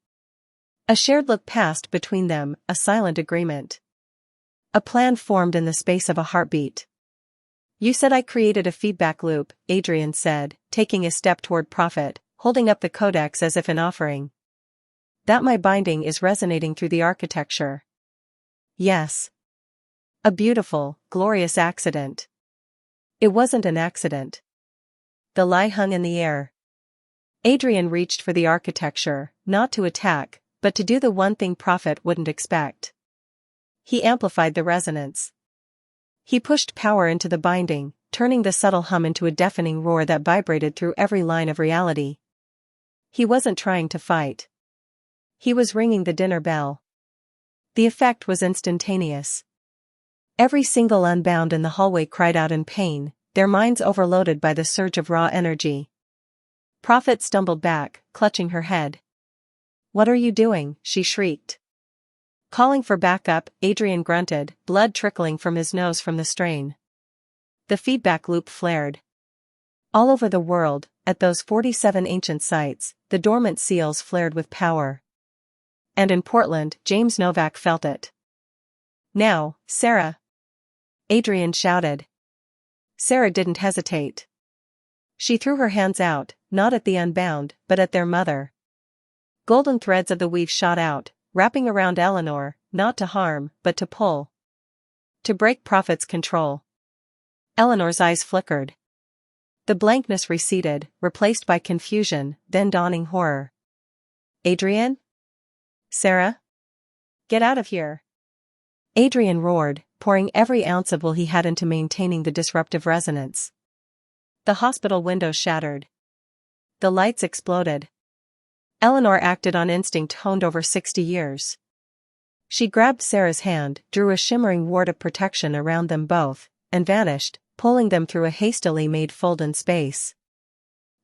A shared look passed between them, a silent agreement. A plan formed in the space of a heartbeat. You said I created a feedback loop, Adrian said, taking a step toward Prophet, holding up the codex as if an offering. That my binding is resonating through the architecture. Yes. A beautiful, glorious accident. It wasn't an accident. The lie hung in the air. Adrian reached for the architecture, not to attack, but to do the one thing Prophet wouldn't expect. He amplified the resonance. He pushed power into the binding, turning the subtle hum into a deafening roar that vibrated through every line of reality. He wasn't trying to fight. He was ringing the dinner bell. The effect was instantaneous. Every single unbound in the hallway cried out in pain, their minds overloaded by the surge of raw energy. Prophet stumbled back, clutching her head. What are you doing? She shrieked. Calling for backup, Adrian grunted, blood trickling from his nose from the strain. The feedback loop flared. All over the world, at those 47 ancient sites, the dormant seals flared with power. And in Portland, James Novak felt it. Now, Sarah! Adrian shouted. Sarah didn't hesitate. She threw her hands out, not at the unbound, but at their mother. Golden threads of the weave shot out, wrapping around Eleanor, not to harm, but to pull. To break Prophet's control. Eleanor's eyes flickered. The blankness receded, replaced by confusion, then dawning horror. Adrian? Sarah? Get out of here! Adrian roared, pouring every ounce of will he had into maintaining the disruptive resonance. The hospital windows shattered. The lights exploded. Eleanor acted on instinct honed over 60 years. She grabbed Sarah's hand, drew a shimmering ward of protection around them both, and vanished, pulling them through a hastily made fold in space.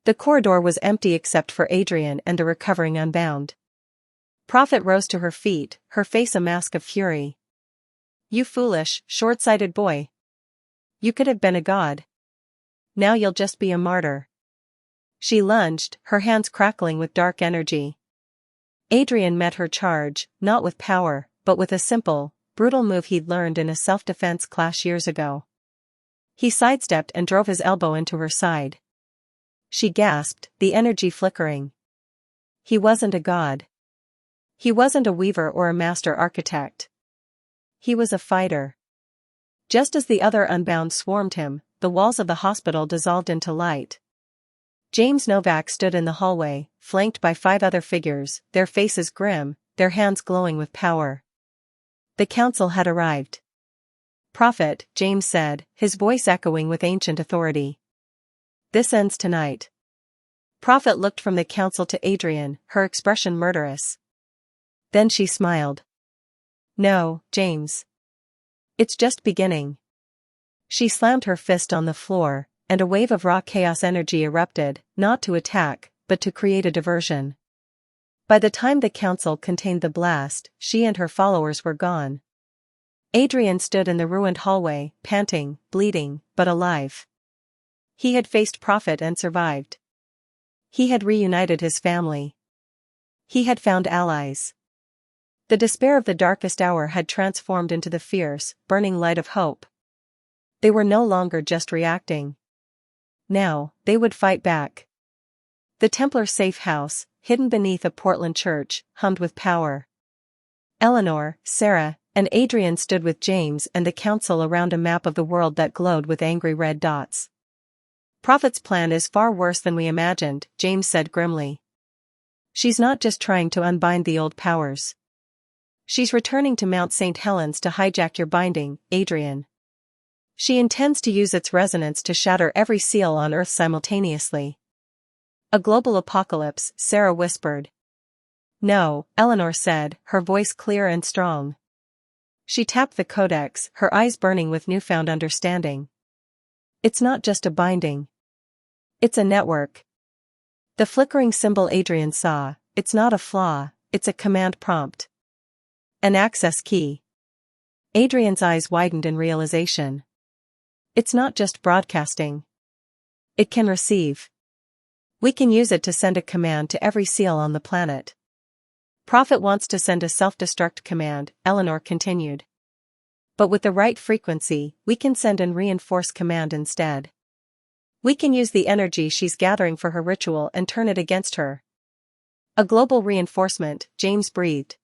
The corridor was empty except for Adrian and the recovering unbound. Prophet rose to her feet, her face a mask of fury. You foolish, short-sighted boy. You could have been a god. Now you'll just be a martyr. She lunged, her hands crackling with dark energy. Adrian met her charge, not with power, but with a simple, brutal move he'd learned in a self-defense class years ago. He sidestepped and drove his elbow into her side. She gasped, the energy flickering. He wasn't a god. He wasn't a weaver or a master architect. He was a fighter. Just as the other unbound swarmed him, the walls of the hospital dissolved into light. James Novak stood in the hallway, flanked by 5 other figures, their faces grim, their hands glowing with power. The council had arrived. Prophet, James said, his voice echoing with ancient authority. This ends tonight. Prophet looked from the council to Adrian, her expression murderous. Then she smiled. No, James. It's just beginning. She slammed her fist on the floor, and a wave of raw chaos energy erupted, not to attack, but to create a diversion. By the time the council contained the blast, she and her followers were gone. Adrian stood in the ruined hallway, panting, bleeding, but alive. He had faced Prophet and survived. He had reunited his family. He had found allies. The despair of the darkest hour had transformed into the fierce, burning light of hope. They were no longer just reacting. Now, they would fight back. The Templar safe house, hidden beneath a Portland church, hummed with power. Eleanor, Sarah, and Adrian stood with James and the council around a map of the world that glowed with angry red dots. Prophet's plan is far worse than we imagined, James said grimly. She's not just trying to unbind the old powers. She's returning to Mount St. Helens to hijack your binding, Adrian. She intends to use its resonance to shatter every seal on Earth simultaneously. A global apocalypse, Sarah whispered. No, Eleanor said, her voice clear and strong. She tapped the codex, her eyes burning with newfound understanding. It's not just a binding. It's a network. The flickering symbol Adrian saw, it's not a flaw, it's a command prompt. An access key. Adrian's eyes widened in realization. It's not just broadcasting. It can receive. We can use it to send a command to every seal on the planet. Prophet wants to send a self-destruct command, Eleanor continued. But with the right frequency, we can send an reinforce command instead. We can use the energy she's gathering for her ritual and turn it against her. A global reinforcement, James breathed.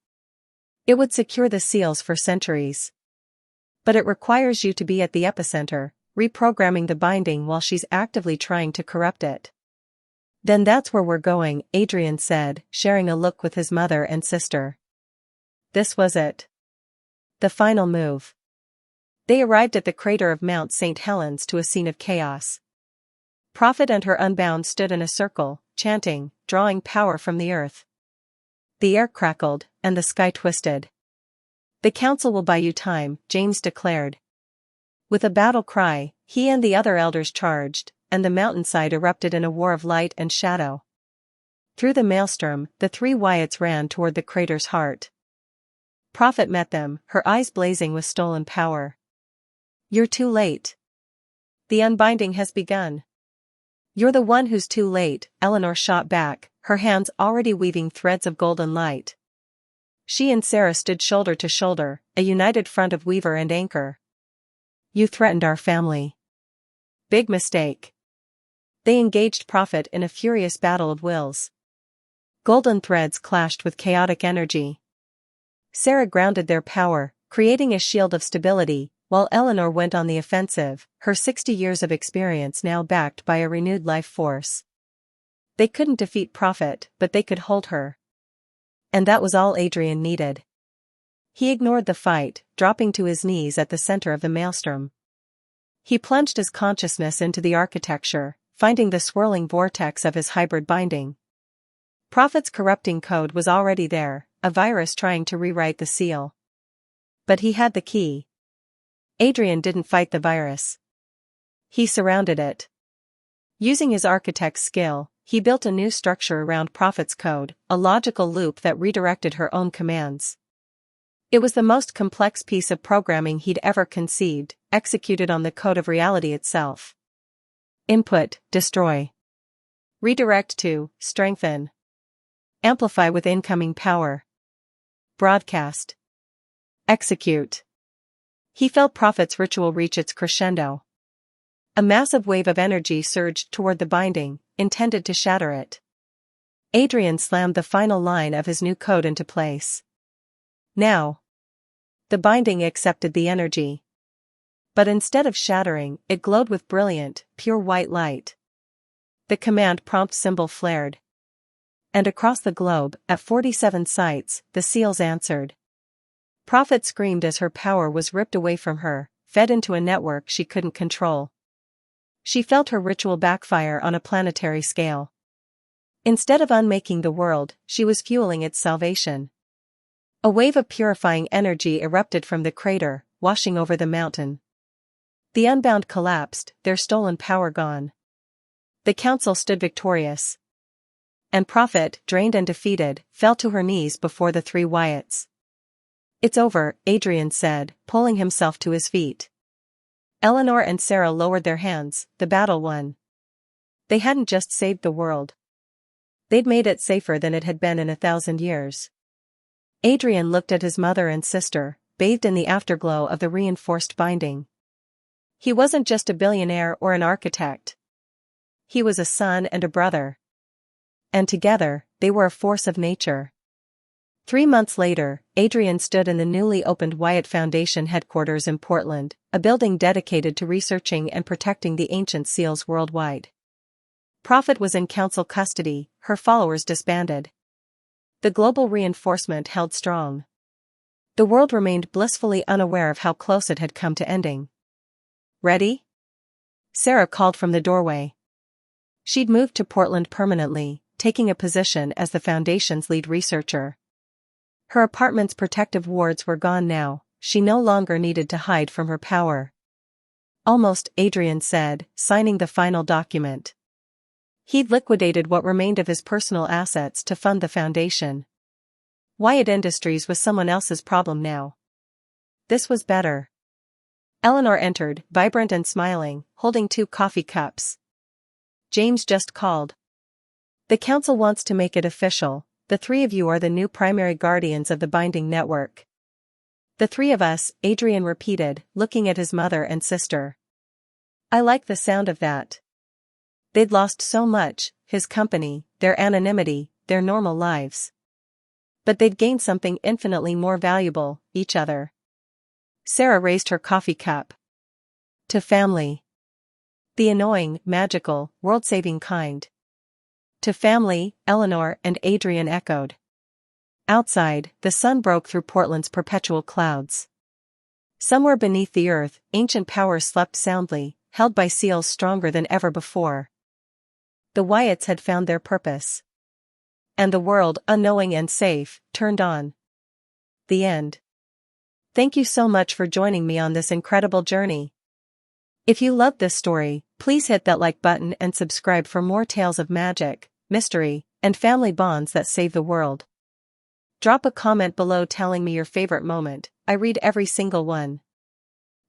It would secure the seals for centuries. But it requires you to be at the epicenter, reprogramming the binding while she's actively trying to corrupt it. Then that's where we're going, Adrian said, sharing a look with his mother and sister. This was it. The final move. They arrived at the crater of Mount St. Helens to a scene of chaos. Prophet and her Unbound stood in a circle, chanting, drawing power from the earth. The air crackled, and the sky twisted. The council will buy you time, James declared. With a battle cry, he and the other elders charged, and the mountainside erupted in a war of light and shadow. Through the maelstrom, the three Wyatts ran toward the crater's heart. Prophet met them, her eyes blazing with stolen power. You're too late. The unbinding has begun. You're the one who's too late, Eleanor shot back, her hands already weaving threads of golden light. She and Sarah stood shoulder to shoulder, a united front of weaver and anchor. You threatened our family. Big mistake. They engaged Prophet in a furious battle of wills. Golden threads clashed with chaotic energy. Sarah grounded their power, creating a shield of stability, while Eleanor went on the offensive, her 60 years of experience now backed by a renewed life force. They couldn't defeat Prophet, but they could hold her. And that was all Adrian needed. He ignored the fight, dropping to his knees at the center of the maelstrom. He plunged his consciousness into the architecture, finding the swirling vortex of his hybrid binding. Prophet's corrupting code was already there, a virus trying to rewrite the seal. But he had the key. Adrian didn't fight the virus. He surrounded it. Using his architect's skill, he built a new structure around Prophet's code, a logical loop that redirected her own commands. It was the most complex piece of programming he'd ever conceived, executed on the code of reality itself. Input, destroy. Redirect to, strengthen. Amplify with incoming power. Broadcast. Execute. He felt Prophet's ritual reach its crescendo. A massive wave of energy surged toward the binding, intended to shatter it. Adrian slammed the final line of his new code into place. Now. The binding accepted the energy. But instead of shattering, it glowed with brilliant, pure white light. The command prompt symbol flared. And across the globe, at 47 sites, the seals answered. Prophet screamed as her power was ripped away from her, fed into a network she couldn't control. She felt her ritual backfire on a planetary scale. Instead of unmaking the world, she was fueling its salvation. A wave of purifying energy erupted from the crater, washing over the mountain. The Unbound collapsed, their stolen power gone. The council stood victorious. And Prophet, drained and defeated, fell to her knees before the three Wyatts. It's over, Adrian said, pulling himself to his feet. Eleanor and Sarah lowered their hands, the battle won. They hadn't just saved the world. They'd made it safer than it had been in 1,000 years. Adrian looked at his mother and sister, bathed in the afterglow of the reinforced binding. He wasn't just a billionaire or an architect. He was a son and a brother. And together, they were a force of nature. 3 months later, Adrian stood in the newly opened Wyatt Foundation headquarters in Portland, a building dedicated to researching and protecting the ancient seals worldwide. Prophet was in council custody, her followers disbanded. The global reinforcement held strong. The world remained blissfully unaware of how close it had come to ending. Ready? Sarah called from the doorway. She'd moved to Portland permanently, taking a position as the Foundation's lead researcher. Her apartment's protective wards were gone now, she no longer needed to hide from her power. Almost, Adrian said, signing the final document. He'd liquidated what remained of his personal assets to fund the Foundation. Wyatt Industries was someone else's problem now. This was better. Eleanor entered, vibrant and smiling, holding 2 coffee cups. James just called. The council wants to make it official. The 3 of you are the new primary guardians of the binding network. The 3 of us, Adrian repeated, looking at his mother and sister. I like the sound of that. They'd lost so much, his company, their anonymity, their normal lives. But they'd gained something infinitely more valuable, each other. Sarah raised her coffee cup. To family. The annoying, magical, world-saving kind. To family, Eleanor and Adrian echoed. Outside, the sun broke through Portland's perpetual clouds. Somewhere beneath the earth, ancient powers slept soundly, held by seals stronger than ever before. The Wyatts had found their purpose. And the world, unknowing and safe, turned on. The end. Thank you so much for joining me on this incredible journey. If you loved this story, please hit that like button and subscribe for more tales of magic, mystery, and family bonds that save the world. Drop a comment below telling me your favorite moment. I read every single one.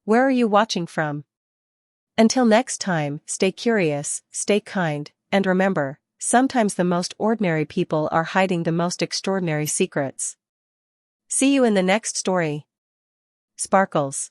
Where are you watching from? Until next time, stay curious, stay kind, and remember, sometimes the most ordinary people are hiding the most extraordinary secrets. See you in the next story. Sparkles.